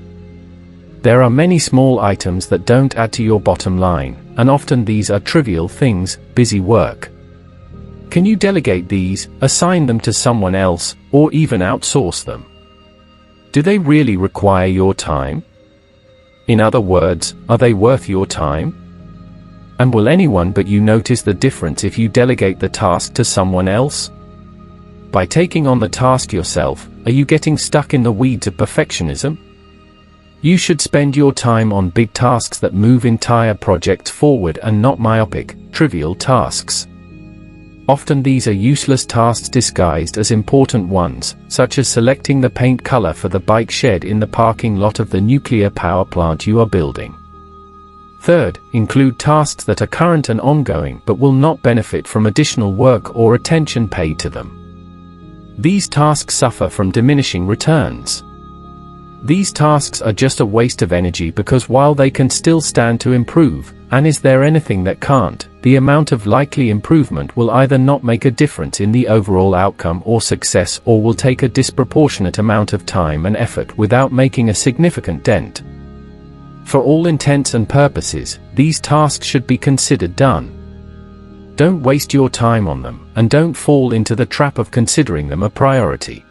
[SPEAKER 1] There are many small items that don't add to your bottom line, and often these are trivial things, busy work. Can you delegate these, assign them to someone else, or even outsource them? Do they really require your time? In other words, are they worth your time? And will anyone but you notice the difference if you delegate the task to someone else? By taking on the task yourself, are you getting stuck in the weeds of perfectionism? You should spend your time on big tasks that move entire projects forward and not myopic, trivial tasks. Often these are useless tasks disguised as important ones, such as selecting the paint color for the bike shed in the parking lot of the nuclear power plant you are building. Third, include tasks that are current and ongoing but will not benefit from additional work or attention paid to them. These tasks suffer from diminishing returns. These tasks are just a waste of energy because while they can still stand to improve, and is there anything that can't, the amount of likely improvement will either not make a difference in the overall outcome or success, or will take a disproportionate amount of time and effort without making a significant dent. For all intents and purposes, these tasks should be considered done. Don't waste your time on them, and don't fall into the trap of considering them a priority.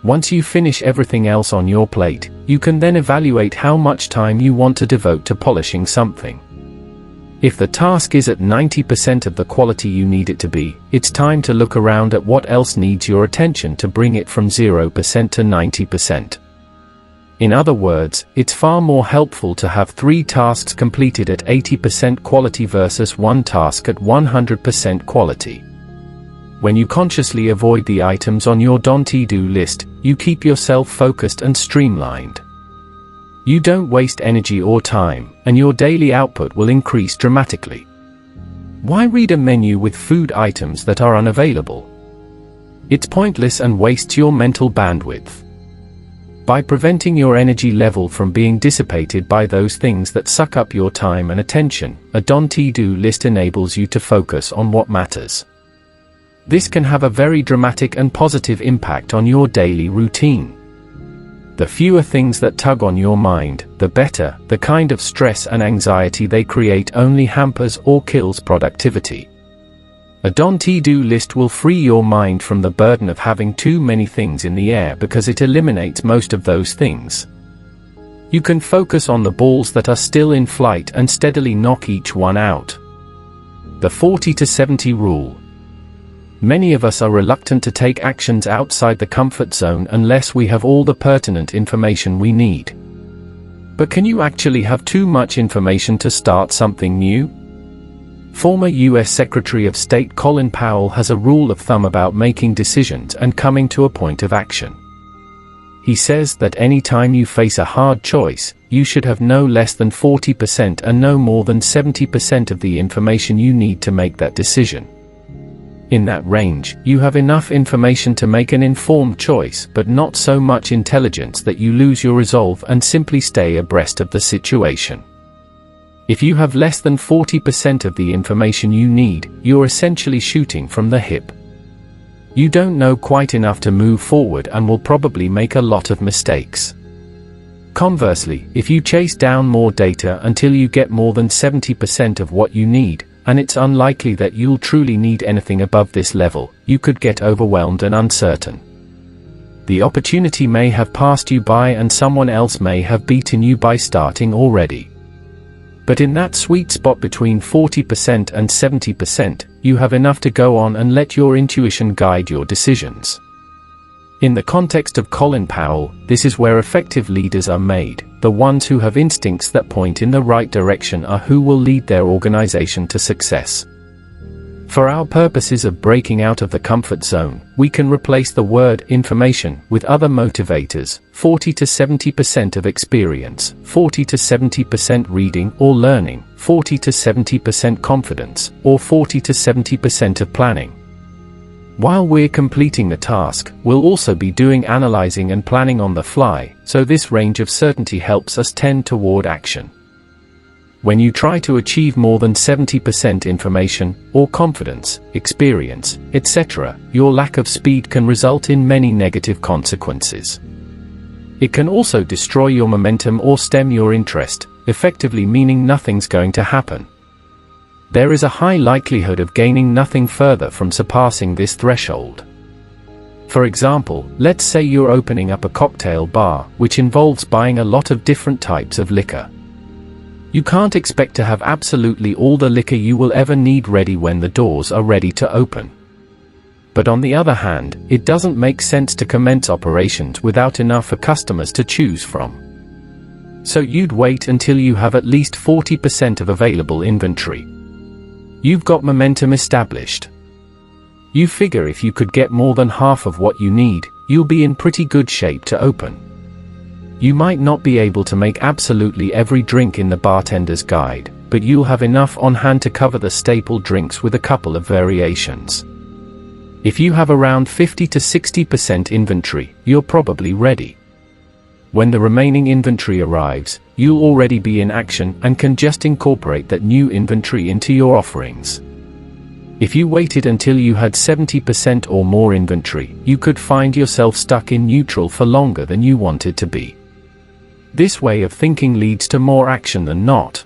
[SPEAKER 1] Once you finish everything else on your plate, you can then evaluate how much time you want to devote to polishing something. If the task is at 90% of the quality you need it to be, it's time to look around at what else needs your attention to bring it from 0% to 90%. In other words, it's far more helpful to have 3 tasks completed at 80% quality versus 1 task at 100% quality. When you consciously avoid the items on your don't-to-do list, you keep yourself focused and streamlined. You don't waste energy or time, and your daily output will increase dramatically. Why read a menu with food items that are unavailable? It's pointless and wastes your mental bandwidth. By preventing your energy level from being dissipated by those things that suck up your time and attention, a don't-to-do list enables you to focus on what matters. This can have a very dramatic and positive impact on your daily routine. The fewer things that tug on your mind, the better. The kind of stress and anxiety they create only hampers or kills productivity. A don't-to-do list will free your mind from the burden of having too many things in the air because it eliminates most of those things. You can focus on the balls that are still in flight and steadily knock each one out. The 40-70 rule. Many of us are reluctant to take actions outside the comfort zone unless we have all the pertinent information we need. But can you actually have too much information to start something new? Former U.S. Secretary of State Colin Powell has a rule of thumb about making decisions and coming to a point of action. He says that any time you face a hard choice, you should have no less than 40% and no more than 70% of the information you need to make that decision. In that range, you have enough information to make an informed choice, but not so much intelligence that you lose your resolve and simply stay abreast of the situation. If you have less than 40% of the information you need, you're essentially shooting from the hip. You don't know quite enough to move forward and will probably make a lot of mistakes. Conversely, if you chase down more data until you get more than 70% of what you need, and it's unlikely that you'll truly need anything above this level, you could get overwhelmed and uncertain. The opportunity may have passed you by and someone else may have beaten you by starting already. But in that sweet spot between 40% and 70%, you have enough to go on and let your intuition guide your decisions. In the context of Colin Powell, this is where effective leaders are made. The ones who have instincts that point in the right direction are who will lead their organization to success. For our purposes of breaking out of the comfort zone, we can replace the word information with other motivators: 40 to 70% of experience, 40 to 70% reading or learning, 40 to 70% confidence, or 40 to 70% of planning. While we're completing the task, we'll also be doing analyzing and planning on the fly, so this range of certainty helps us tend toward action. When you try to achieve more than 70% information, or confidence, experience, etc., your lack of speed can result in many negative consequences. It can also destroy your momentum or stem your interest, effectively meaning nothing's going to happen. There is a high likelihood of gaining nothing further from surpassing this threshold. For example, let's say you're opening up a cocktail bar, which involves buying a lot of different types of liquor. You can't expect to have absolutely all the liquor you will ever need ready when the doors are ready to open. But on the other hand, it doesn't make sense to commence operations without enough for customers to choose from. So you'd wait until you have at least 40% of available inventory. You've got momentum established. You figure if you could get more than half of what you need, you'll be in pretty good shape to open. You might not be able to make absolutely every drink in the bartender's guide, but you'll have enough on hand to cover the staple drinks with a couple of variations. If you have around 50 to 60% inventory, you're probably ready. When the remaining inventory arrives, you'll already be in action and can just incorporate that new inventory into your offerings. If you waited until you had 70% or more inventory, you could find yourself stuck in neutral for longer than you wanted to be. This way of thinking leads to more action than not.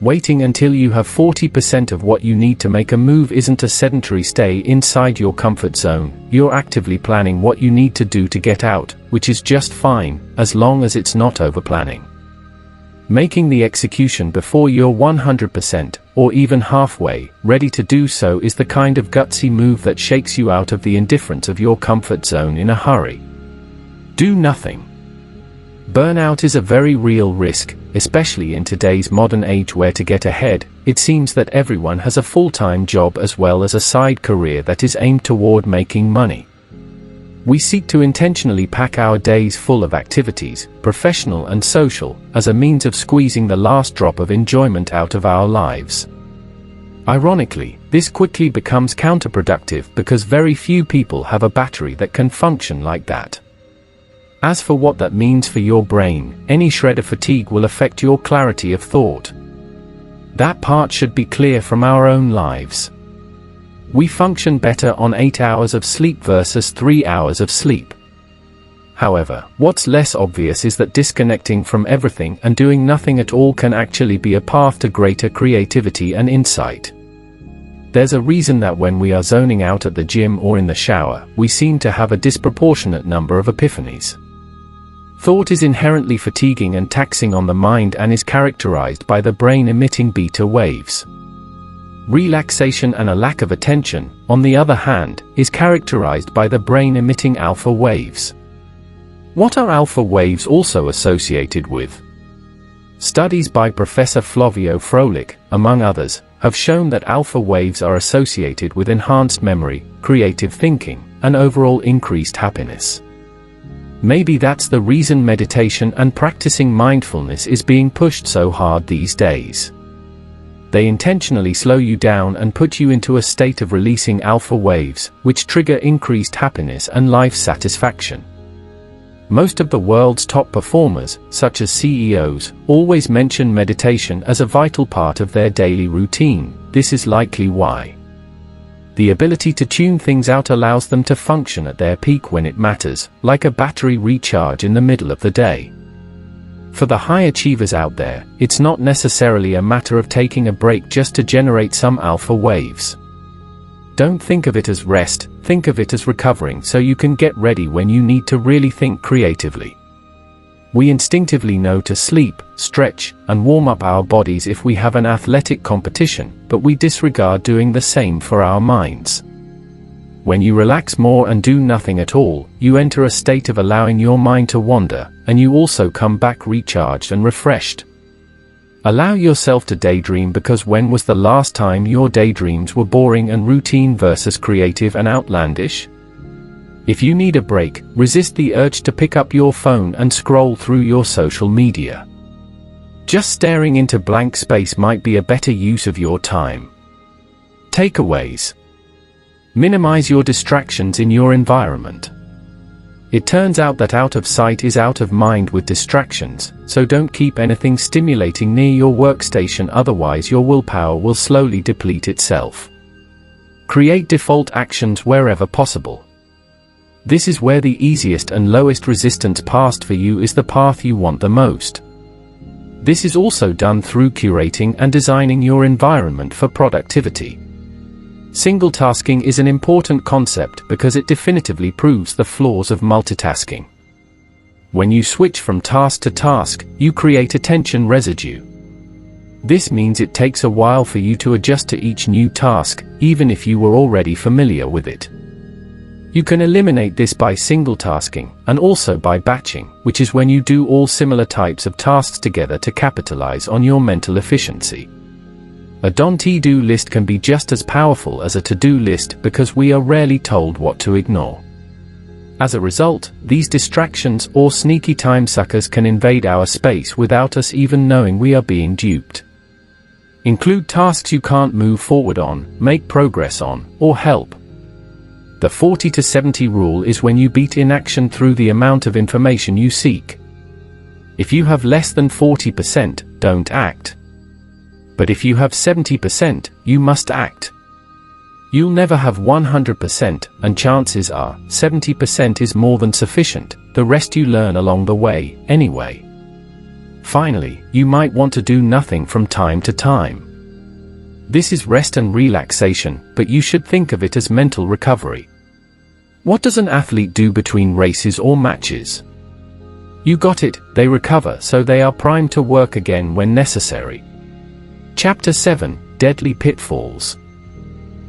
[SPEAKER 1] Waiting until you have 40% of what you need to make a move isn't a sedentary stay inside your comfort zone. You're actively planning what you need to do to get out, which is just fine, as long as it's not overplanning. Making the execution before you're 100%, or even halfway, ready to do so is the kind of gutsy move that shakes you out of the indifference of your comfort zone in a hurry. Do nothing. Burnout is a very real risk, especially in today's modern age where to get ahead, it seems that everyone has a full-time job as well as a side career that is aimed toward making money. We seek to intentionally pack our days full of activities, professional and social, as a means of squeezing the last drop of enjoyment out of our lives. Ironically, this quickly becomes counterproductive because very few people have a battery that can function like that. As for what that means for your brain, any shred of fatigue will affect your clarity of thought. That part should be clear from our own lives. We function better on 8 hours of sleep versus 3 hours of sleep. However, what's less obvious is that disconnecting from everything and doing nothing at all can actually be a path to greater creativity and insight. There's a reason that when we are zoning out at the gym or in the shower, we seem to have a disproportionate number of epiphanies. Thought is inherently fatiguing and taxing on the mind and is characterized by the brain emitting beta waves. Relaxation and a lack of attention, on the other hand, is characterized by the brain emitting alpha waves. What are alpha waves also associated with? Studies by Professor Flavio Froelich, among others, have shown that alpha waves are associated with enhanced memory, creative thinking, and overall increased happiness. Maybe that's the reason meditation and practicing mindfulness is being pushed so hard these days. They intentionally slow you down and put you into a state of releasing alpha waves, which trigger increased happiness and life satisfaction. Most of the world's top performers, such as CEOs, always mention meditation as a vital part of their daily routine. This is likely why. The ability to tune things out allows them to function at their peak when it matters, like a battery recharge in the middle of the day. For the high achievers out there, it's not necessarily a matter of taking a break just to generate some alpha waves. Don't think of it as rest, think of it as recovering so you can get ready when you need to really think creatively. We instinctively know to sleep, stretch, and warm up our bodies if we have an athletic competition, but we disregard doing the same for our minds. When you relax more and do nothing at all, you enter a state of allowing your mind to wander, and you also come back recharged and refreshed. Allow yourself to daydream, because when was the last time your daydreams were boring and routine versus creative and outlandish? If you need a break, resist the urge to pick up your phone and scroll through your social media. Just staring into blank space might be a better use of your time. Takeaways. Minimize your distractions in your environment. It turns out that out of sight is out of mind with distractions, so don't keep anything stimulating near your workstation, otherwise your willpower will slowly deplete itself. Create default actions wherever possible. This is where the easiest and lowest resistance path for you is the path you want the most. This is also done through curating and designing your environment for productivity. Single tasking is an important concept because it definitively proves the flaws of multitasking. When you switch from task to task, you create attention residue. This means it takes a while for you to adjust to each new task, even if you were already familiar with it. You can eliminate this by single tasking, and also by batching, which is when you do all similar types of tasks together to capitalize on your mental efficiency. A to-do list can be just as powerful as a to-do list because we are rarely told what to ignore. As a result, these distractions or sneaky time suckers can invade our space without us even knowing we are being duped. Include tasks you can't move forward on, make progress on, or help. The 40 to 70 rule is when you beat inaction through the amount of information you seek. If you have less than 40%, don't act. But if you have 70%, you must act. You'll never have 100%, and chances are, 70% is more than sufficient, the rest you learn along the way, anyway. Finally, you might want to do nothing from time to time. This is rest and relaxation, but you should think of it as mental recovery. What does an athlete do between races or matches? You got it, they recover so they are primed to work again when necessary. Chapter 7, Deadly Pitfalls.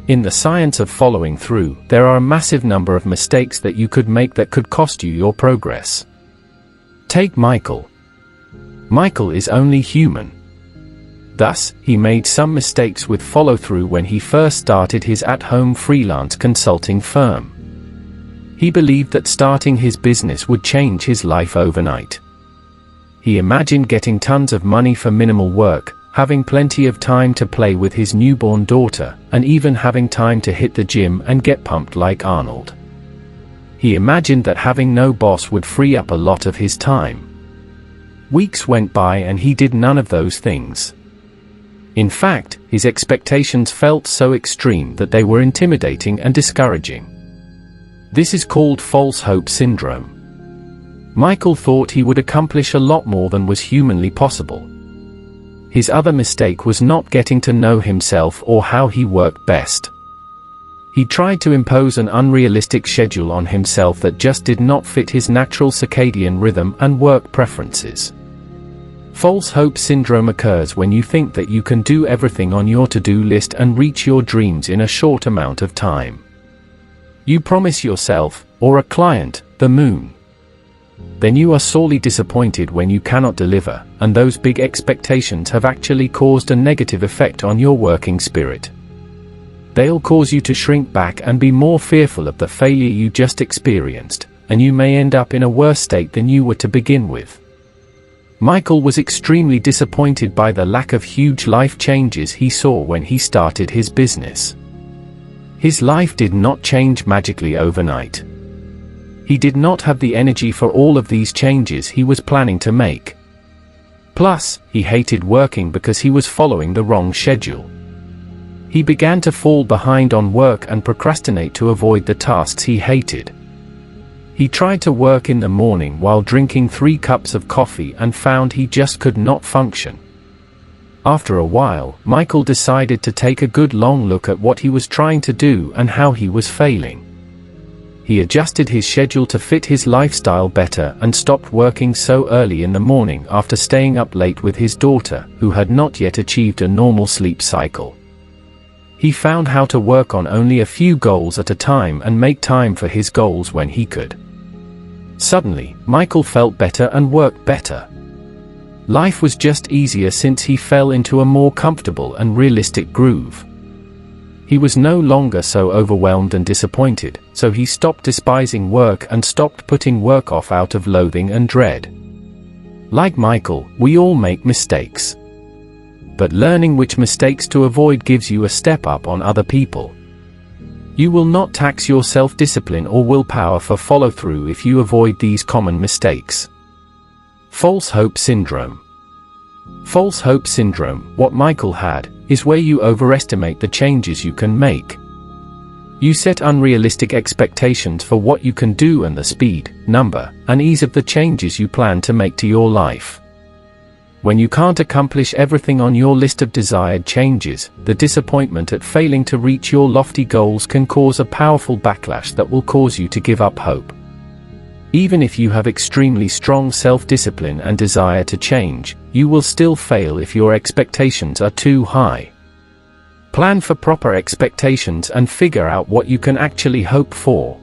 [SPEAKER 1] In the science of following through, there are a massive number of mistakes that you could make that could cost you your progress. Take Michael. Michael is only human. Thus, he made some mistakes with follow-through when he first started his at-home freelance consulting firm. He believed that starting his business would change his life overnight. He imagined getting tons of money for minimal work, having plenty of time to play with his newborn daughter, and even having time to hit the gym and get pumped like Arnold. He imagined that having no boss would free up a lot of his time. Weeks went by and he did none of those things. In fact, his expectations felt so extreme that they were intimidating and discouraging. This is called false hope syndrome. Michael thought he would accomplish a lot more than was humanly possible. His other mistake was not getting to know himself or how he worked best. He tried to impose an unrealistic schedule on himself that just did not fit his natural circadian rhythm and work preferences. False hope syndrome occurs when you think that you can do everything on your to-do list and reach your dreams in a short amount of time. You promise yourself, or a client, the moon. Then you are sorely disappointed when you cannot deliver, and those big expectations have actually caused a negative effect on your working spirit. They'll cause you to shrink back and be more fearful of the failure you just experienced, and you may end up in a worse state than you were to begin with. Michael was extremely disappointed by the lack of huge life changes he saw when he started his business. His life did not change magically overnight. He did not have the energy for all of these changes he was planning to make. Plus, he hated working because he was following the wrong schedule. He began to fall behind on work and procrastinate to avoid the tasks he hated. He tried to work in the morning while drinking 3 cups of coffee and found he just could not function. After a while, Michael decided to take a good long look at what he was trying to do and how he was failing. He adjusted his schedule to fit his lifestyle better and stopped working so early in the morning after staying up late with his daughter, who had not yet achieved a normal sleep cycle. He found how to work on only a few goals at a time and make time for his goals when he could. Suddenly, Michael felt better and worked better. Life was just easier since he fell into a more comfortable and realistic groove. He was no longer so overwhelmed and disappointed, so he stopped despising work and stopped putting work off out of loathing and dread. Like Michael, we all make mistakes. But learning which mistakes to avoid gives you a step up on other people. You will not tax your self-discipline or willpower for follow-through if you avoid these common mistakes. False hope syndrome. False hope syndrome, what Michael had, is where you overestimate the changes you can make. You set unrealistic expectations for what you can do and the speed, number, and ease of the changes you plan to make to your life. When you can't accomplish everything on your list of desired changes, the disappointment at failing to reach your lofty goals can cause a powerful backlash that will cause you to give up hope. Even if you have extremely strong self-discipline and desire to change, you will still fail if your expectations are too high. Plan for proper expectations and figure out what you can actually hope for.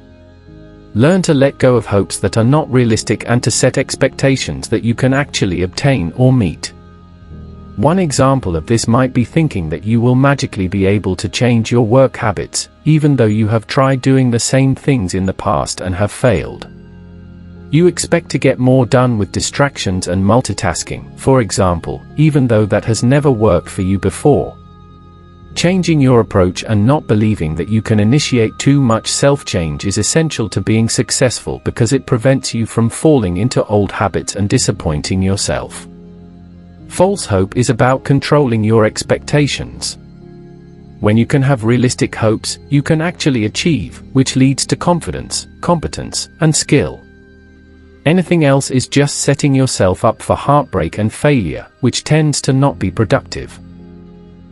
[SPEAKER 1] Learn to let go of hopes that are not realistic and to set expectations that you can actually obtain or meet. One example of this might be thinking that you will magically be able to change your work habits, even though you have tried doing the same things in the past and have failed. You expect to get more done with distractions and multitasking, for example, even though that has never worked for you before. Changing your approach and not believing that you can initiate too much self-change is essential to being successful because it prevents you from falling into old habits and disappointing yourself. False hope is about controlling your expectations. When you can have realistic hopes, you can actually achieve, which leads to confidence, competence, and skill. Anything else is just setting yourself up for heartbreak and failure, which tends to not be productive.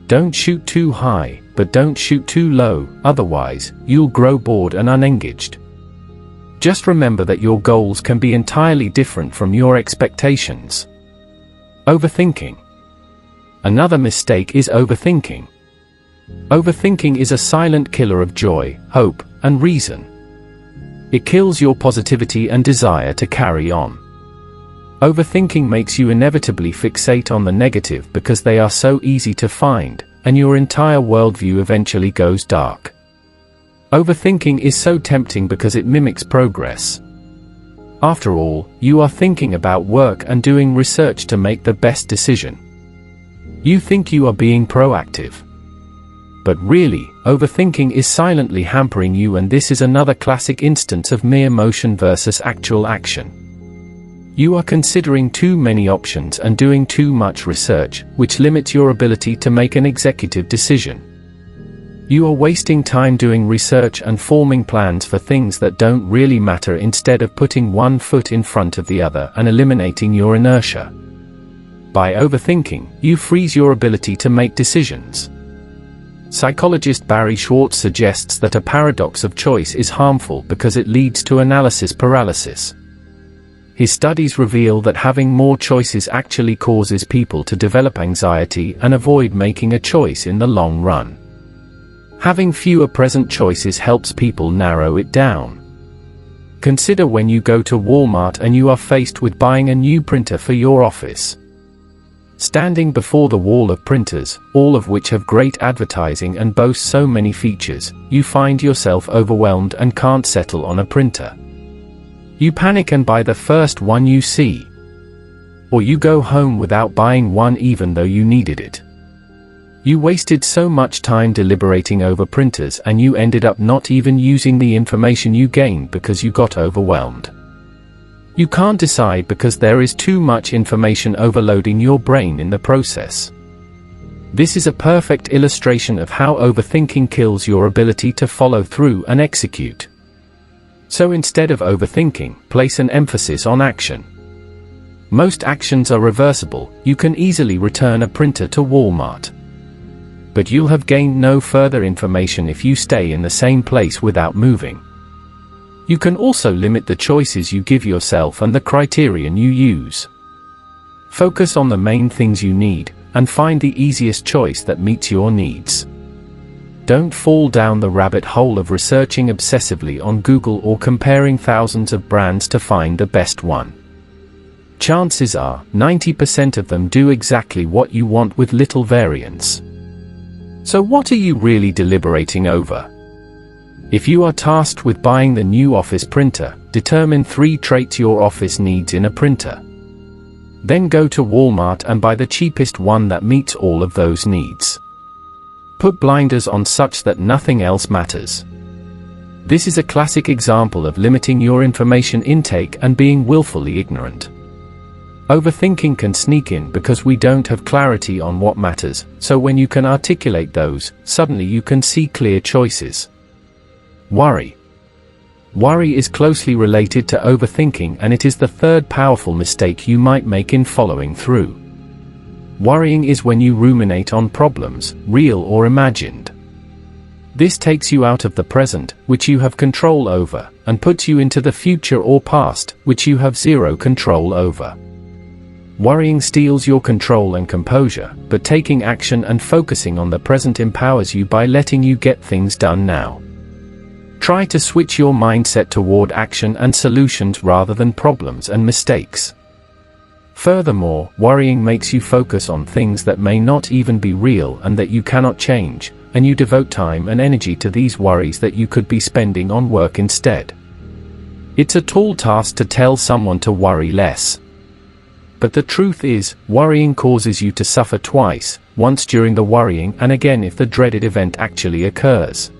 [SPEAKER 1] Don't shoot too high, but don't shoot too low, otherwise, you'll grow bored and unengaged. Just remember that your goals can be entirely different from your expectations. Overthinking. Another mistake is overthinking. Overthinking is a silent killer of joy, hope, and reason. It kills your positivity and desire to carry on. Overthinking makes you inevitably fixate on the negative because they are so easy to find, and your entire worldview eventually goes dark. Overthinking is so tempting because it mimics progress. After all, you are thinking about work and doing research to make the best decision. You think you are being proactive. But really, overthinking is silently hampering you, and this is another classic instance of mere motion versus actual action. You are considering too many options and doing too much research, which limits your ability to make an executive decision. You are wasting time doing research and forming plans for things that don't really matter instead of putting one foot in front of the other and eliminating your inertia. By overthinking, you freeze your ability to make decisions. Psychologist Barry Schwartz suggests that a paradox of choice is harmful because it leads to analysis paralysis. His studies reveal that having more choices actually causes people to develop anxiety and avoid making a choice in the long run. Having fewer present choices helps people narrow it down. Consider when you go to Walmart and you are faced with buying a new printer for your office. Standing before the wall of printers, all of which have great advertising and boast so many features, you find yourself overwhelmed and can't settle on a printer. You panic and buy the first one you see. Or you go home without buying one even though you needed it. You wasted so much time deliberating over printers and you ended up not even using the information you gained because you got overwhelmed. You can't decide because there is too much information overloading your brain in the process. This is a perfect illustration of how overthinking kills your ability to follow through and execute. So instead of overthinking, place an emphasis on action. Most actions are reversible. You can easily return a printer to Walmart. But you'll have gained no further information if you stay in the same place without moving. You can also limit the choices you give yourself and the criterion you use. Focus on the main things you need, and find the easiest choice that meets your needs. Don't fall down the rabbit hole of researching obsessively on Google or comparing thousands of brands to find the best one. Chances are, 90% of them do exactly what you want with little variance. So what are you really deliberating over? If you are tasked with buying the new office printer, determine 3 traits your office needs in a printer. Then go to Walmart and buy the cheapest one that meets all of those needs. Put blinders on such that nothing else matters. This is a classic example of limiting your information intake and being willfully ignorant. Overthinking can sneak in because we don't have clarity on what matters, so when you can articulate those, suddenly you can see clear choices. Worry. Worry is closely related to overthinking, and it is the third powerful mistake you might make in following through. Worrying is when you ruminate on problems, real or imagined. This takes you out of the present, which you have control over, and puts you into the future or past, which you have zero control over. Worrying steals your control and composure, but taking action and focusing on the present empowers you by letting you get things done now. Try to switch your mindset toward action and solutions rather than problems and mistakes. Furthermore, worrying makes you focus on things that may not even be real and that you cannot change, and you devote time and energy to these worries that you could be spending on work instead. It's a tall task to tell someone to worry less. But the truth is, worrying causes you to suffer twice, once during the worrying and again if the dreaded event actually occurs.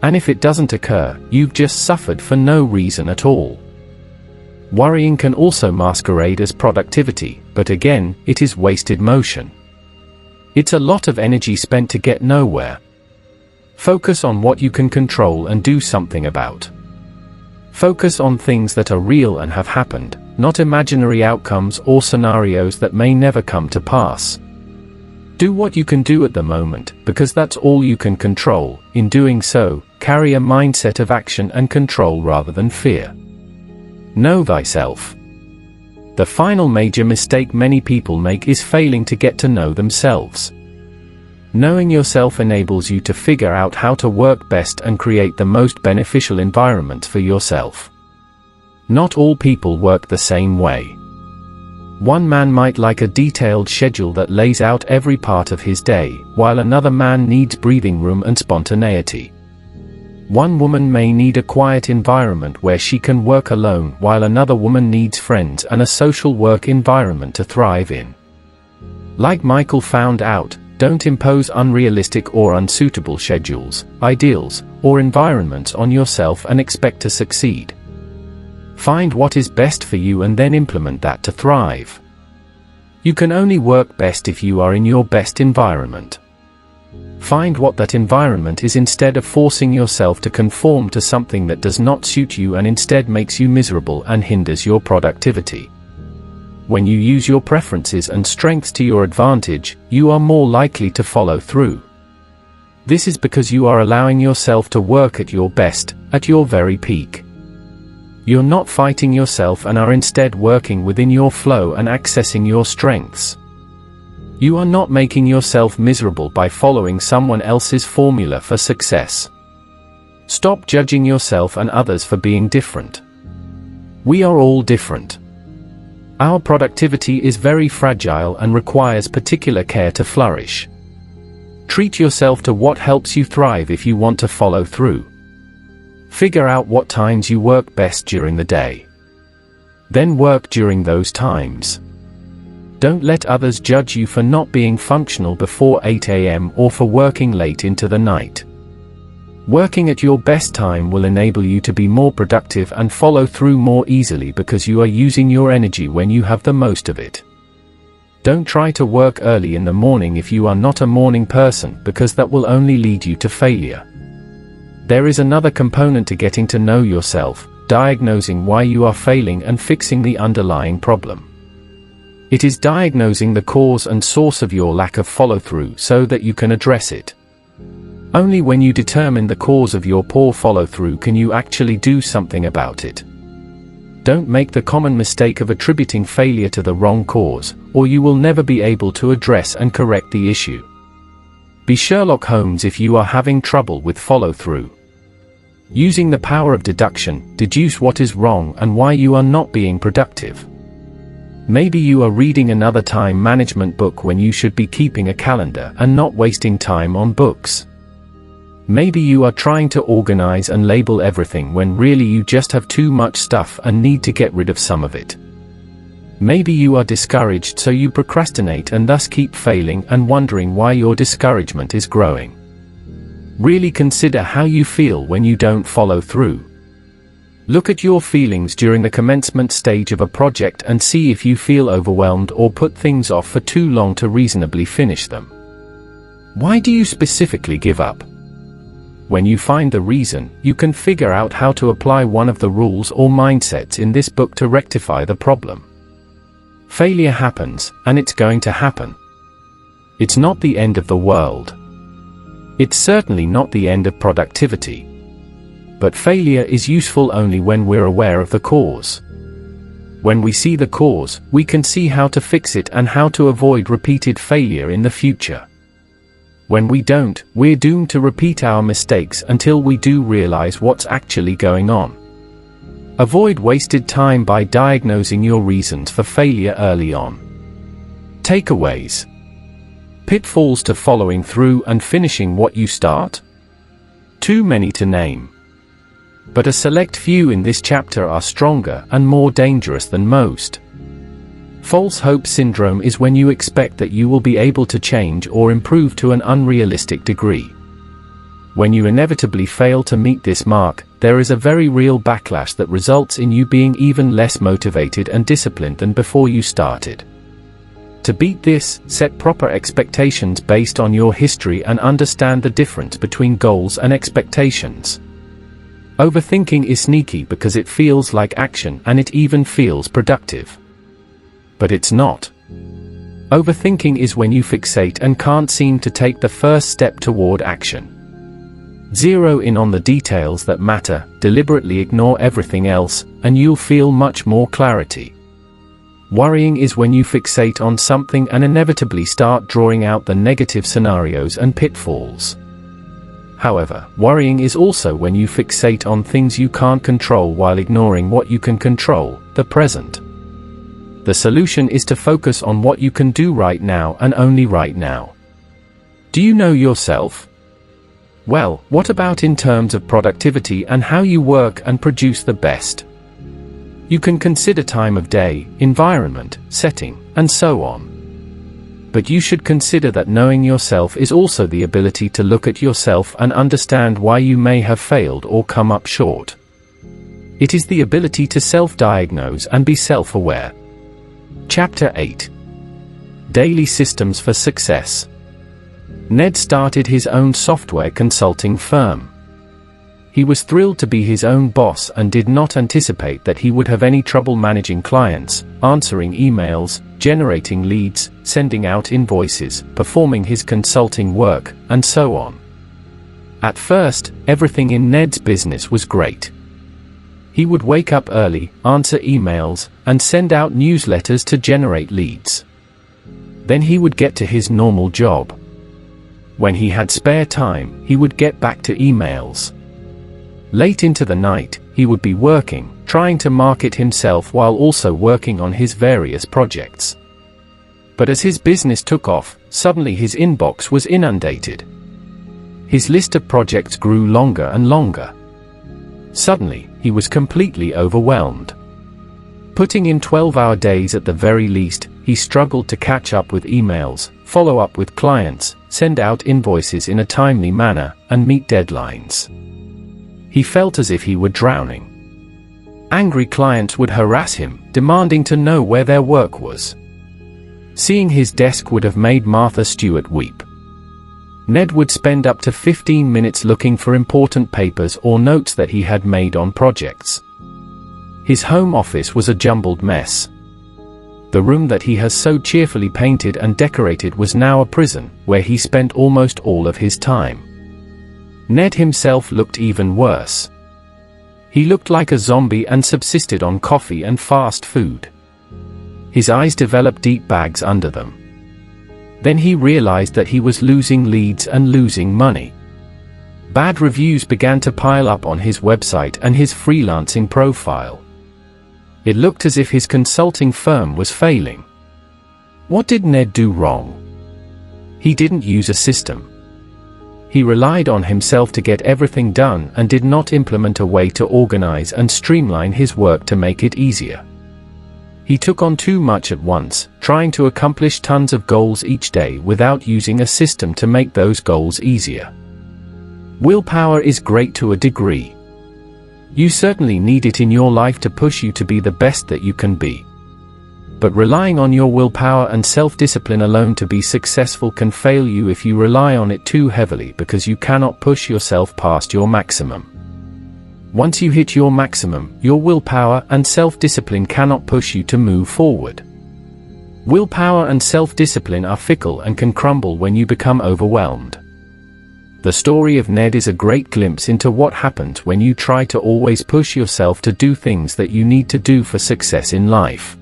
[SPEAKER 1] And if it doesn't occur, you've just suffered for no reason at all. Worrying can also masquerade as productivity, but again, it is wasted motion. It's a lot of energy spent to get nowhere. Focus on what you can control and do something about. Focus on things that are real and have happened, not imaginary outcomes or scenarios that may never come to pass. Do what you can do at the moment, because that's all you can control. In doing so, carry a mindset of action and control rather than fear. Know thyself. The final major mistake many people make is failing to get to know themselves. Knowing yourself enables you to figure out how to work best and create the most beneficial environment for yourself. Not all people work the same way. One man might like a detailed schedule that lays out every part of his day, while another man needs breathing room and spontaneity. One woman may need a quiet environment where she can work alone, while another woman needs friends and a social work environment to thrive in. Like Michael found out, don't impose unrealistic or unsuitable schedules, ideals, or environments on yourself and expect to succeed. Find what is best for you and then implement that to thrive. You can only work best if you are in your best environment. Find what that environment is instead of forcing yourself to conform to something that does not suit you and instead makes you miserable and hinders your productivity. When you use your preferences and strengths to your advantage, you are more likely to follow through. This is because you are allowing yourself to work at your best, at your very peak. You're not fighting yourself and are instead working within your flow and accessing your strengths. You are not making yourself miserable by following someone else's formula for success. Stop judging yourself and others for being different. We are all different. Our productivity is very fragile and requires particular care to flourish. Treat yourself to what helps you thrive if you want to follow through. Figure out what times you work best during the day. Then work during those times. Don't let others judge you for not being functional before 8 a.m. or for working late into the night. Working at your best time will enable you to be more productive and follow through more easily because you are using your energy when you have the most of it. Don't try to work early in the morning if you are not a morning person, because that will only lead you to failure. There is another component to getting to know yourself, diagnosing why you are failing and fixing the underlying problem. It is diagnosing the cause and source of your lack of follow-through so that you can address it. Only when you determine the cause of your poor follow-through can you actually do something about it. Don't make the common mistake of attributing failure to the wrong cause, or you will never be able to address and correct the issue. Be Sherlock Holmes if you are having trouble with follow-through. Using the power of deduction, deduce what is wrong and why you are not being productive. Maybe you are reading another time management book when you should be keeping a calendar and not wasting time on books. Maybe you are trying to organize and label everything when really you just have too much stuff and need to get rid of some of it. Maybe you are discouraged so you procrastinate and thus keep failing and wondering why your discouragement is growing. Really consider how you feel when you don't follow through. Look at your feelings during the commencement stage of a project and see if you feel overwhelmed or put things off for too long to reasonably finish them. Why do you specifically give up? When you find the reason, you can figure out how to apply one of the rules or mindsets in this book to rectify the problem. Failure happens, and it's going to happen. It's not the end of the world. It's certainly not the end of productivity. But failure is useful only when we're aware of the cause. When we see the cause, we can see how to fix it and how to avoid repeated failure in the future. When we don't, we're doomed to repeat our mistakes until we do realize what's actually going on. Avoid wasted time by diagnosing your reasons for failure early on. Takeaways. Pitfalls to following through and finishing what you start? Too many to name. But a select few in this chapter are stronger and more dangerous than most. False hope syndrome is when you expect that you will be able to change or improve to an unrealistic degree. When you inevitably fail to meet this mark, there is a very real backlash that results in you being even less motivated and disciplined than before you started. To beat this, set proper expectations based on your history and understand the difference between goals and expectations. Overthinking is sneaky because it feels like action and it even feels productive. But it's not. Overthinking is when you fixate and can't seem to take the first step toward action. Zero in on the details that matter, deliberately ignore everything else, and you'll feel much more clarity. Worrying is when you fixate on something and inevitably start drawing out the negative scenarios and pitfalls. However, worrying is also when you fixate on things you can't control while ignoring what you can control, the present. The solution is to focus on what you can do right now and only right now. Do you know yourself? Well, what about in terms of productivity and how you work and produce the best? You can consider time of day, environment, setting, and so on. But you should consider that knowing yourself is also the ability to look at yourself and understand why you may have failed or come up short. It is the ability to self-diagnose and be self-aware. Chapter 8. Daily Systems for Success. Ned started his own software consulting firm. He was thrilled to be his own boss and did not anticipate that he would have any trouble managing clients, answering emails, generating leads, sending out invoices, performing his consulting work, and so on. At first, everything in Ned's business was great. He would wake up early, answer emails, and send out newsletters to generate leads. Then he would get to his normal job. When he had spare time, he would get back to emails. Late into the night, he would be working, trying to market himself while also working on his various projects. But as his business took off, suddenly his inbox was inundated. His list of projects grew longer and longer. Suddenly, he was completely overwhelmed. Putting in 12-hour days at the very least, he struggled to catch up with emails, follow up with clients, send out invoices in a timely manner, and meet deadlines. He felt as if he were drowning. Angry clients would harass him, demanding to know where their work was. Seeing his desk would have made Martha Stewart weep. Ned would spend up to 15 minutes looking for important papers or notes that he had made on projects. His home office was a jumbled mess. The room that he has so cheerfully painted and decorated was now a prison, where he spent almost all of his time. Ned himself looked even worse. He looked like a zombie and subsisted on coffee and fast food. His eyes developed deep bags under them. Then he realized that he was losing leads and losing money. Bad reviews began to pile up on his website and his freelancing profile. It looked as if his consulting firm was failing. What did Ned do wrong? He didn't use a system. He relied on himself to get everything done and did not implement a way to organize and streamline his work to make it easier. He took on too much at once, trying to accomplish tons of goals each day without using a system to make those goals easier. Willpower is great to a degree. You certainly need it in your life to push you to be the best that you can be. But relying on your willpower and self-discipline alone to be successful can fail you if you rely on it too heavily, because you cannot push yourself past your maximum. Once you hit your maximum, your willpower and self-discipline cannot push you to move forward. Willpower and self-discipline are fickle and can crumble when you become overwhelmed. The story of Ned is a great glimpse into what happens when you try to always push yourself to do things that you need to do for success in life.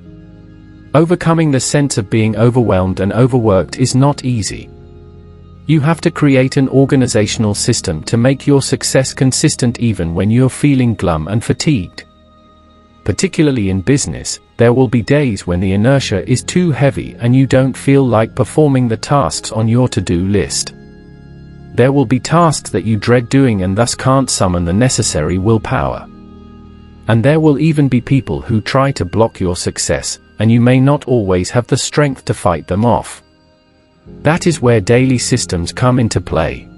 [SPEAKER 1] Overcoming the sense of being overwhelmed and overworked is not easy. You have to create an organizational system to make your success consistent even when you're feeling glum and fatigued. Particularly in business, there will be days when the inertia is too heavy and you don't feel like performing the tasks on your to-do list. There will be tasks that you dread doing and thus can't summon the necessary willpower. And there will even be people who try to block your success, and you may not always have the strength to fight them off. That is where daily systems come into play.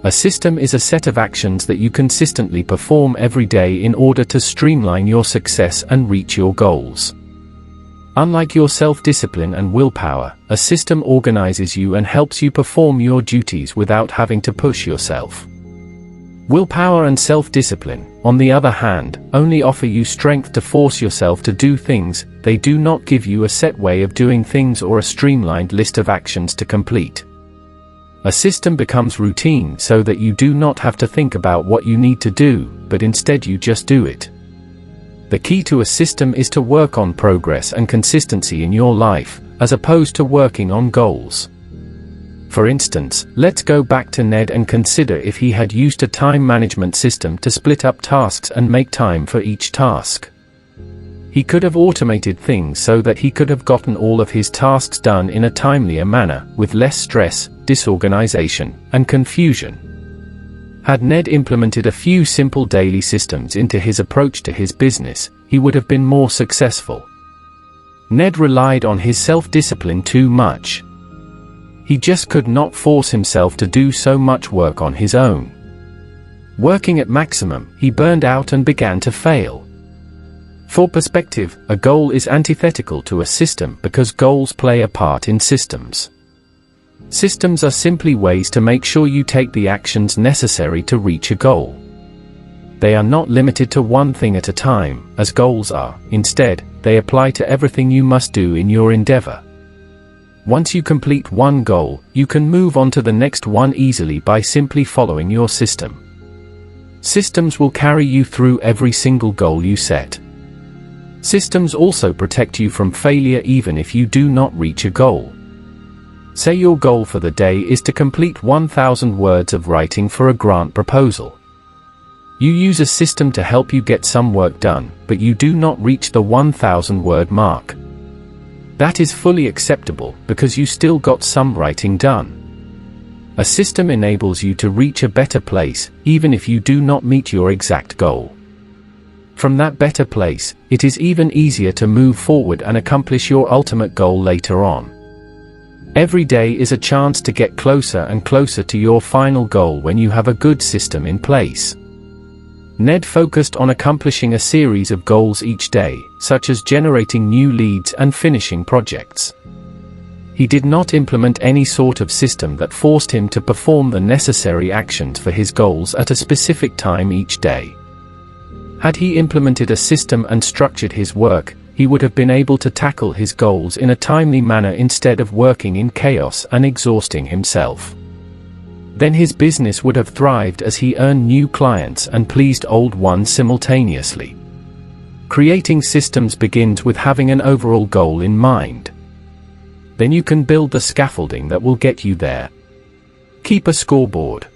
[SPEAKER 1] A system is a set of actions that you consistently perform every day in order to streamline your success and reach your goals. Unlike your self-discipline and willpower, a system organizes you and helps you perform your duties without having to push yourself. Willpower and self-discipline, on the other hand, only offer you strength to force yourself to do things. They do not give you a set way of doing things or a streamlined list of actions to complete. A system becomes routine so that you do not have to think about what you need to do, but instead you just do it. The key to a system is to work on progress and consistency in your life, as opposed to working on goals. For instance, let's go back to Ned and consider if he had used a time management system to split up tasks and make time for each task. He could have automated things so that he could have gotten all of his tasks done in a timelier manner, with less stress, disorganization, and confusion. Had Ned implemented a few simple daily systems into his approach to his business, he would have been more successful. Ned relied on his self-discipline too much. He just could not force himself to do so much work on his own. Working at maximum, he burned out and began to fail. For perspective, a goal is antithetical to a system because goals play a part in systems. Systems are simply ways to make sure you take the actions necessary to reach a goal. They are not limited to one thing at a time, as goals are. Instead, they apply to everything you must do in your endeavor. Once you complete one goal, you can move on to the next one easily by simply following your system. Systems will carry you through every single goal you set. Systems also protect you from failure even if you do not reach a goal. Say your goal for the day is to complete 1,000 words of writing for a grant proposal. You use a system to help you get some work done, but you do not reach the 1,000 word mark. That is fully acceptable because you still got some writing done. A system enables you to reach a better place, even if you do not meet your exact goal. From that better place, it is even easier to move forward and accomplish your ultimate goal later on. Every day is a chance to get closer and closer to your final goal when you have a good system in place. Ned focused on accomplishing a series of goals each day, such as generating new leads and finishing projects. He did not implement any sort of system that forced him to perform the necessary actions for his goals at a specific time each day. Had he implemented a system and structured his work, he would have been able to tackle his goals in a timely manner instead of working in chaos and exhausting himself. Then his business would have thrived as he earned new clients and pleased old ones simultaneously. Creating systems begins with having an overall goal in mind. Then you can build the scaffolding that will get you there. Keep a scoreboard.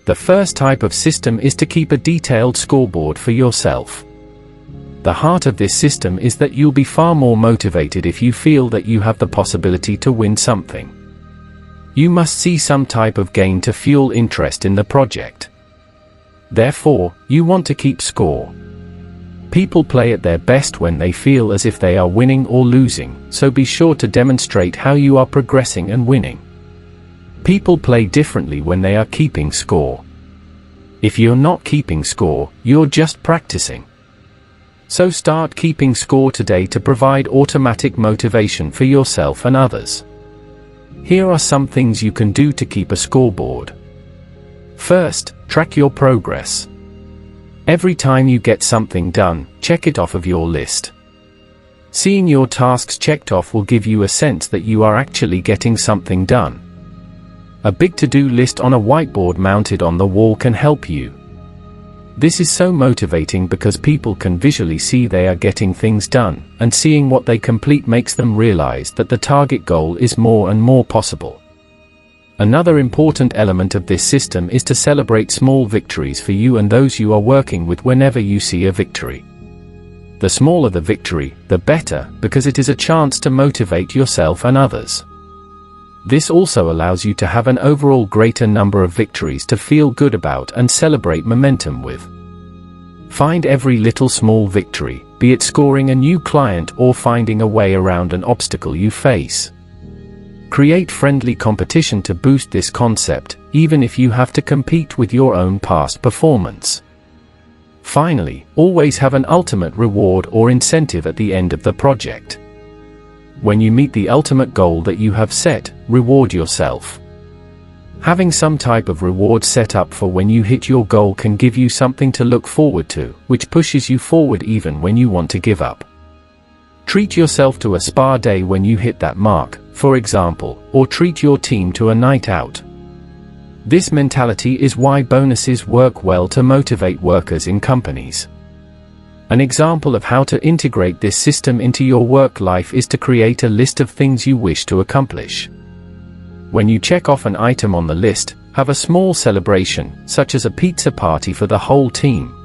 [SPEAKER 1] The first type of system is to keep a detailed scoreboard for yourself. The heart of this system is that you'll be far more motivated if you feel that you have the possibility to win something. You must see some type of gain to fuel interest in the project. Therefore, you want to keep score. People play at their best when they feel as if they are winning or losing, so be sure to demonstrate how you are progressing and winning. People play differently when they are keeping score. If you're not keeping score, you're just practicing. So start keeping score today to provide automatic motivation for yourself and others. Here are some things you can do to keep a scoreboard. First, track your progress. Every time you get something done, check it off of your list. Seeing your tasks checked off will give you a sense that you are actually getting something done. A big to-do list on a whiteboard mounted on the wall can help you. This is so motivating because people can visually see they are getting things done, and seeing what they complete makes them realize that the target goal is more and more possible. Another important element of this system is to celebrate small victories for you and those you are working with whenever you see a victory. The smaller the victory, the better, because it is a chance to motivate yourself and others. This also allows you to have an overall greater number of victories to feel good about and celebrate momentum with. Find every little small victory, be it scoring a new client or finding a way around an obstacle you face. Create friendly competition to boost this concept, even if you have to compete with your own past performance. Finally, always have an ultimate reward or incentive at the end of the project. When you meet the ultimate goal that you have set, reward yourself. Having some type of reward set up for when you hit your goal can give you something to look forward to, which pushes you forward even when you want to give up. Treat yourself to a spa day when you hit that mark, for example, or treat your team to a night out. This mentality is why bonuses work well to motivate workers in companies. An example of how to integrate this system into your work life is to create a list of things you wish to accomplish. When you check off an item on the list, have a small celebration, such as a pizza party for the whole team.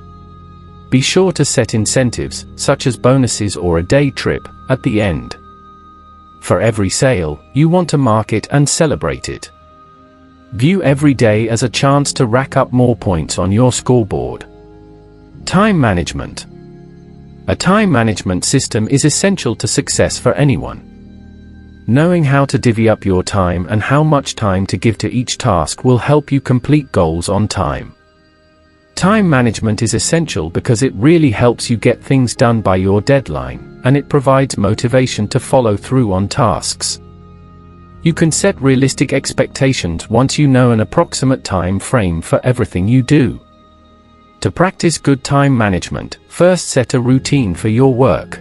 [SPEAKER 1] Be sure to set incentives, such as bonuses or a day trip, at the end. For every sale, you want to mark it and celebrate it. View every day as a chance to rack up more points on your scoreboard. Time management. A time management system is essential to success for anyone. Knowing how to divvy up your time and how much time to give to each task will help you complete goals on time. Time management is essential because it really helps you get things done by your deadline, and it provides motivation to follow through on tasks. You can set realistic expectations once you know an approximate time frame for everything you do. To practice good time management, first set a routine for your work.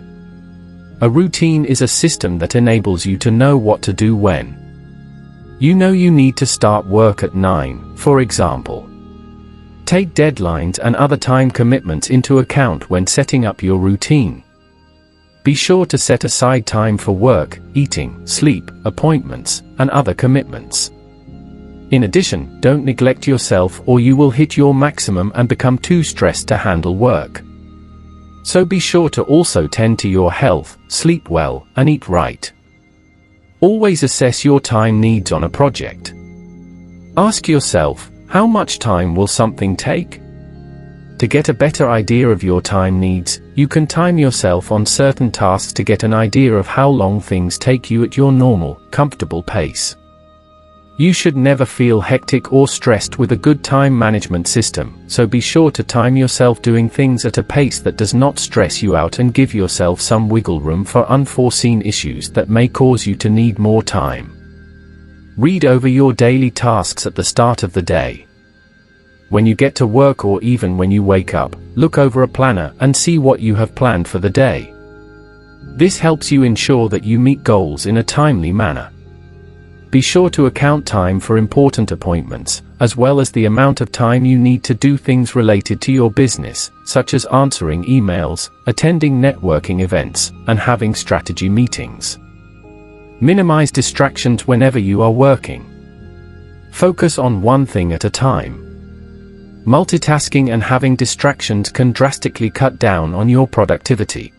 [SPEAKER 1] A routine is a system that enables you to know what to do when. You know you need to start work at 9, for example. Take deadlines and other time commitments into account when setting up your routine. Be sure to set aside time for work, eating, sleep, appointments, and other commitments. In addition, don't neglect yourself or you will hit your maximum and become too stressed to handle work. So be sure to also tend to your health, sleep well, and eat right. Always assess your time needs on a project. Ask yourself, how much time will something take? To get a better idea of your time needs, you can time yourself on certain tasks to get an idea of how long things take you at your normal, comfortable pace. You should never feel hectic or stressed with a good time management system, so be sure to time yourself doing things at a pace that does not stress you out and give yourself some wiggle room for unforeseen issues that may cause you to need more time. Read over your daily tasks at the start of the day. When you get to work or even when you wake up, look over a planner and see what you have planned for the day. This helps you ensure that you meet goals in a timely manner. Be sure to account time for important appointments, as well as the amount of time you need to do things related to your business, such as answering emails, attending networking events, and having strategy meetings. Minimize distractions whenever you are working. Focus on one thing at a time. Multitasking and having distractions can drastically cut down on your productivity.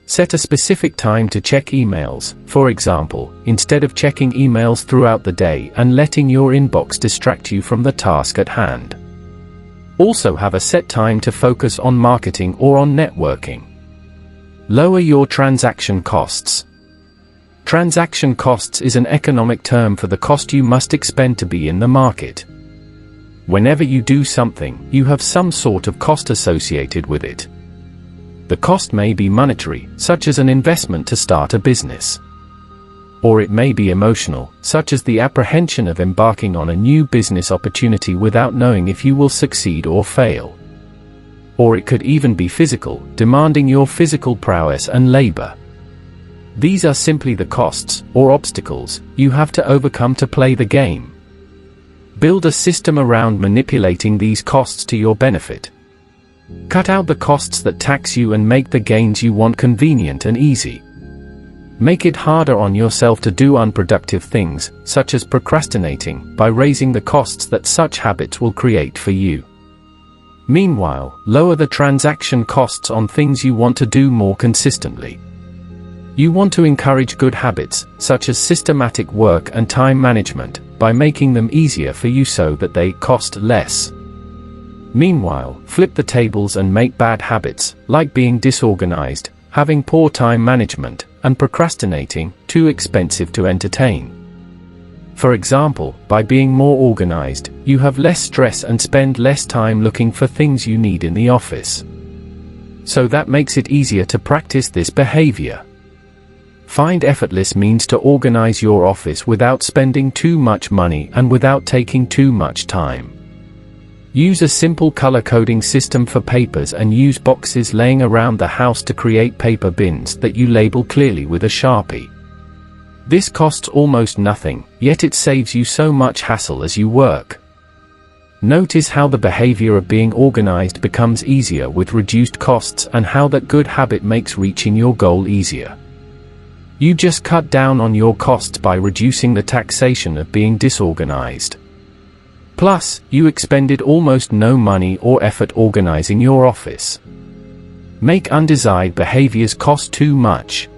[SPEAKER 1] Set a specific time to check emails, for example, instead of checking emails throughout the day and letting your inbox distract you from the task at hand. Also have a set time to focus on marketing or on networking. Lower your transaction costs. Transaction costs is an economic term for the cost you must expend to be in the market. Whenever you do something, you have some sort of cost associated with it. The cost may be monetary, such as an investment to start a business. Or it may be emotional, such as the apprehension of embarking on a new business opportunity without knowing if you will succeed or fail. Or it could even be physical, demanding your physical prowess and labor. These are simply the costs, or obstacles, you have to overcome to play the game. Build a system around manipulating these costs to your benefit. Cut out the costs that tax you and make the gains you want convenient and easy. Make it harder on yourself to do unproductive things, such as procrastinating, by raising the costs that such habits will create for you. Meanwhile, lower the transaction costs on things you want to do more consistently. You want to encourage good habits, such as systematic work and time management, by making them easier for you so that they cost less. Meanwhile, flip the tables and make bad habits, like being disorganized, having poor time management, and procrastinating, too expensive to entertain. For example, by being more organized, you have less stress and spend less time looking for things you need in the office. So that makes it easier to practice this behavior. Find effortless means to organize your office without spending too much money and without taking too much time. Use a simple color coding system for papers and use boxes laying around the house to create paper bins that you label clearly with a Sharpie. This costs almost nothing, yet it saves you so much hassle as you work. Notice how the behavior of being organized becomes easier with reduced costs and how that good habit makes reaching your goal easier. You just cut down on your costs by reducing the taxation of being disorganized. Plus, you expended almost no money or effort organizing your office. Make undesired behaviors cost too much.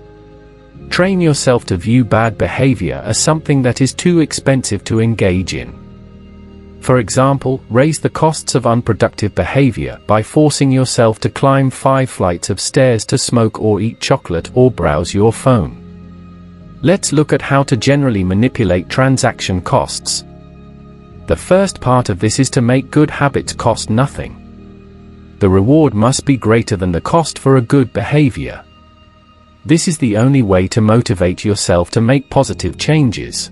[SPEAKER 1] Train yourself to view bad behavior as something that is too expensive to engage in. For example, raise the costs of unproductive behavior by forcing yourself to climb 5 flights of stairs to smoke or eat chocolate or browse your phone. Let's look at how to generally manipulate transaction costs. The first part of this is to make good habits cost nothing. The reward must be greater than the cost for a good behavior. This is the only way to motivate yourself to make positive changes.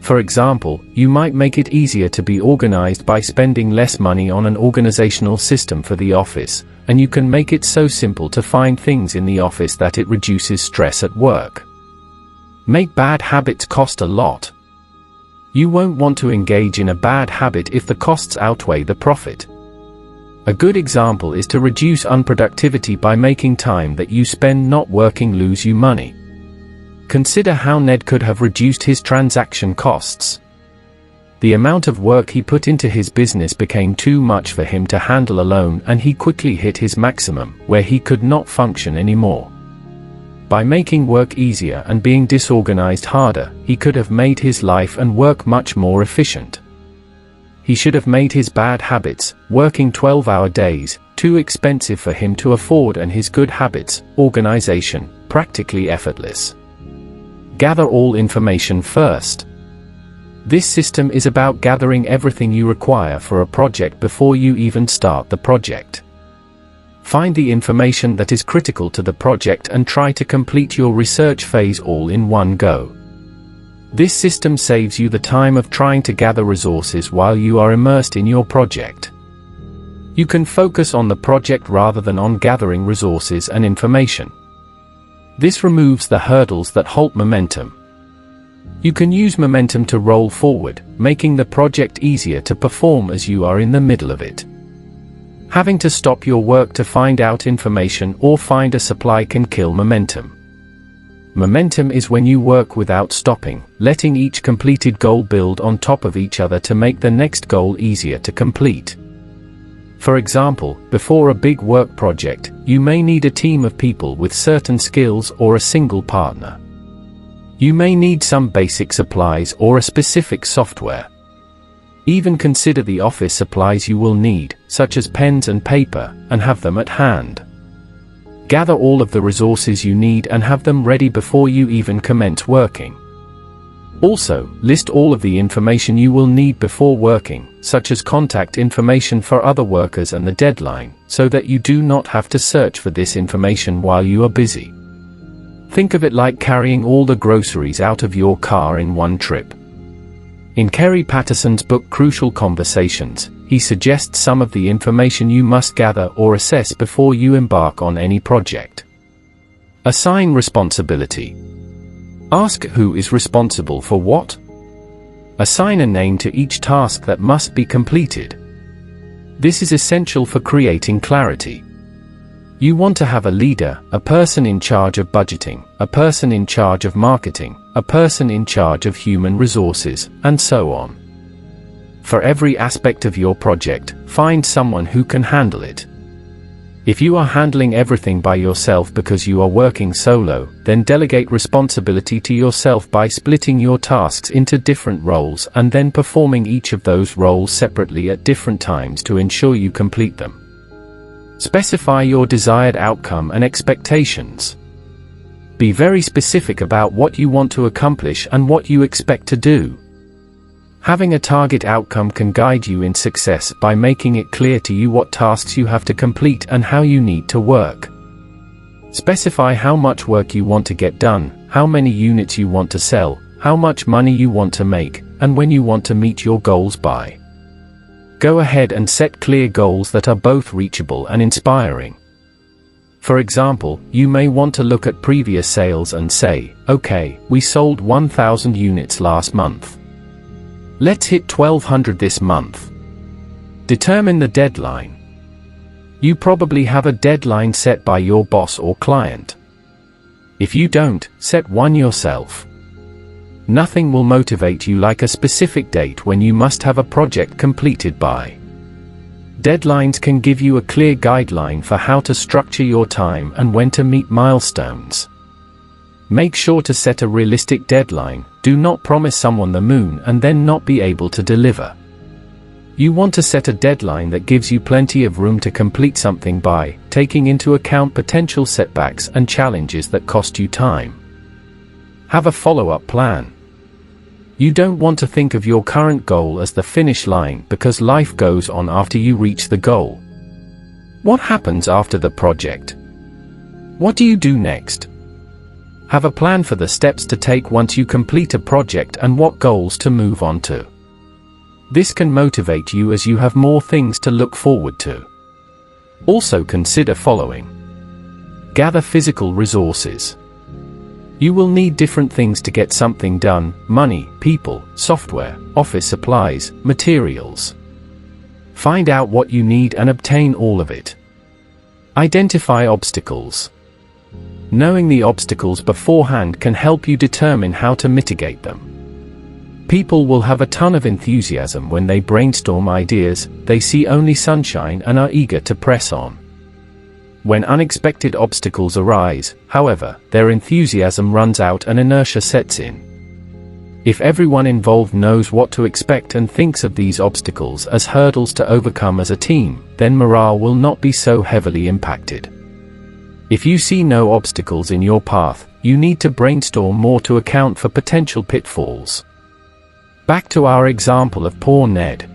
[SPEAKER 1] For example, you might make it easier to be organized by spending less money on an organizational system for the office, and you can make it so simple to find things in the office that it reduces stress at work. Make bad habits cost a lot. You won't want to engage in a bad habit if the costs outweigh the profit. A good example is to reduce unproductivity by making time that you spend not working lose you money. Consider how Ned could have reduced his transaction costs. The amount of work he put into his business became too much for him to handle alone, and he quickly hit his maximum, where he could not function anymore. By making work easier and being disorganized harder, he could have made his life and work much more efficient. He should have made his bad habits, working 12-hour days, too expensive for him to afford, and his good habits, organization, practically effortless. Gather all information first. This system is about gathering everything you require for a project before you even start the project. Find the information that is critical to the project and try to complete your research phase all in one go. This system saves you the time of trying to gather resources while you are immersed in your project. You can focus on the project rather than on gathering resources and information. This removes the hurdles that halt momentum. You can use momentum to roll forward, making the project easier to perform as you are in the middle of it. Having to stop your work to find out information or find a supply can kill momentum. Momentum is when you work without stopping, letting each completed goal build on top of each other to make the next goal easier to complete. For example, before a big work project, you may need a team of people with certain skills or a single partner. You may need some basic supplies or a specific software. Even consider the office supplies you will need, such as pens and paper, and have them at hand. Gather all of the resources you need and have them ready before you even commence working. Also, list all of the information you will need before working, such as contact information for other workers and the deadline, so that you do not have to search for this information while you are busy. Think of it like carrying all the groceries out of your car in one trip. In Kerry Patterson's book Crucial Conversations, he suggests some of the information you must gather or assess before you embark on any project. Assign responsibility. Ask who is responsible for what. Assign a name to each task that must be completed. This is essential for creating clarity. You want to have a leader, a person in charge of budgeting, a person in charge of marketing, a person in charge of human resources, and so on. For every aspect of your project, find someone who can handle it. If you are handling everything by yourself because you are working solo, then delegate responsibility to yourself by splitting your tasks into different roles and then performing each of those roles separately at different times to ensure you complete them. Specify your desired outcome and expectations. Be very specific about what you want to accomplish and what you expect to do. Having a target outcome can guide you in success by making it clear to you what tasks you have to complete and how you need to work. Specify how much work you want to get done, how many units you want to sell, how much money you want to make, and when you want to meet your goals by. Go ahead and set clear goals that are both reachable and inspiring. For example, you may want to look at previous sales and say, okay, we sold 1,000 units last month. Let's hit 1,200 this month. Determine the deadline. You probably have a deadline set by your boss or client. If you don't, set one yourself. Nothing will motivate you like a specific date when you must have a project completed by. Deadlines can give you a clear guideline for how to structure your time and when to meet milestones. Make sure to set a realistic deadline. Do not promise someone the moon and then not be able to deliver. You want to set a deadline that gives you plenty of room to complete something by, taking into account potential setbacks and challenges that cost you time. Have a follow-up plan. You don't want to think of your current goal as the finish line because life goes on after you reach the goal. What happens after the project? What do you do next? Have a plan for the steps to take once you complete a project and what goals to move on to. This can motivate you as you have more things to look forward to. Also consider following. Gather physical resources. You will need different things to get something done: money, people, software, office supplies, materials. Find out what you need and obtain all of it. Identify obstacles. Knowing the obstacles beforehand can help you determine how to mitigate them. People will have a ton of enthusiasm when they brainstorm ideas. They see only sunshine and are eager to press on. When unexpected obstacles arise, however, their enthusiasm runs out and inertia sets in. If everyone involved knows what to expect and thinks of these obstacles as hurdles to overcome as a team, then morale will not be so heavily impacted. If you see no obstacles in your path, you need to brainstorm more to account for potential pitfalls. Back to our example of poor Ned.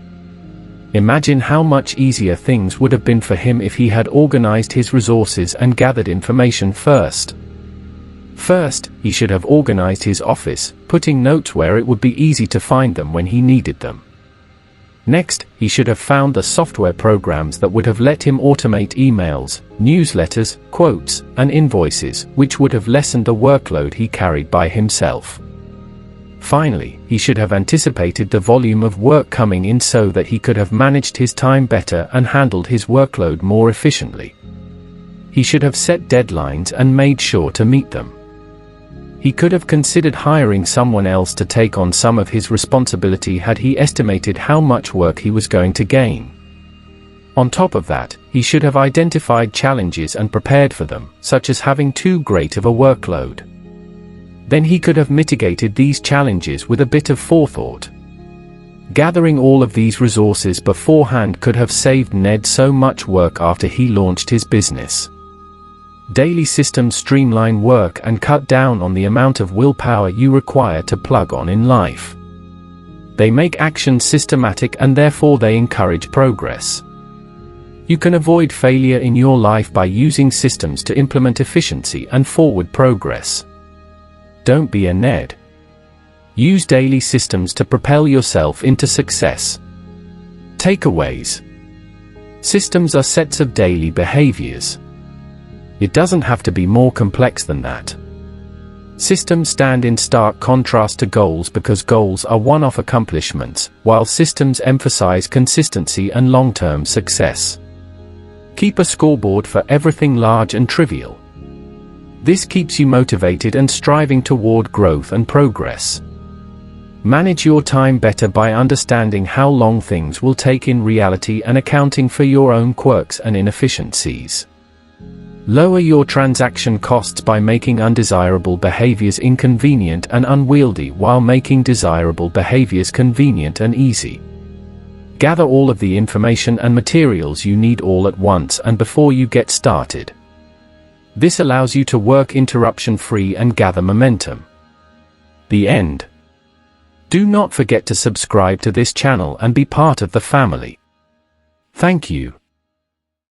[SPEAKER 1] Imagine how much easier things would have been for him if he had organized his resources and gathered information first. First, he should have organized his office, putting notes where it would be easy to find them when he needed them. Next, he should have found the software programs that would have let him automate emails, newsletters, quotes, and invoices, which would have lessened the workload he carried by himself. Finally, he should have anticipated the volume of work coming in so that he could have managed his time better and handled his workload more efficiently. He should have set deadlines and made sure to meet them. He could have considered hiring someone else to take on some of his responsibility had he estimated how much work he was going to gain. On top of that, he should have identified challenges and prepared for them, such as having too great of a workload. Then he could have mitigated these challenges with a bit of forethought. Gathering all of these resources beforehand could have saved Ned so much work after he launched his business. Daily systems streamline work and cut down on the amount of willpower you require to plug on in life. They make action systematic and therefore they encourage progress. You can avoid failure in your life by using systems to implement efficiency and forward progress. Don't be a Ned. Use daily systems to propel yourself into success. Takeaways. Systems are sets of daily behaviors. It doesn't have to be more complex than that. Systems stand in stark contrast to goals because goals are one-off accomplishments, while systems emphasize consistency and long-term success. Keep a scoreboard for everything large and trivial. This keeps you motivated and striving toward growth and progress. Manage your time better by understanding how long things will take in reality and accounting for your own quirks and inefficiencies. Lower your transaction costs by making undesirable behaviors inconvenient and unwieldy while making desirable behaviors convenient and easy. Gather all of the information and materials you need all at once and before you get started. This allows you to work interruption-free and gather momentum. The end. Do not forget to subscribe to this channel and be part of the family. Thank you.